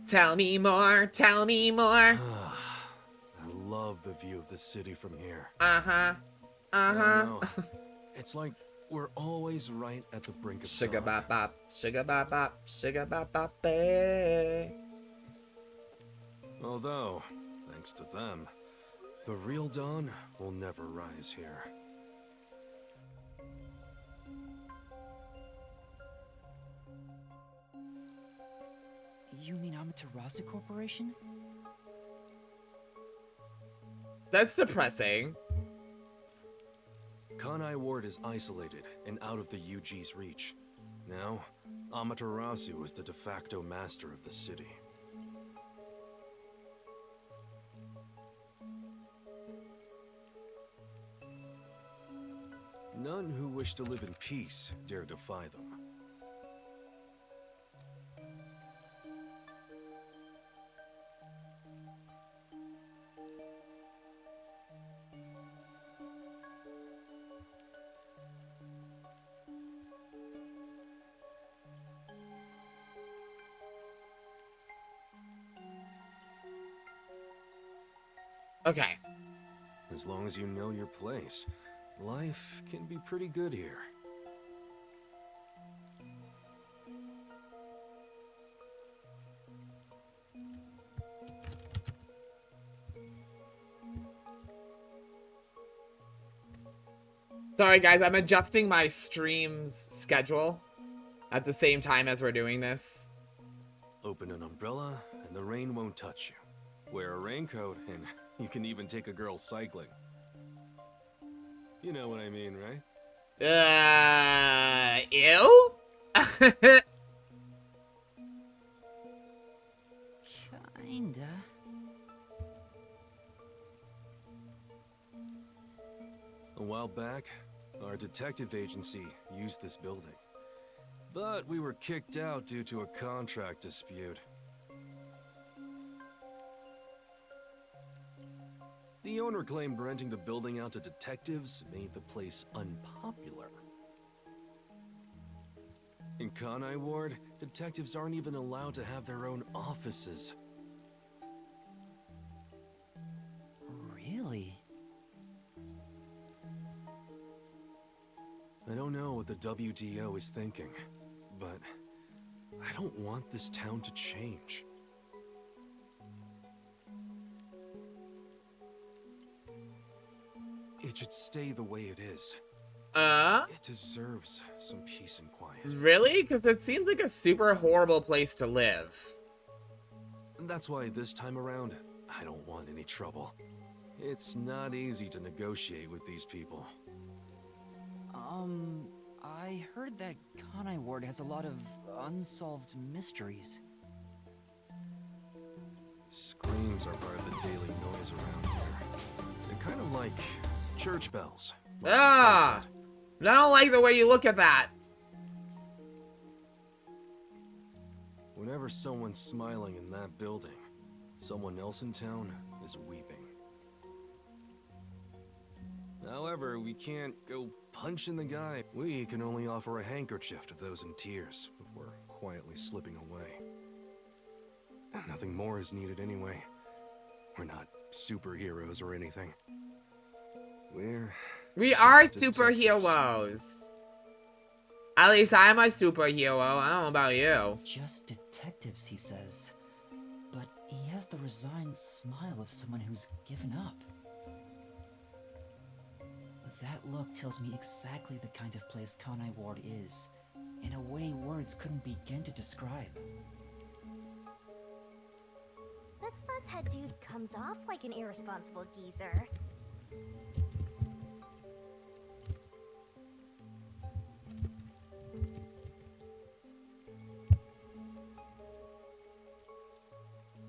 Tell me more. Tell me more. I love the view of the city from here. Uh-huh. I know. It's like we're always right at the brink of Sugar dawn. bop bop. Sugar bop bop. Sugar bop bop. Bae. Although, thanks to them, the real dawn will never rise here. You mean Amaterasu Corporation? That's depressing. Kanai Ward is isolated and out of the UG's reach. Now, Amaterasu is the de facto master of the city. None who wish to live in peace dare defy them. Okay. As long as you know your place, life can be pretty good here. Sorry, guys. I'm adjusting my stream's schedule at the same time as we're doing this. Open an umbrella, and the rain won't touch you. Wear a raincoat, and you can even take a girl cycling. You know what I mean, right? Ew? Kinda. A while back, our detective agency used this building. But we were kicked out due to a contract dispute. The owner claimed renting the building out to detectives made the place unpopular. In Kanai Ward, detectives aren't even allowed to have their own offices. Really? I don't know what the WDO is thinking, but I don't want this town to change. It should stay the way it is. It deserves some peace and quiet. Really? Because it seems like a super horrible place to live. That's why this time around, I don't want any trouble. It's not easy to negotiate with these people. I heard that Kanai Ward has a lot of unsolved mysteries. Screams are part of the daily noise around here. They're kind of like church bells. Like I don't like the way you look at that. Whenever someone's smiling in that building, someone else in town is weeping. However, we can't go punching the guy. We can only offer a handkerchief to those in tears before quietly slipping away. Nothing more is needed anyway. We're not superheroes or anything. We are just detectives. superheroes. At least I'm a superhero. I don't know about you. Just detectives, he says. But he has the resigned smile of someone who's given up. That look tells me exactly the kind of place Kanai Ward is, in a way words couldn't begin to describe. This fuzzhead dude comes off like an irresponsible geezer.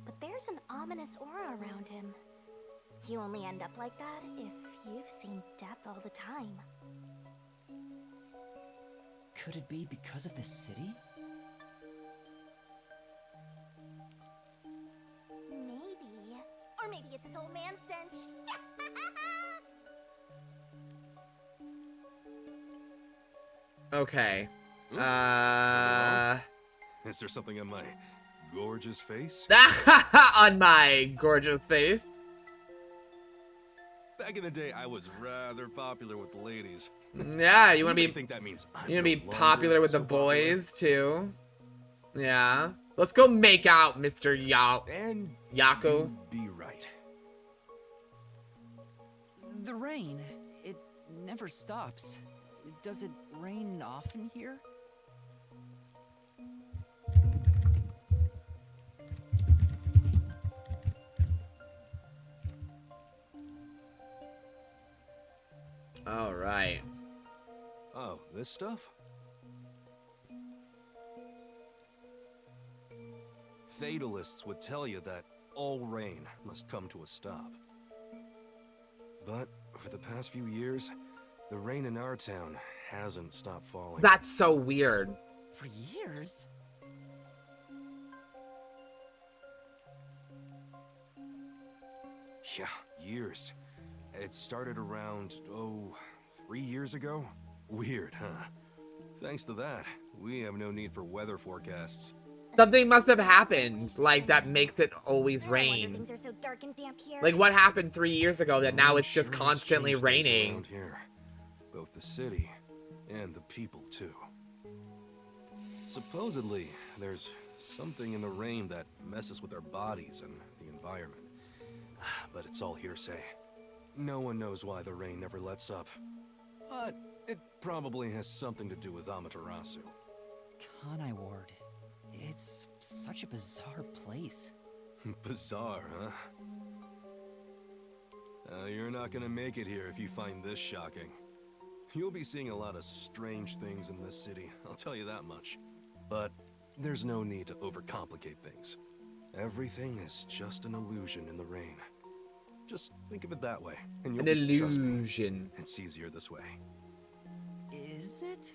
But there's an ominous aura around him. You only end up like that if you've seen death all the time. Could it be because of this city? Maybe. Or maybe it's its old man stench. Okay. Is there something on my gorgeous face? On my gorgeous face. Back in the day, I was rather popular with the ladies. Yeah, you want to may be think that means I'm you want to be no longer popular with so the boys too. Yeah. Let's go make out, Mr. And Yako. you'd be right. The rain, it never stops. Does it rain often here? All right. Oh, this stuff? Fatalists would tell you that all rain must come to a stop. But for the past few years, the rain in our town hasn't stopped falling. That's so weird. For years? Yeah, years. It started around, 3 years ago? Weird, huh? Thanks to that, we have no need for weather forecasts. Something must have happened, like, that makes it always No wonder rain. things are so dark and damp here. Like, what happened 3 years ago that now Rain it's just sure has constantly changed things raining? around here. Both the city and the people, too. Supposedly, there's something in the rain that messes with our bodies and the environment. But it's all hearsay. No one knows why the rain never lets up. But it probably has something to do with Amaterasu. Kanai Ward. It's such a bizarre place. Bizarre, huh? You're not gonna make it here if you find this shocking. You'll be seeing a lot of strange things in this city, I'll tell you that much. But there's no need to overcomplicate things. Everything is just an illusion in the rain. Just think of it that way, and you'll trust me, illusion. it's easier this way. Is it?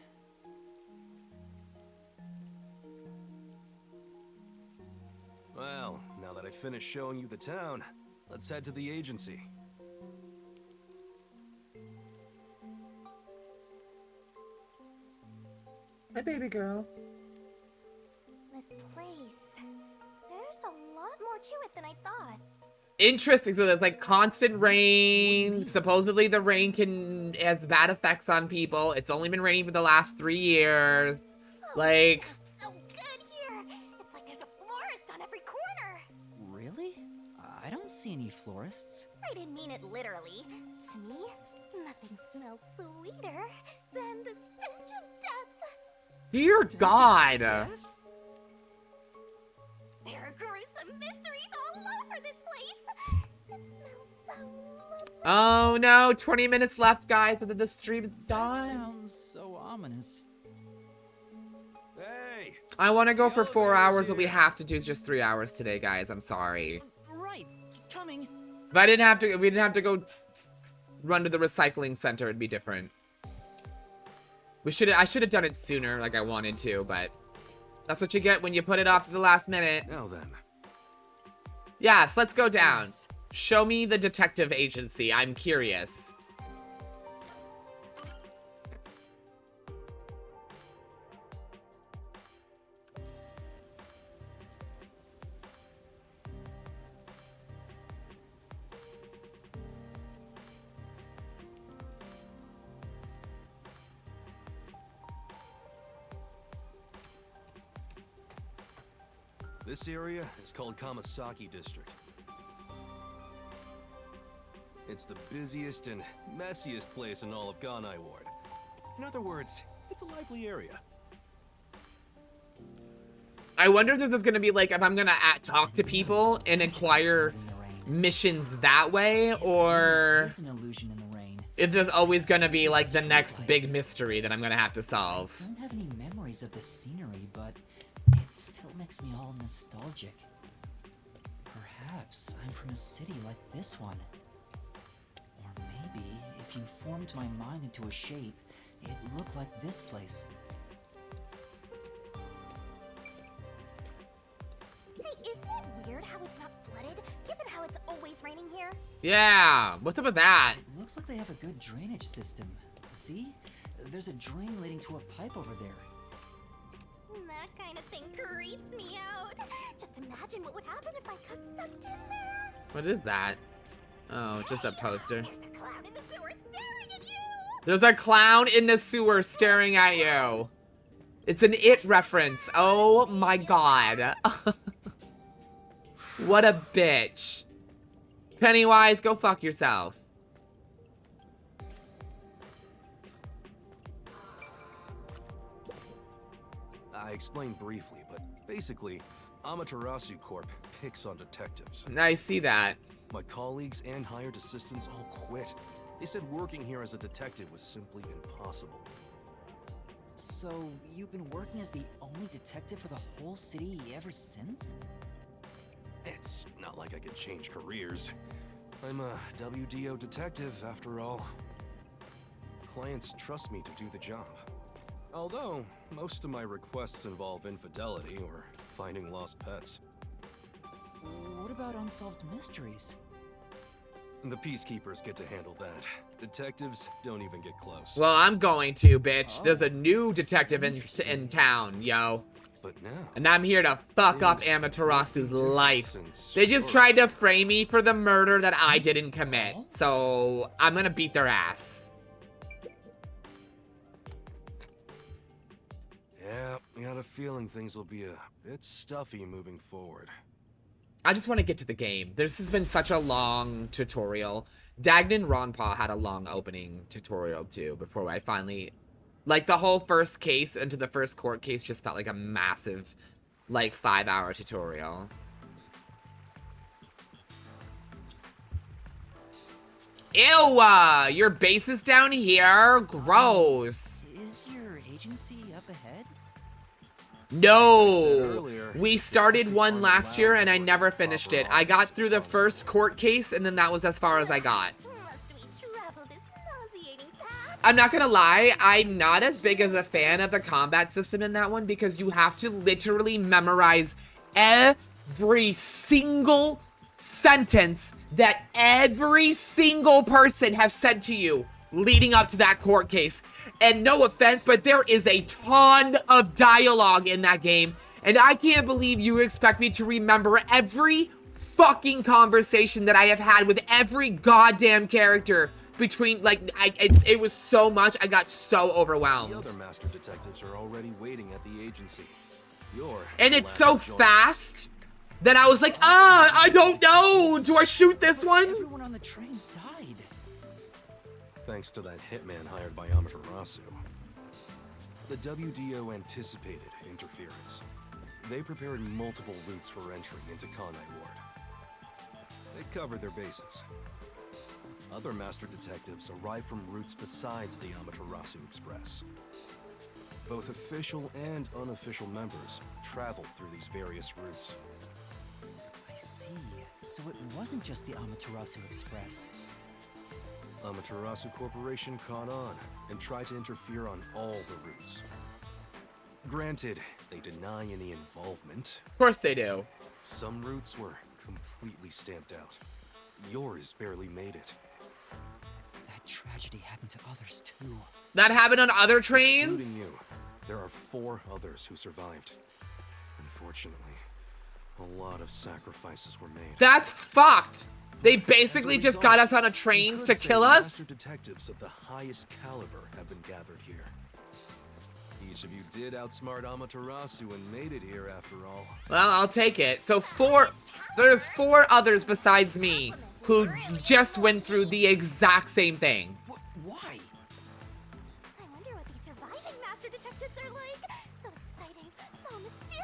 Well, now that I finished showing you the town, let's head to the agency. My baby girl. This place. There's a lot more to it than I thought. Interesting. So there's like constant rain. Supposedly the rain has bad effects on people. It's only been raining for the last 3 years. Oh, Like, it smells so good here. It's like there's a florist on every corner. Really? I don't see any florists. I didn't mean it literally. To me, nothing smells sweeter than the stench of death. dear God. Death? There are gruesome mysteries all over this place. It smells so lovely. Oh no, 20 minutes left, guys, and then the stream is That done. sounds so ominous. Hey! I want to go for 4 hours, elevator's but we here. have to do just 3 hours today, guys. I'm sorry. Right, coming. If I didn't have to, we didn't have to go run to the recycling center, it'd be different. I should have done it sooner, like I wanted to, but that's what you get when you put it off to the last minute. Now then, Yes, let's go down. Yes. Show me the detective agency. I'm curious. This area is called Kamasaki District. It's the busiest and messiest place in all of Kanai Ward. In other words, it's a lively area. I wonder if this is going to be like if I'm going to talk to people and acquire missions that way, or if there's always going to be like the next big mystery that I'm going to have to solve. I don't have any memories of the scenery, but it still makes me all nostalgic. Perhaps I'm from a city like this one. Or maybe if you formed my mind into a shape, it looked like this place. Hey, isn't it weird how it's not flooded, given how it's always raining here? Yeah, what's up with that? It looks like they have a good drainage system. See? There's a drain leading to a pipe over there. That kind of thing creeps me out. Just imagine what would happen if I got sucked in there. What is that? Oh, just a poster. There's a clown in the sewer staring at you. There's a clown in the sewer staring at you. It's an It reference. Oh my god. What a bitch. Pennywise, go fuck yourself. I explained briefly, but basically, Amaterasu Corp picks on detectives. I see that. My colleagues and hired assistants all quit. They said working here as a detective was simply impossible. So, you've been working as the only detective for the whole city ever since? It's not like I could change careers. I'm a WDO detective, after all. Clients trust me to do the job. Although, most of my requests involve infidelity or finding lost pets. What about unsolved mysteries? The peacekeepers get to handle that. Detectives don't even get close. Well, I'm going to, bitch. There's a new detective in town, yo. But now, And I'm here to fuck up Amaterasu's life. They just tried to frame me for the murder that I didn't commit. So, I'm gonna beat their ass. Yeah, I got a feeling things will be a bit stuffy moving forward. I just want to get to the game. This has been such a long tutorial. Dagnan Ronpaw had a long opening tutorial too before I finally... Like, the whole first case into the first court case just felt like a massive, like, 5-hour tutorial. Ew! Your base is down here? Gross. Is your agency up ahead? No! We started one last year and I never finished it. I got through the first court case and then that was as far as I got. Must we travel this nauseating path? I'm not gonna lie, I'm not as big as a fan of the combat system in that one because you have to literally memorize every single sentence that every single person has said to you leading up to that court case. And no offense, but there is a ton of dialogue in that game. And I can't believe you expect me to remember every fucking conversation that I have had with every goddamn character between, like, it was so much, I got so overwhelmed. The other master detectives are already waiting at the agency. And it's so fast that I was like, I don't know. Do I shoot this one? Everyone on the train died. Thanks to that hitman hired by Amaterasu. The WDO anticipated interference. They prepared multiple routes for entry into Kanai Ward. They covered their bases. Other master detectives arrived from routes besides the Amaterasu Express. Both official and unofficial members traveled through these various routes. I see. So it wasn't just the Amaterasu Express. Amaterasu Corporation caught on and tried to interfere on all the routes. Granted, they deny any involvement. Of course they do. Some routes were completely stamped out. Yours barely made it. That tragedy happened to others too. That happened on other trains? Including you, there are 4 others who survived. Unfortunately, a lot of sacrifices were made. That's fucked. They basically just got us on a trains to kill us? Master detectives of the highest caliber have been gathered here. Each of you did outsmart Amaterasu and made it here after all. Well, I'll take it. So there's 4 others besides me who just went through the exact same thing. Why? I wonder what these surviving master detectives are like. So exciting, so mysterious.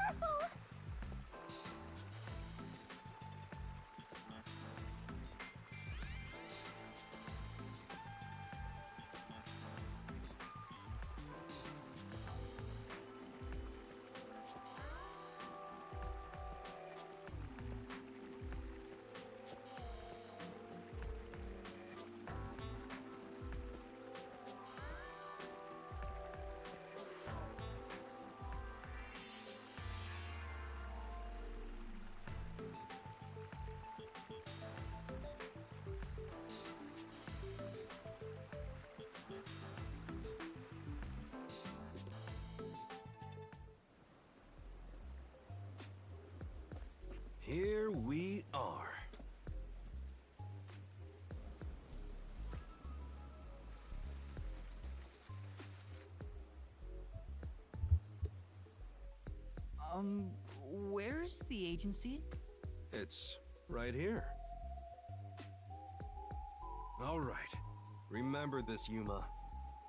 Here we are. Where's the agency? It's right here. All right. Remember this, Yuma.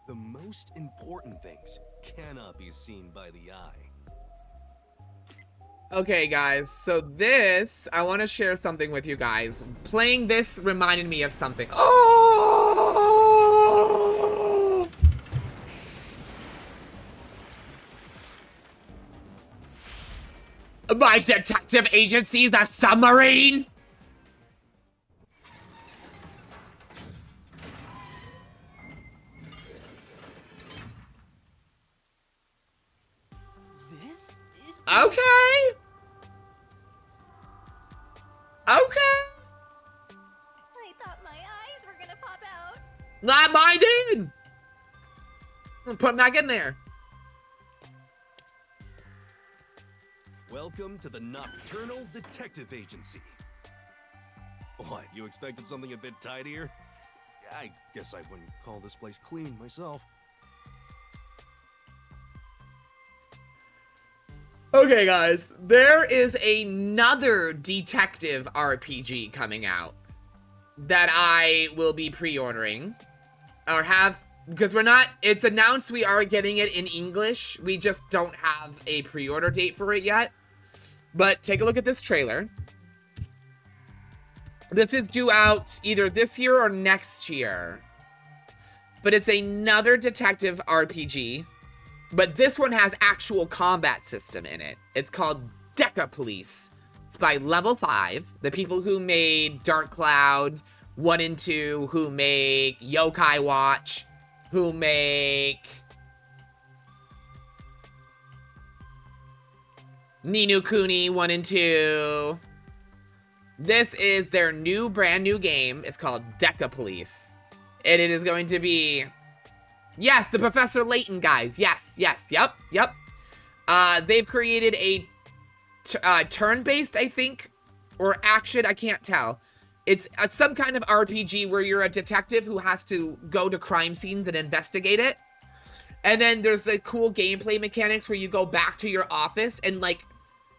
The most important things cannot be seen by the eye. Okay, guys, so this, I want to share something with you guys. Playing this reminded me of something. Oh! My detective agency's a submarine? This is Okay. Okay. I thought my eyes were gonna pop out. Not mine did. Put them back in there. Welcome to the Nocturnal Detective Agency. What, you expected something a bit tidier? I guess I wouldn't call this place clean myself. Okay, guys, there is another detective RPG coming out that I will be pre-ordering, or have, because it's announced we are getting it in English. We just don't have a pre-order date for it yet. But take a look at this trailer. This is due out either this year or next year. But it's another detective RPG. But this one has actual combat system in it. It's called Deca Police. It's by Level 5, the people who made Dark Cloud 1 and 2, who make Yokai Watch, who make Ni no Kuni 1 and 2. This is their brand new game. It's called Deca Police. And it is going to be... Yes, the Professor Layton guys. Yes, yep. They've created a turn-based, I think, or action, I can't tell. It's some kind of RPG where you're a detective who has to go to crime scenes and investigate it. And then there's the cool gameplay mechanics where you go back to your office and, like,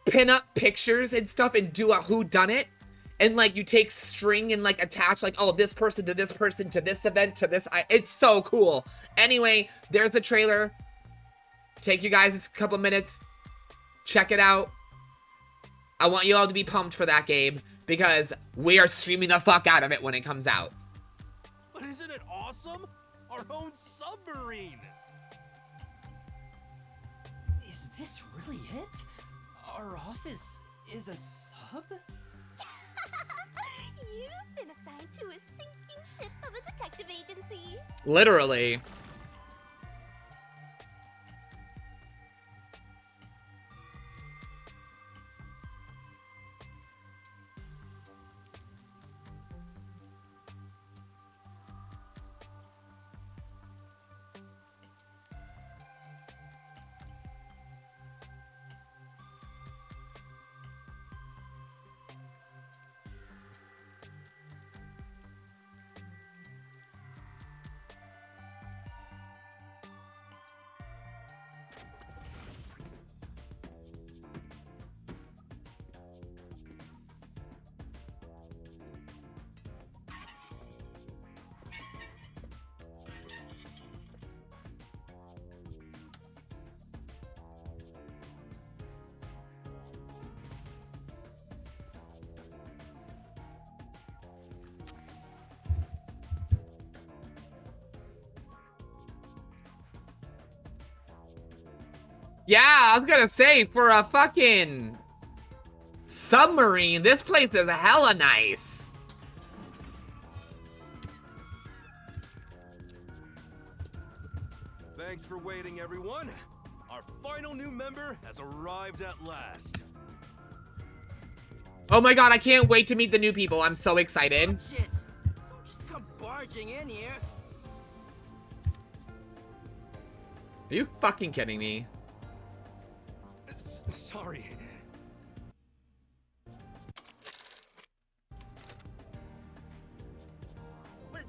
pin up pictures and stuff and do a whodunit. And, like, you take string and, like, attach, like, oh, this person to this person to this event to this. It's so cool. Anyway, there's a trailer. Take you guys a couple minutes. Check it out. I want you all to be pumped for that game because we are streaming the fuck out of it when it comes out. But isn't it awesome? Our own submarine! Is this really it? Our office is a sub? You've been assigned to a sinking ship of a detective agency. Literally. Yeah, I was gonna say, for a fucking submarine, this place is hella nice. Thanks for waiting, everyone. Our final new member has arrived at last. Oh my god, I can't wait to meet the new people. I'm so excited. Shit! Don't just come barging in here. Are you fucking kidding me? Sorry.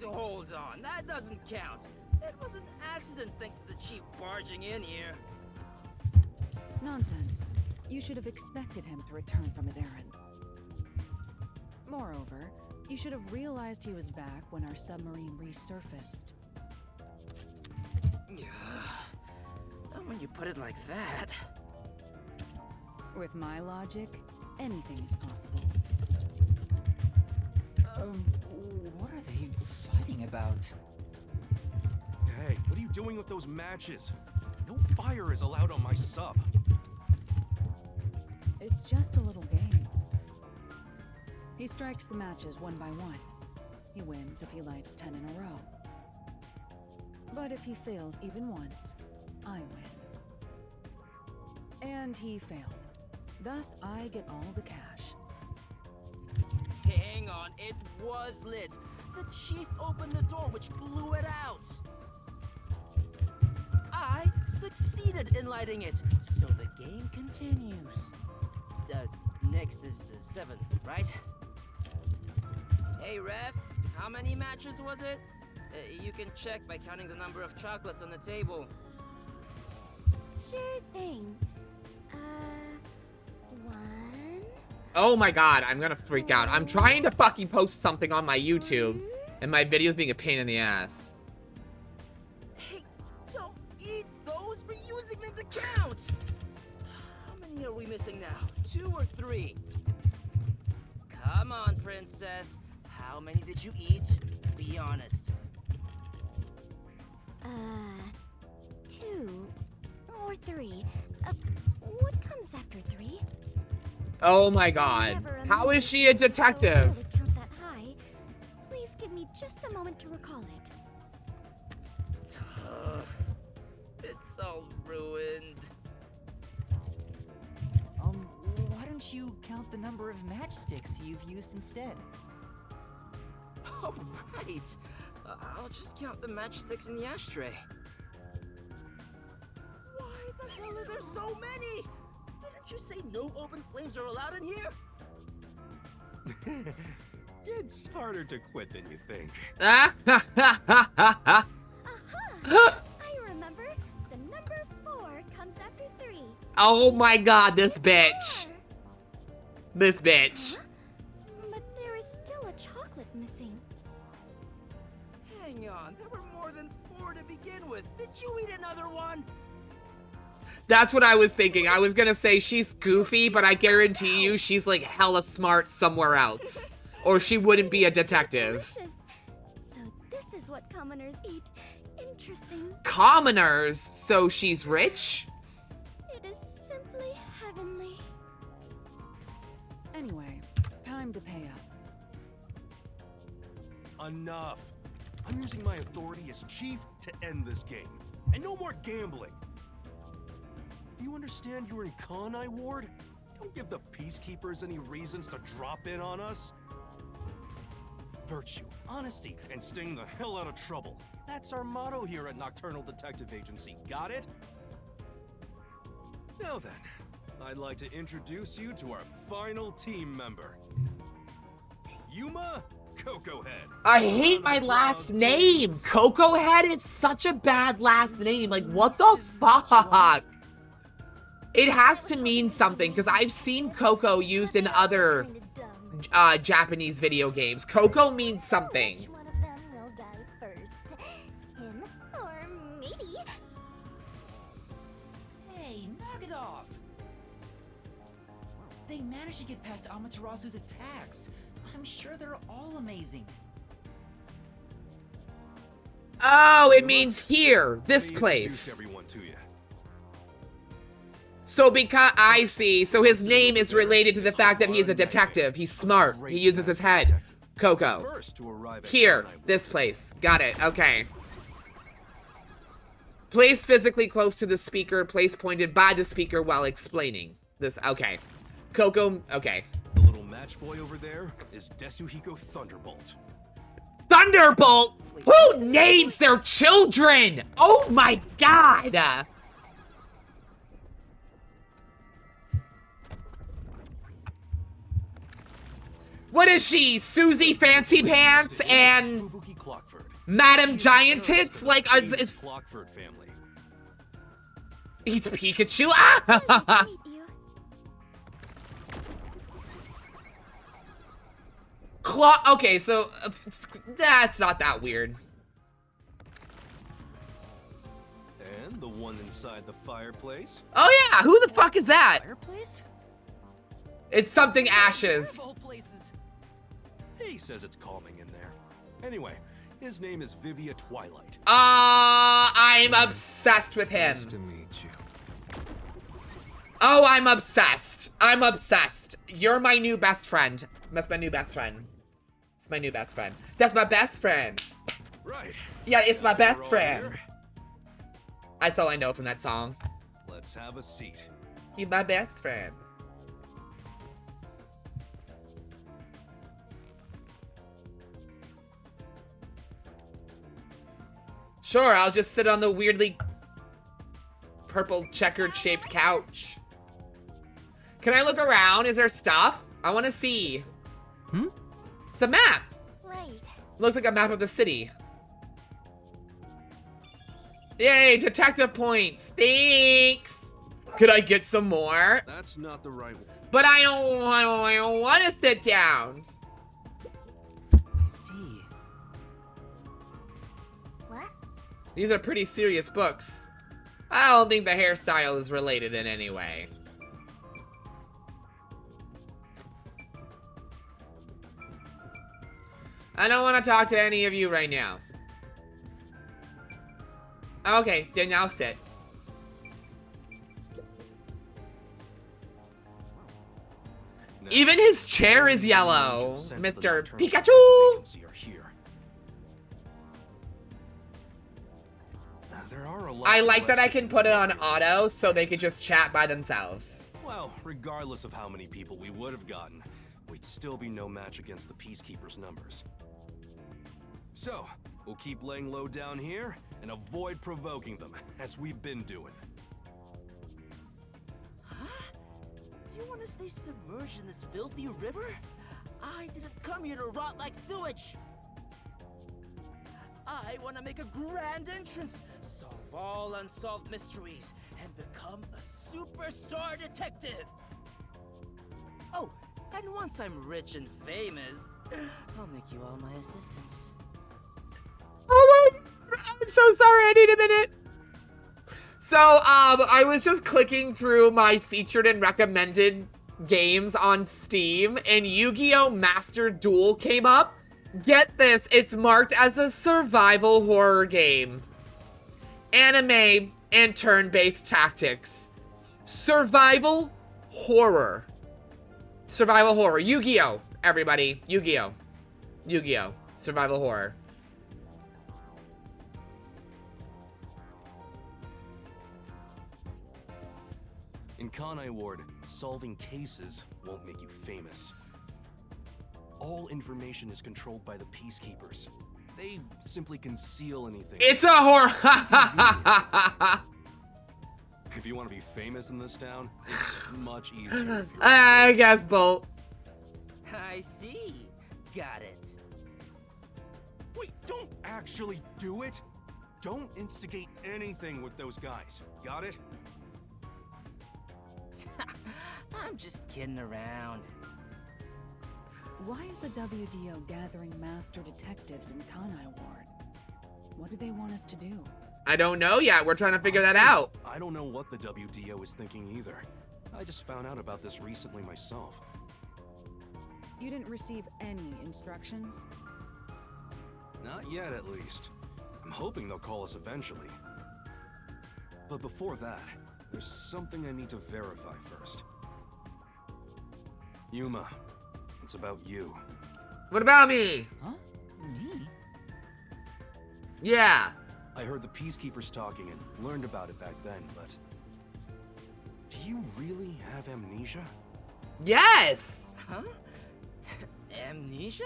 Hold on, that doesn't count. It was an accident thanks to the chief barging in here. Nonsense. You should have expected him to return from his errand. Moreover, you should have realized he was back when our submarine resurfaced. Not when you put it like that. With my logic, anything is possible. What are they fighting about? Hey, what are you doing with those matches? No fire is allowed on my sub. It's just a little game. He strikes the matches one by one. He wins if he lights 10 in a row. But if he fails even once, I win. And he failed. Thus, I get all the cash. Hang on, it was lit. The chief opened the door, which blew it out. I succeeded in lighting it, so the game continues. Next is the 7th, right? Hey, ref, how many matches was it? You can check by counting the number of chocolates on the table. Sure thing. 1. Oh my god, I'm gonna freak out. I'm trying to fucking post something on my YouTube, and my video's being a pain in the ass. Hey, don't eat those. We're using them to count. How many are we missing now? 2 or 3? Come on, princess. How many did you eat? Be honest. 2 or 3. What comes after 3? Oh my god. How is she a detective? So count that high. Please give me just a moment to recall it. It's all ruined. Why don't you count the number of matchsticks you've used instead? Oh, right. I'll just count the matchsticks in the ashtray. Why the hell are there so many? Didn't you say no open flames are allowed in here? It's harder to quit than you think. Aha! I remember. The number 4 comes after 3. Oh my god, this bitch. 4. This bitch. Huh? But there is still a chocolate missing. Hang on, there were more than 4 to begin with. Did you eat another one? That's what I was thinking. I was gonna say she's goofy, but I guarantee you she's like hella smart somewhere else. Or she wouldn't be a detective. Delicious. So this is what commoners eat. Interesting. Commoners? So she's rich? It is simply heavenly. Anyway, time to pay up. Enough. I'm using my authority as chief to end this game. And no more gambling. Do you understand you're in Kanai ward? Don't give the peacekeepers any reasons to drop in on us. Virtue, honesty, and staying the hell out of trouble. That's our motto here at Nocturnal Detective Agency. Got it? Now then, I'd like to introduce you to our final team member. Yuma Cocoa Head. I hate my last name. Cocoa Head? It's such a bad last name. Like, what the fuck? It has to mean something, because I've seen Coco used in other Japanese video games. Coco means something. Which one of them will die first? Him or me? Hey, knock it off! They managed to get past Amaterasu's attacks. I'm sure they're all amazing. Oh, it means here. This Let me place. introduce everyone to you. So because I see, so his name is related to the fact that he's a detective. He's smart. He uses his head. Coco. Here, this place. Got it. Okay. Place physically close to the speaker. Place pointed by the speaker while explaining this. Okay. Coco. Okay. The little match boy over there is Desuhiko Thunderbolt. Thunderbolt? Who names their children? Oh my god. What is she? Susie Fancy Pants and Madam Giant Tits? Like, it's Clockford family. He's Pikachu. Ah! Okay, so that's not that weird. And the one inside the fireplace. Oh yeah, who the fuck is that? Fireplace? It's something Ashes. He says it's calming in there. Anyway, his name is Vivia Twilight. I'm obsessed with him. Nice to meet you. Oh, I'm obsessed. I'm obsessed. You're my new best friend. That's my new best friend. It's my new best friend. That's my best friend. Right. Yeah, it's my best friend. Here. That's all I know from that song. Let's have a seat. He's my best friend. Sure, I'll just sit on the weirdly purple checkered shaped couch. Can I look around? Is there stuff? I want to see. It's a map. Right. Looks like a map of the city. Yay, detective points. Thanks. Could I get some more? That's not the right one. But I don't want to sit down. I see. What? These are pretty serious books. I don't think the hairstyle is related in any way. I don't want to talk to any of you right now. Okay, then I'll sit. Even his chair is yellow, Mr. Pikachu! I like that I can put it on auto so they could just chat by themselves. Well, regardless of how many people we would have gotten, we'd still be no match against the Peacekeepers' numbers. So, we'll keep laying low down here and avoid provoking them, as we've been doing. Huh? You want to stay submerged in this filthy river? I didn't come here to rot like sewage! I want to make a grand entrance, solve all unsolved mysteries, and become a superstar detective! Oh, and once I'm rich and famous, I'll make you all my assistants. Oh my, I'm so sorry, I need a minute. So, I was just clicking through my featured and recommended games on Steam, and Yu-Gi-Oh! Master Duel came up. Get this, it's marked as a survival horror game. Anime and turn-based tactics. Survival horror. Survival horror. Yu-Gi-Oh! Everybody. Yu-Gi-Oh! Yu-Gi-Oh! Survival horror. In Kanai Ward, solving cases won't make you famous. All information is controlled by the Peacekeepers. They simply conceal anything. It's a horror. If you want to be famous in this town, it's much easier if you're I guess, Bolt. I see. Got it. Wait, don't actually do it! Don't instigate anything with those guys. Got it? I'm just kidding around. Why is the WDO gathering master detectives in Kanai Ward? What do they want us to do? I don't know yet. We're trying to figure that Honestly, out. I don't know what the WDO is thinking either. I just found out about this recently myself. You didn't receive any instructions? Not yet, at least. I'm hoping they'll call us eventually. But before that, there's something I need to verify first. Yuma, it's about you. What about me? Huh? Me? Yeah. I heard the Peacekeepers talking and learned about it back then, but... do you really have amnesia? Yes. Huh? Amnesia?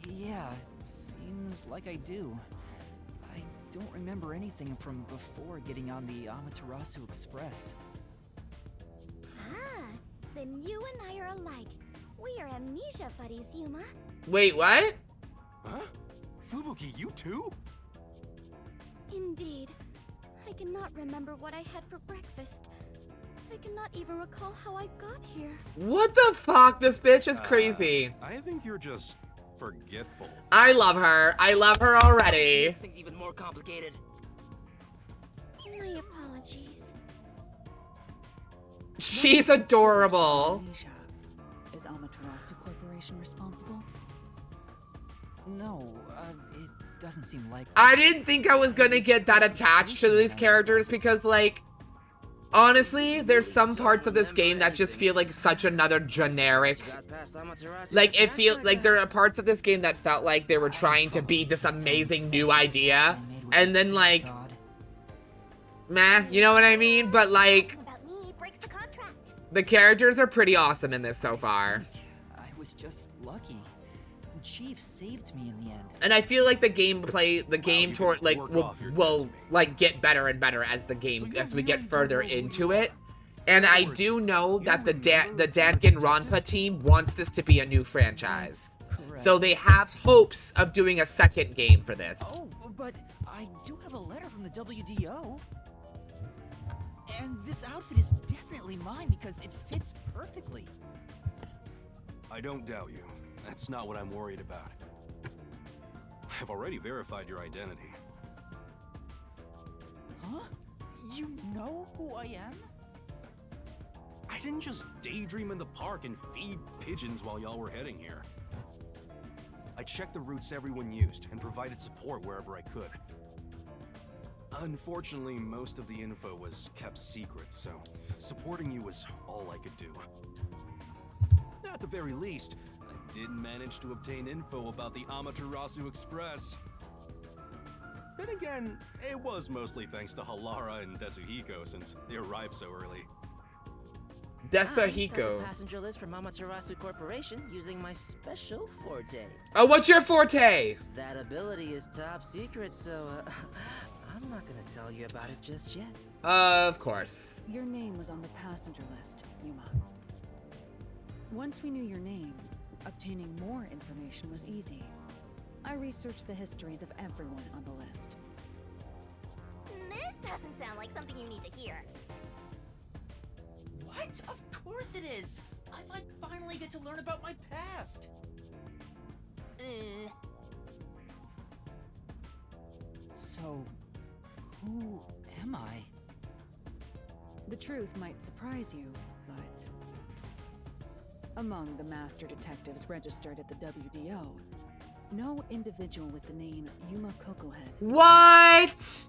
Yeah, seems like I do. I don't remember anything from before getting on the Amaterasu Express. Ah, then you and I are alike. We are amnesia buddies, Yuma. Wait, what? Huh? Fubuki, you too? Indeed. I cannot remember what I had for breakfast. I cannot even recall how I got here. What the fuck? This bitch is crazy. I think you're just forgetful. I love her. I love her already. Things even more complicated. My apologies. She's adorable. Amnesia. Is Amaterasu Corporation responsible? No, it doesn't seem likely. I didn't think I was gonna get that attached to these characters because, like, honestly, there's some parts of this game that just feel like such another generic. Like, it feels like there are parts of this game that felt like they were trying to be this amazing new idea, and then, like, meh, you know what I mean? But, like, About me breaks the contract. the characters are pretty awesome in this so far. I was just lucky. Chief saved me in the end. And I feel like the gameplay, the game toward, like, will like get better and better as the game, as we get further into it. And I do know that the Danganronpa team wants this to be a new franchise. So they have hopes of doing a second game for this. Oh, but I do have a letter from the WDO. And this outfit is definitely mine because it fits perfectly. I don't doubt you. That's not what I'm worried about. I've already verified your identity. Huh? You know who I am? I didn't just daydream in the park and feed pigeons while y'all were heading here. I checked the routes everyone used and provided support wherever I could. Unfortunately, most of the info was kept secret, so supporting you was all I could do. At the very least, I did manage to obtain info about the Amaterasu Express. Then again, it was mostly thanks to Halara and Desuhiko since they arrived so early. I got the Desuhiko. passenger list from Amaterasu Corporation using my special forte. Oh, what's your forte? That ability is top secret, so I'm not gonna tell you about it just yet. Of course. Your name was on the passenger list, Yuma. Once we knew your name, obtaining more information was easy. I researched the histories of everyone on the list. This doesn't sound like something you need to hear. What? Of course it is! I might finally get to learn about my past! So, who am I? The truth might surprise you, but among the master detectives registered at the WDO, no individual with the name Yuma Kokohead. What?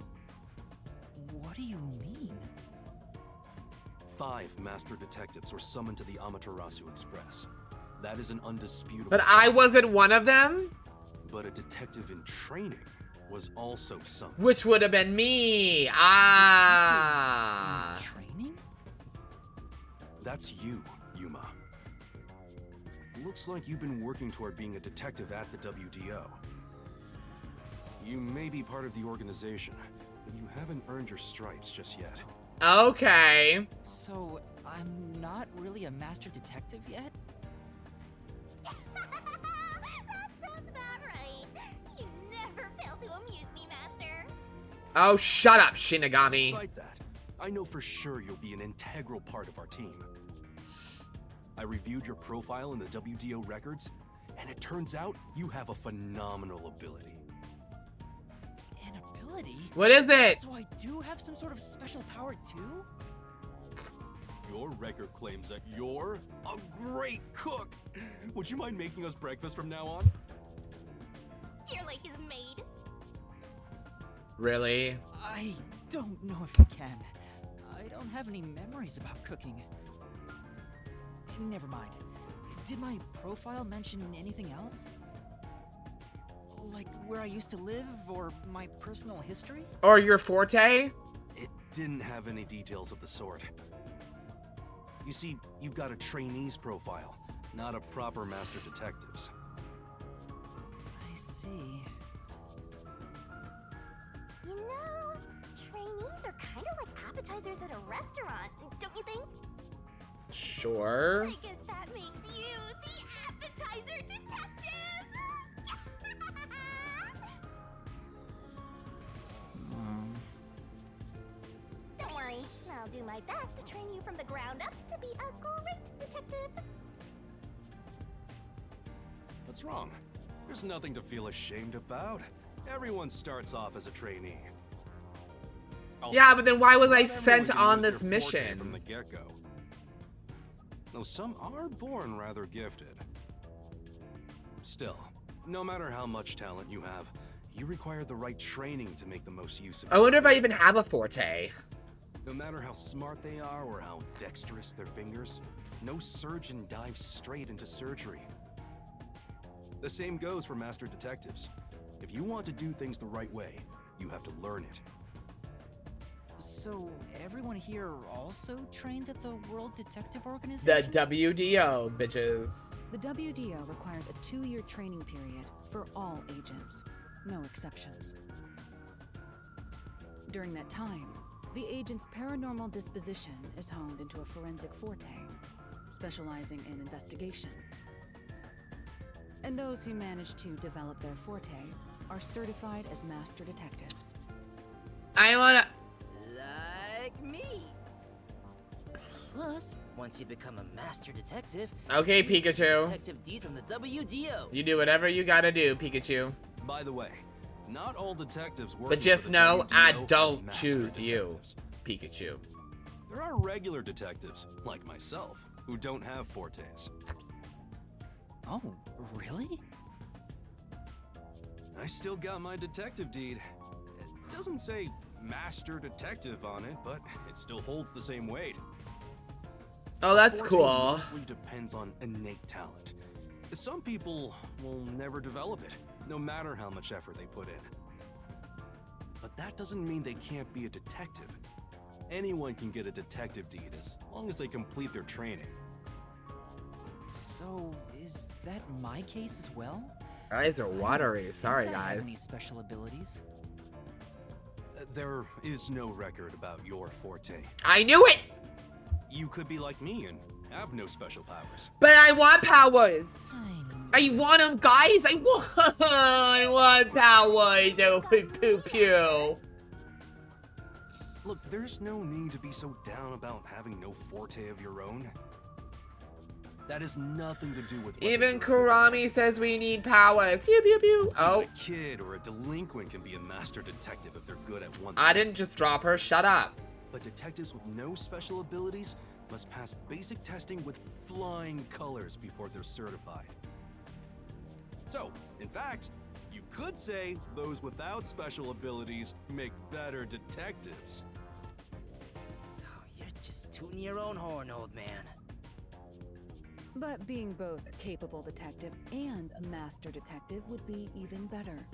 What do you mean? 5 master detectives were summoned to the Amaterasu Express. That is an undisputable But I wasn't one of them? But a detective in training was also summoned. Which would have been me. Ah. Training? That's you, Yuma. Looks like you've been working toward being a detective at the WDO. You may be part of the organization, but you haven't earned your stripes just yet. Okay. So, I'm not really a master detective yet? That sounds about right. You never fail to amuse me, Master. Oh, shut up, Shinigami. Despite that, I know for sure you'll be an integral part of our team. I reviewed your profile in the WDO records, and it turns out you have a phenomenal ability. An ability? What is it? So I do have some sort of special power too? Your record claims that you're a great cook. Would you mind making us breakfast from now on? You're like his maid. Really? I don't know if I can. I don't have any memories about cooking. Never mind. Did my profile mention anything else? Like where I used to live or my personal history? Or your forte? It didn't have any details of the sort. You see, you've got a trainee's profile, not a proper master detective's. I see. You know, trainees are kind of like appetizers at a restaurant, don't you think? Sure. I guess that makes you the appetizer detective! Don't worry, I'll do my best to train you from the ground up to be a great detective. What's wrong? There's nothing to feel ashamed about. Everyone starts off as a trainee. Also, Yeah, but then why was I not sent everyone on can use this their forte mission? from the get-go. Though some are born rather gifted. Still, no matter how much talent you have, you require the right training to make the most use of it. I wonder if I even have a forte. No matter how smart they are or how dexterous their fingers, no surgeon dives straight into surgery. The same goes for master detectives. If you want to do things the right way, you have to learn it. So everyone here also trains at the World Detective The Organization? WDO, bitches. The WDO requires a 2-year training period for all agents, no exceptions. During that time, the agent's paranormal disposition is honed into a forensic forte, specializing in investigation. And those who manage to develop their forte are certified as master detectives. I wanna. Like me. Plus, once you become a master detective, Okay, you get a Pikachu. detective deed from the WDO. You do whatever you gotta do, Pikachu. By the way, not all detectives work. But just know, I don't master choose you, detectives. Pikachu. There are regular detectives, like myself, who don't have fortes. Oh, really? I still got my detective deed. It doesn't say master detective on it, but it still holds the same weight. Oh, that's Forte cool. mostly depends on innate talent. Some people will never develop it, no matter how much effort they put in. But that doesn't mean they can't be a detective. Anyone can get a detective deed as long as they complete their training. So, is that my case as well? Eyes are I don't watery. think Sorry, I guys. have any special abilities? There is no record about your forte. I knew it! You could be like me and have no special powers. But I want powers! I I want them, guys! I want powers! Oh, pew pew pew. Look, there's no need to be so down about having no forte of your own. That has nothing to do with whether Even you're a good Kurami detective. says we need powers. Pew pew pew. Oh, Even a kid or a delinquent can be a master detective if they're good at one thing. I didn't just drop her. Shut up. But detectives with no special abilities must pass basic testing with flying colors before they're certified. So, in fact, you could say those without special abilities make better detectives. Oh, you're just tooting your own horn, old man. But being both a capable detective and a master detective would be even better.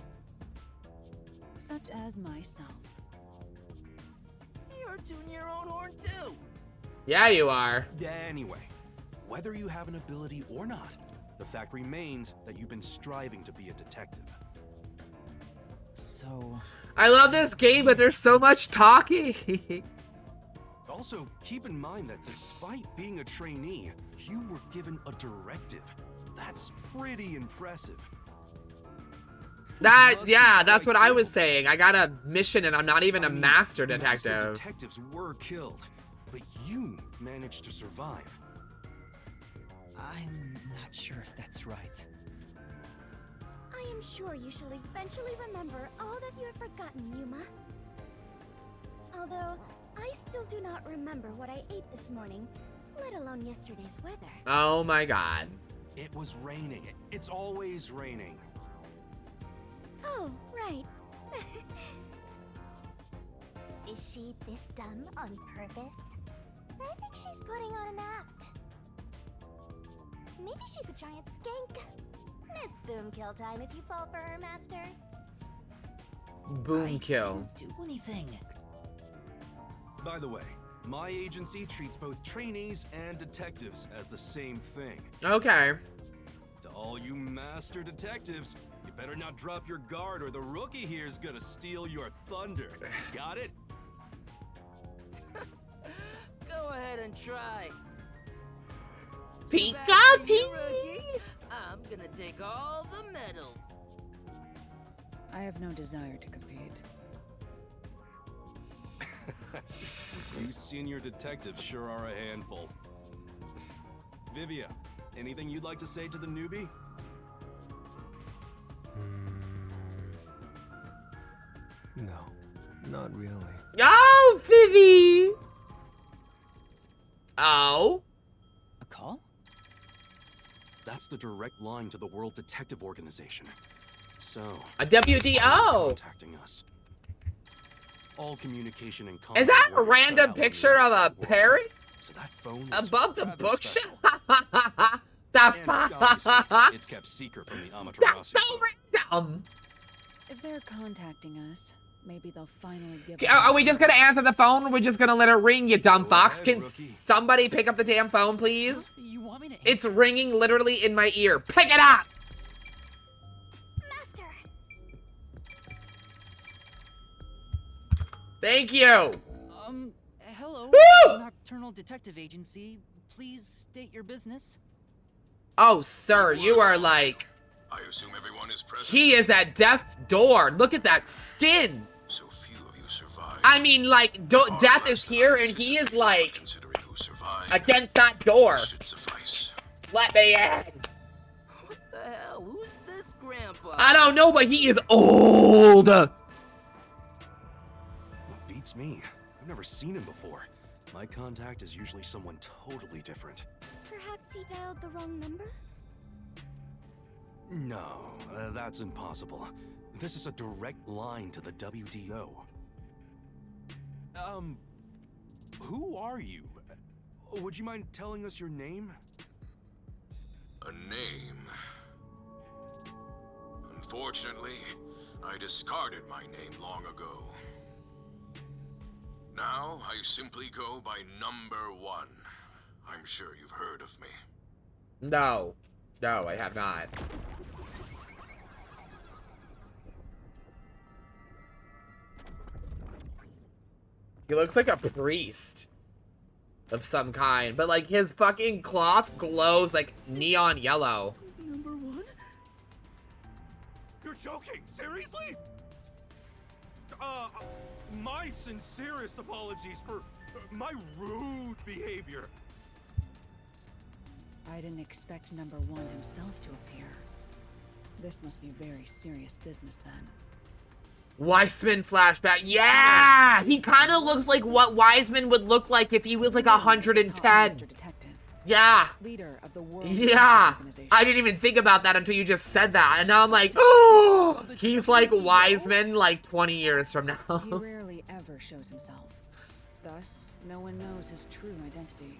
Such as myself. You're tooting your own horn too. Yeah, you are. Anyway, whether you have an ability or not, the fact remains that you've been striving to be a detective. So, I love this game, but there's so much talking. Also, keep in mind that despite being a trainee, you were given a directive. That's pretty impressive. That, Must be yeah, that's quite what I was capable. saying. I got a mission and I'm not even a I mean, master Master detective. detectives were killed, but you managed to survive. I'm not sure if that's right. I am sure you shall eventually remember all that you have forgotten, Yuma. Although, I still do not remember what I ate this morning, let alone yesterday's weather. Oh my god. It was raining. It's always raining. Oh, right. Is she this dumb on purpose? I think she's putting on an act. Maybe she's a giant skank. It's boom kill time if you fall for her, Master. Boom kill. I didn't do anything. By the way, my agency treats both trainees and detectives as the same thing. Okay. To all you master detectives, you better not drop your guard or the rookie here is gonna steal your thunder. Got it? Go ahead and try. Pika Too bad for you, Pika. rookie. I'm gonna take all the medals. I have no desire to compete. You senior detectives sure are a handful. Vivia, anything you'd like to say to the newbie? No, not really. Oh, Vivi. Oh. A call? That's the direct line to the World Detective Organization. So, A WDO. contacting us. All communication and Is that a contact were shut random out on the picture of a outside world. parrot So that phone is above the rather bookshelf? special. That's And obviously, it's kept secret from the Amaterasu. so folk. random. If they're contacting us, maybe they'll finally give Are we just gonna answer the phone? Or we're just gonna let it ring, you dumb Go fox? ahead, Can rookie. somebody pick up the damn phone, please? You want me to? It's ringing literally in my ear. Pick it up! Master! Thank you! Hello, Woo! Nocturnal Detective Agency. Please state your business. Oh, sir, you are like... I assume everyone is present. He is at death's door. Look at that skin. So few of you survived. I mean, like, death is here, and he is, like, Considering who survived, against that door. this should suffice. Let me in. What the hell? Who's this grandpa? I don't know, but he is old. What beats me? I've never seen him before. My contact is usually someone totally different. Perhaps he dialed the wrong number? No, that's impossible. This is a direct line to the WDO. Who are you? Would you mind telling us your name? A name. Unfortunately, I discarded my name long ago. Now, I simply go by number 1. I'm sure you've heard of me. No. No, I have not. He looks like a priest of some kind, but like his fucking cloth glows like neon yellow. Number 1? You're joking? Seriously? My sincerest apologies for my rude behavior. I didn't expect number 1 himself to appear. This must be very serious business then. Wiseman flashback. Yeah! He kind of looks like what Wiseman would look like if he was like 110. Mr. Detective, Yeah. leader of the World Yeah. Organization. I didn't even think about that until you just said that. And now I'm like, oh, he's like Wiseman like 20 years from He now. rarely ever shows himself. Thus, no one knows his true identity.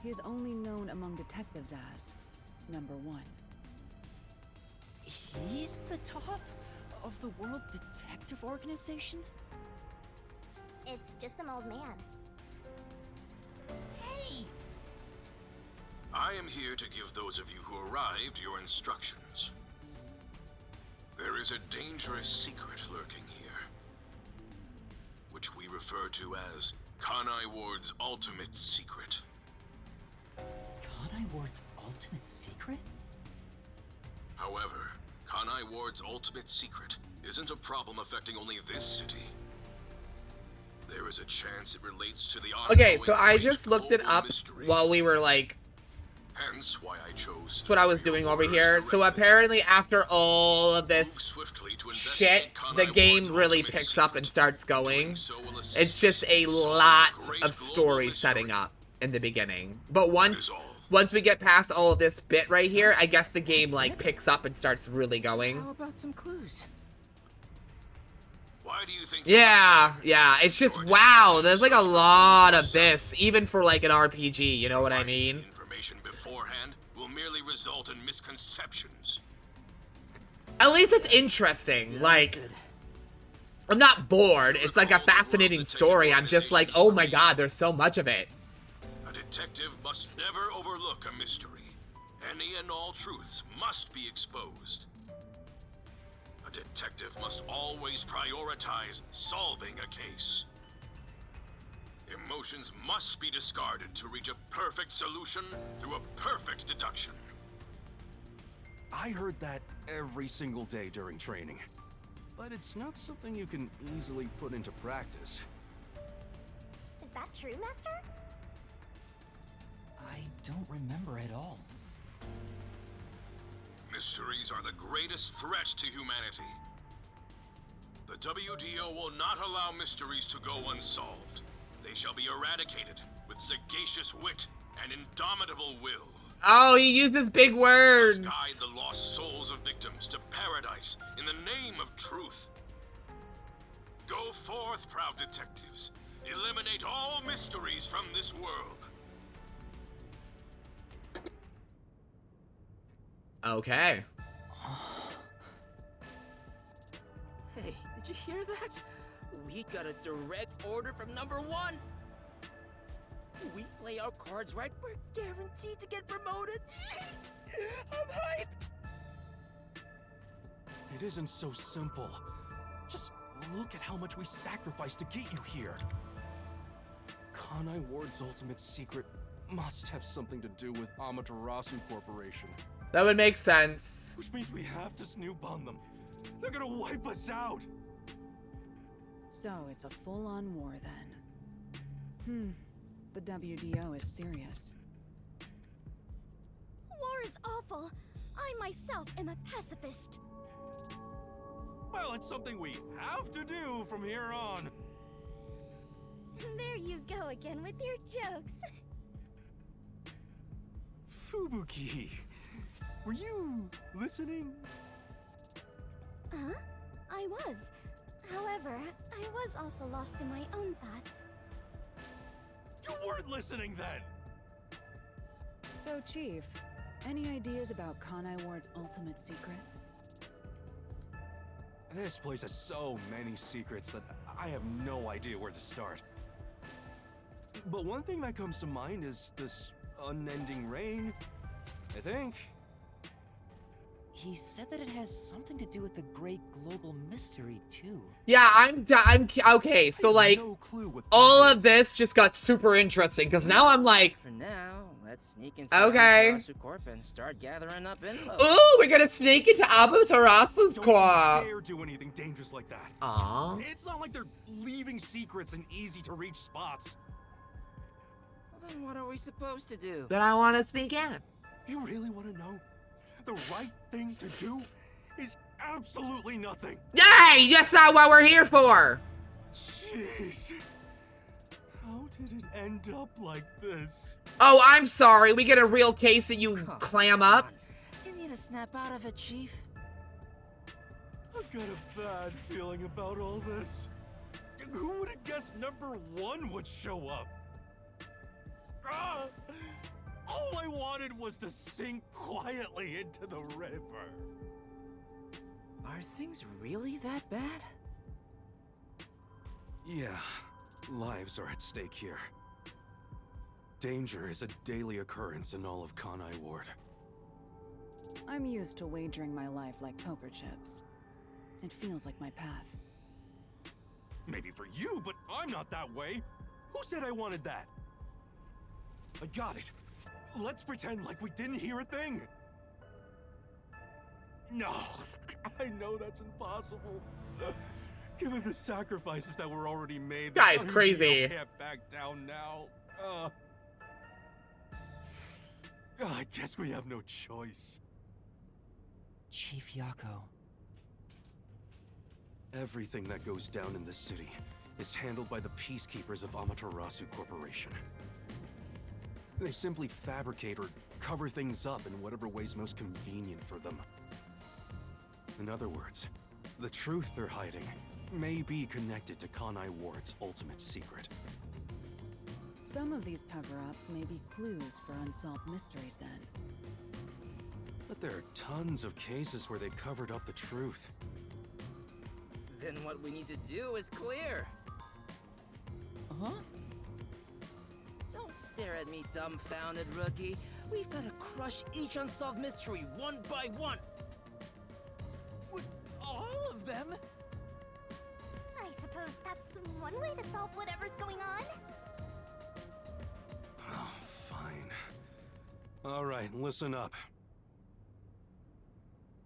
He is only known among detectives as number 1. He's the top of the World Detective Organization? It's just some old man. Hey! I am here to give those of you who arrived your instructions. There is a dangerous secret lurking here, which we refer to as Kanai Ward's ultimate secret. Kanai Ward's ultimate secret? However, Kanai Ward's ultimate secret isn't a problem affecting only this city. There is a chance it relates to the Okay, ongoing so I great just looked it global up mystery. while we were like, Hence why I chose that's what I was doing over here. So directly. apparently after all of Move this swiftly to shit, investigate Kanai the game Ward's really ultimate picks up and secret. starts Doing going. so will assist It's just us a in solving lot the great of global story mystery. setting up in the beginning. But That once is all. once we get past all of this bit right here, I guess the game That's like it? picks up and starts really going. How about some clues? Why do you think? Yeah, it's just wow. There's like a lot of this, even for like an RPG. You know what I mean? Information beforehand will merely result in misconceptions. At least it's interesting. Like, I'm not bored. It's like a fascinating story. I'm just like, oh my god, there's so much of it. A detective must never overlook a mystery. Any and all truths must be exposed. A detective must always prioritize solving a case. Emotions must be discarded to reach a perfect solution through a perfect deduction. I heard that every single day during training. But it's not something you can easily put into practice. Is that true, Master? I don't remember at all. Mysteries are the greatest threat to humanity. The WDO will not allow mysteries to go unsolved. They shall be eradicated with sagacious wit and indomitable will. Oh, he uses big words. Must guide the lost souls of victims to paradise in the name of truth. Go forth, proud detectives. Eliminate all mysteries from this world. Okay. Hey, did you hear that? We got a direct order from #1. We play our cards right, we're guaranteed to get promoted. I'm hyped. It isn't so simple. Just look at how much we sacrificed to get you here. Kanai Ward's ultimate secret must have something to do with Amaterasu Corporation. That would make sense. Which means we have to snoop on them. They're gonna wipe us out. So it's a full-on war then. The WDO is serious. War is awful. I myself am a pacifist. Well, it's something we have to do from here on. There you go again with your jokes. Fubuki, were you listening? Huh? I was. However, I was also lost in my own thoughts. You weren't listening then! So, Chief, any ideas about Kanai Ward's ultimate secret? This place has so many secrets that I have no idea where to start. But one thing that comes to mind is this unending rain, I think. He said that it has something to do with the great global mystery, too. Yeah, I'm okay, so like, No clue what all that of is. this just got super interesting, because now I'm like, For now, let's sneak into Okay. Amaterasu Corp and start gathering up info. ooh, we're gonna sneak into Amaterasu Don't Corp. dare do anything dangerous like that. Aww. It's not like they're leaving secrets in easy-to-reach spots. Well, then what are we supposed to do? But I want to sneak in. You really want to know? The right thing to do is absolutely nothing. Yay! That's not what we're here for. Jeez. How did it end up like this? Oh, I'm sorry. We get a real case that you Come clam up. on. You need to snap out of it, Chief. I've got a bad feeling about all this. Who would have guessed #1 would show up? Ah! All I wanted was to sink quietly into the river. Are things really that bad? Yeah, lives are at stake here. Danger is a daily occurrence in all of Kanai Ward. I'm used to wagering my life like poker chips. It feels like my path. Maybe for you, but I'm not that way. Who said I wanted that? I got it. Let's pretend like we didn't hear a thing. No, I know that's impossible. Given the sacrifices that were already made, the Guy's WDO crazy. can't back down now. I guess we have no choice. Chief Yako. Everything that goes down in this city is handled by the peacekeepers of Amaterasu Corporation. They simply fabricate or cover things up in whatever way's most convenient for them. In other words, the truth they're hiding may be connected to Kanai Ward's ultimate secret. Some of these cover-ups may be clues for unsolved mysteries then. But there are tons of cases where they covered up the truth. Then what we need to do is clear. Huh? Don't stare at me, dumbfounded rookie. We've got to crush each unsolved mystery one by one. All of them? I suppose that's one way to solve whatever's going on. Oh, fine. All right, listen up.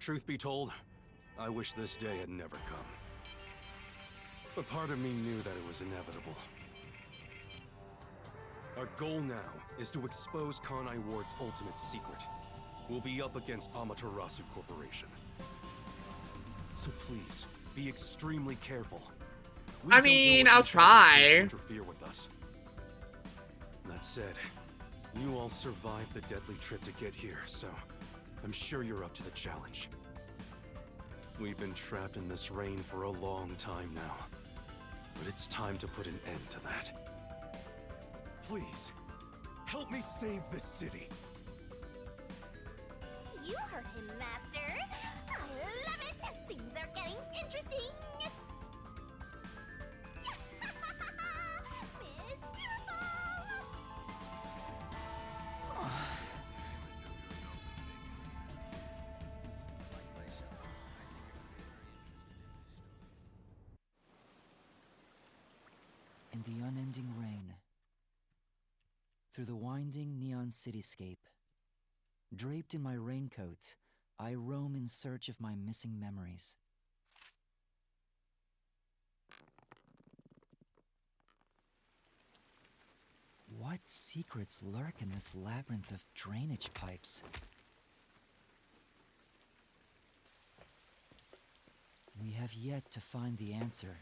Truth be told, I wish this day had never come. But part of me knew that it was inevitable. Our goal now is to expose Kanai Ward's ultimate secret. We'll be up against Amaterasu Corporation. So please, be extremely careful. We I don't know mean, what I'll these guys will do to try. interfere with us. That said, you all survived the deadly trip to get here, so I'm sure you're up to the challenge. We've been trapped in this rain for a long time now, but it's time to put an end to that. Please, help me save this city. You heard him, Master. I love it. Things are getting interesting. In the unending rain, through the winding neon cityscape, draped in my raincoat, I roam in search of my missing memories. What secrets lurk in this labyrinth of drainage pipes? We have yet to find the answer.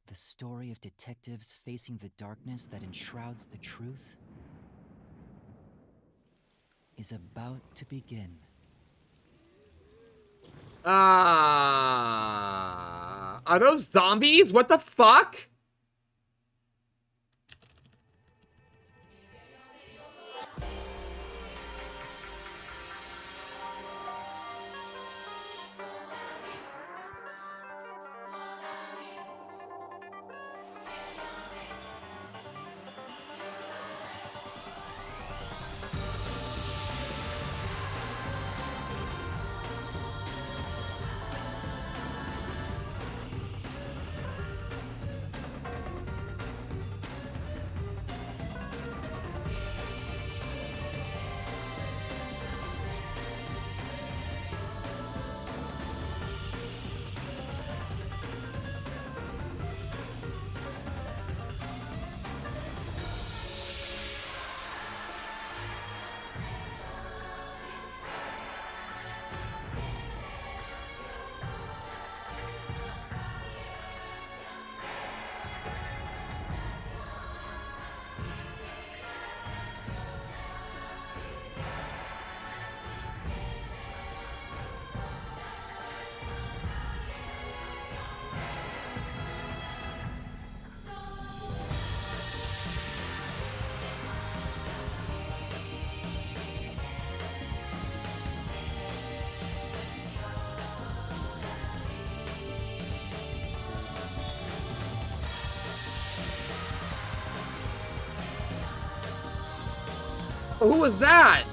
The story of detectives facing the darkness that enshrouds the truth is about to begin. Are those zombies? What the fuck? Who was that?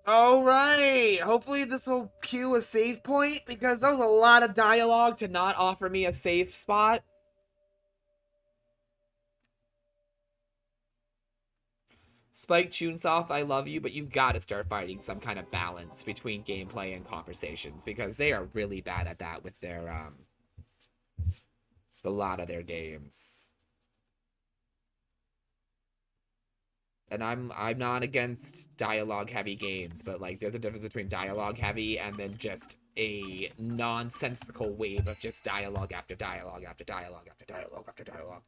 All right. Hopefully this will cue a save point because that was a lot of dialogue to not offer me a save spot. Spike Chunsoft, I love you, but you've got to start finding some kind of balance between gameplay and conversations because they are really bad at that with their a lot of their games. And I'm not against dialogue heavy games, but like there's a difference between dialogue heavy and then just a nonsensical wave of just dialogue after dialogue after dialogue after dialogue after dialogue.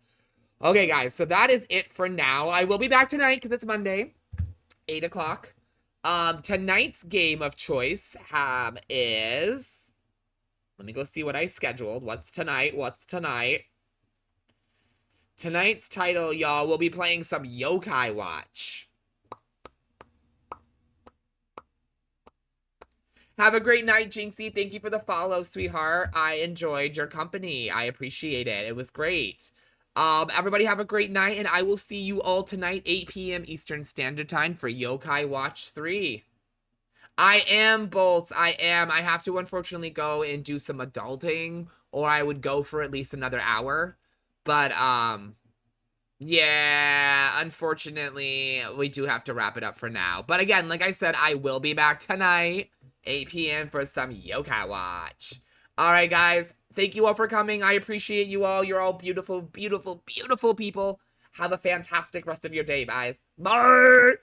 Okay, guys, so that is it for now. I will be back tonight because it's Monday, 8 o'clock. Tonight's game of choice is... Let me go see what I scheduled. What's tonight? What's tonight? Tonight's title, y'all, we'll be playing some Yokai Watch. Have a great night, Jinxie. Thank you for the follow, sweetheart. I enjoyed your company. I appreciate it. It was great. Everybody have a great night, and I will see you all tonight, 8 p.m. Eastern Standard Time for Yokai Watch 3. I am, Bolts. I am. I have to, unfortunately, go and do some adulting, or I would go for at least another hour. But, yeah, unfortunately, we do have to wrap it up for now. But again, like I said, I will be back tonight, 8 p.m. for some Yokai Watch. All right, guys. Thank you all for coming. I appreciate you all. You're all beautiful, beautiful, beautiful people. Have a fantastic rest of your day, guys. Bye!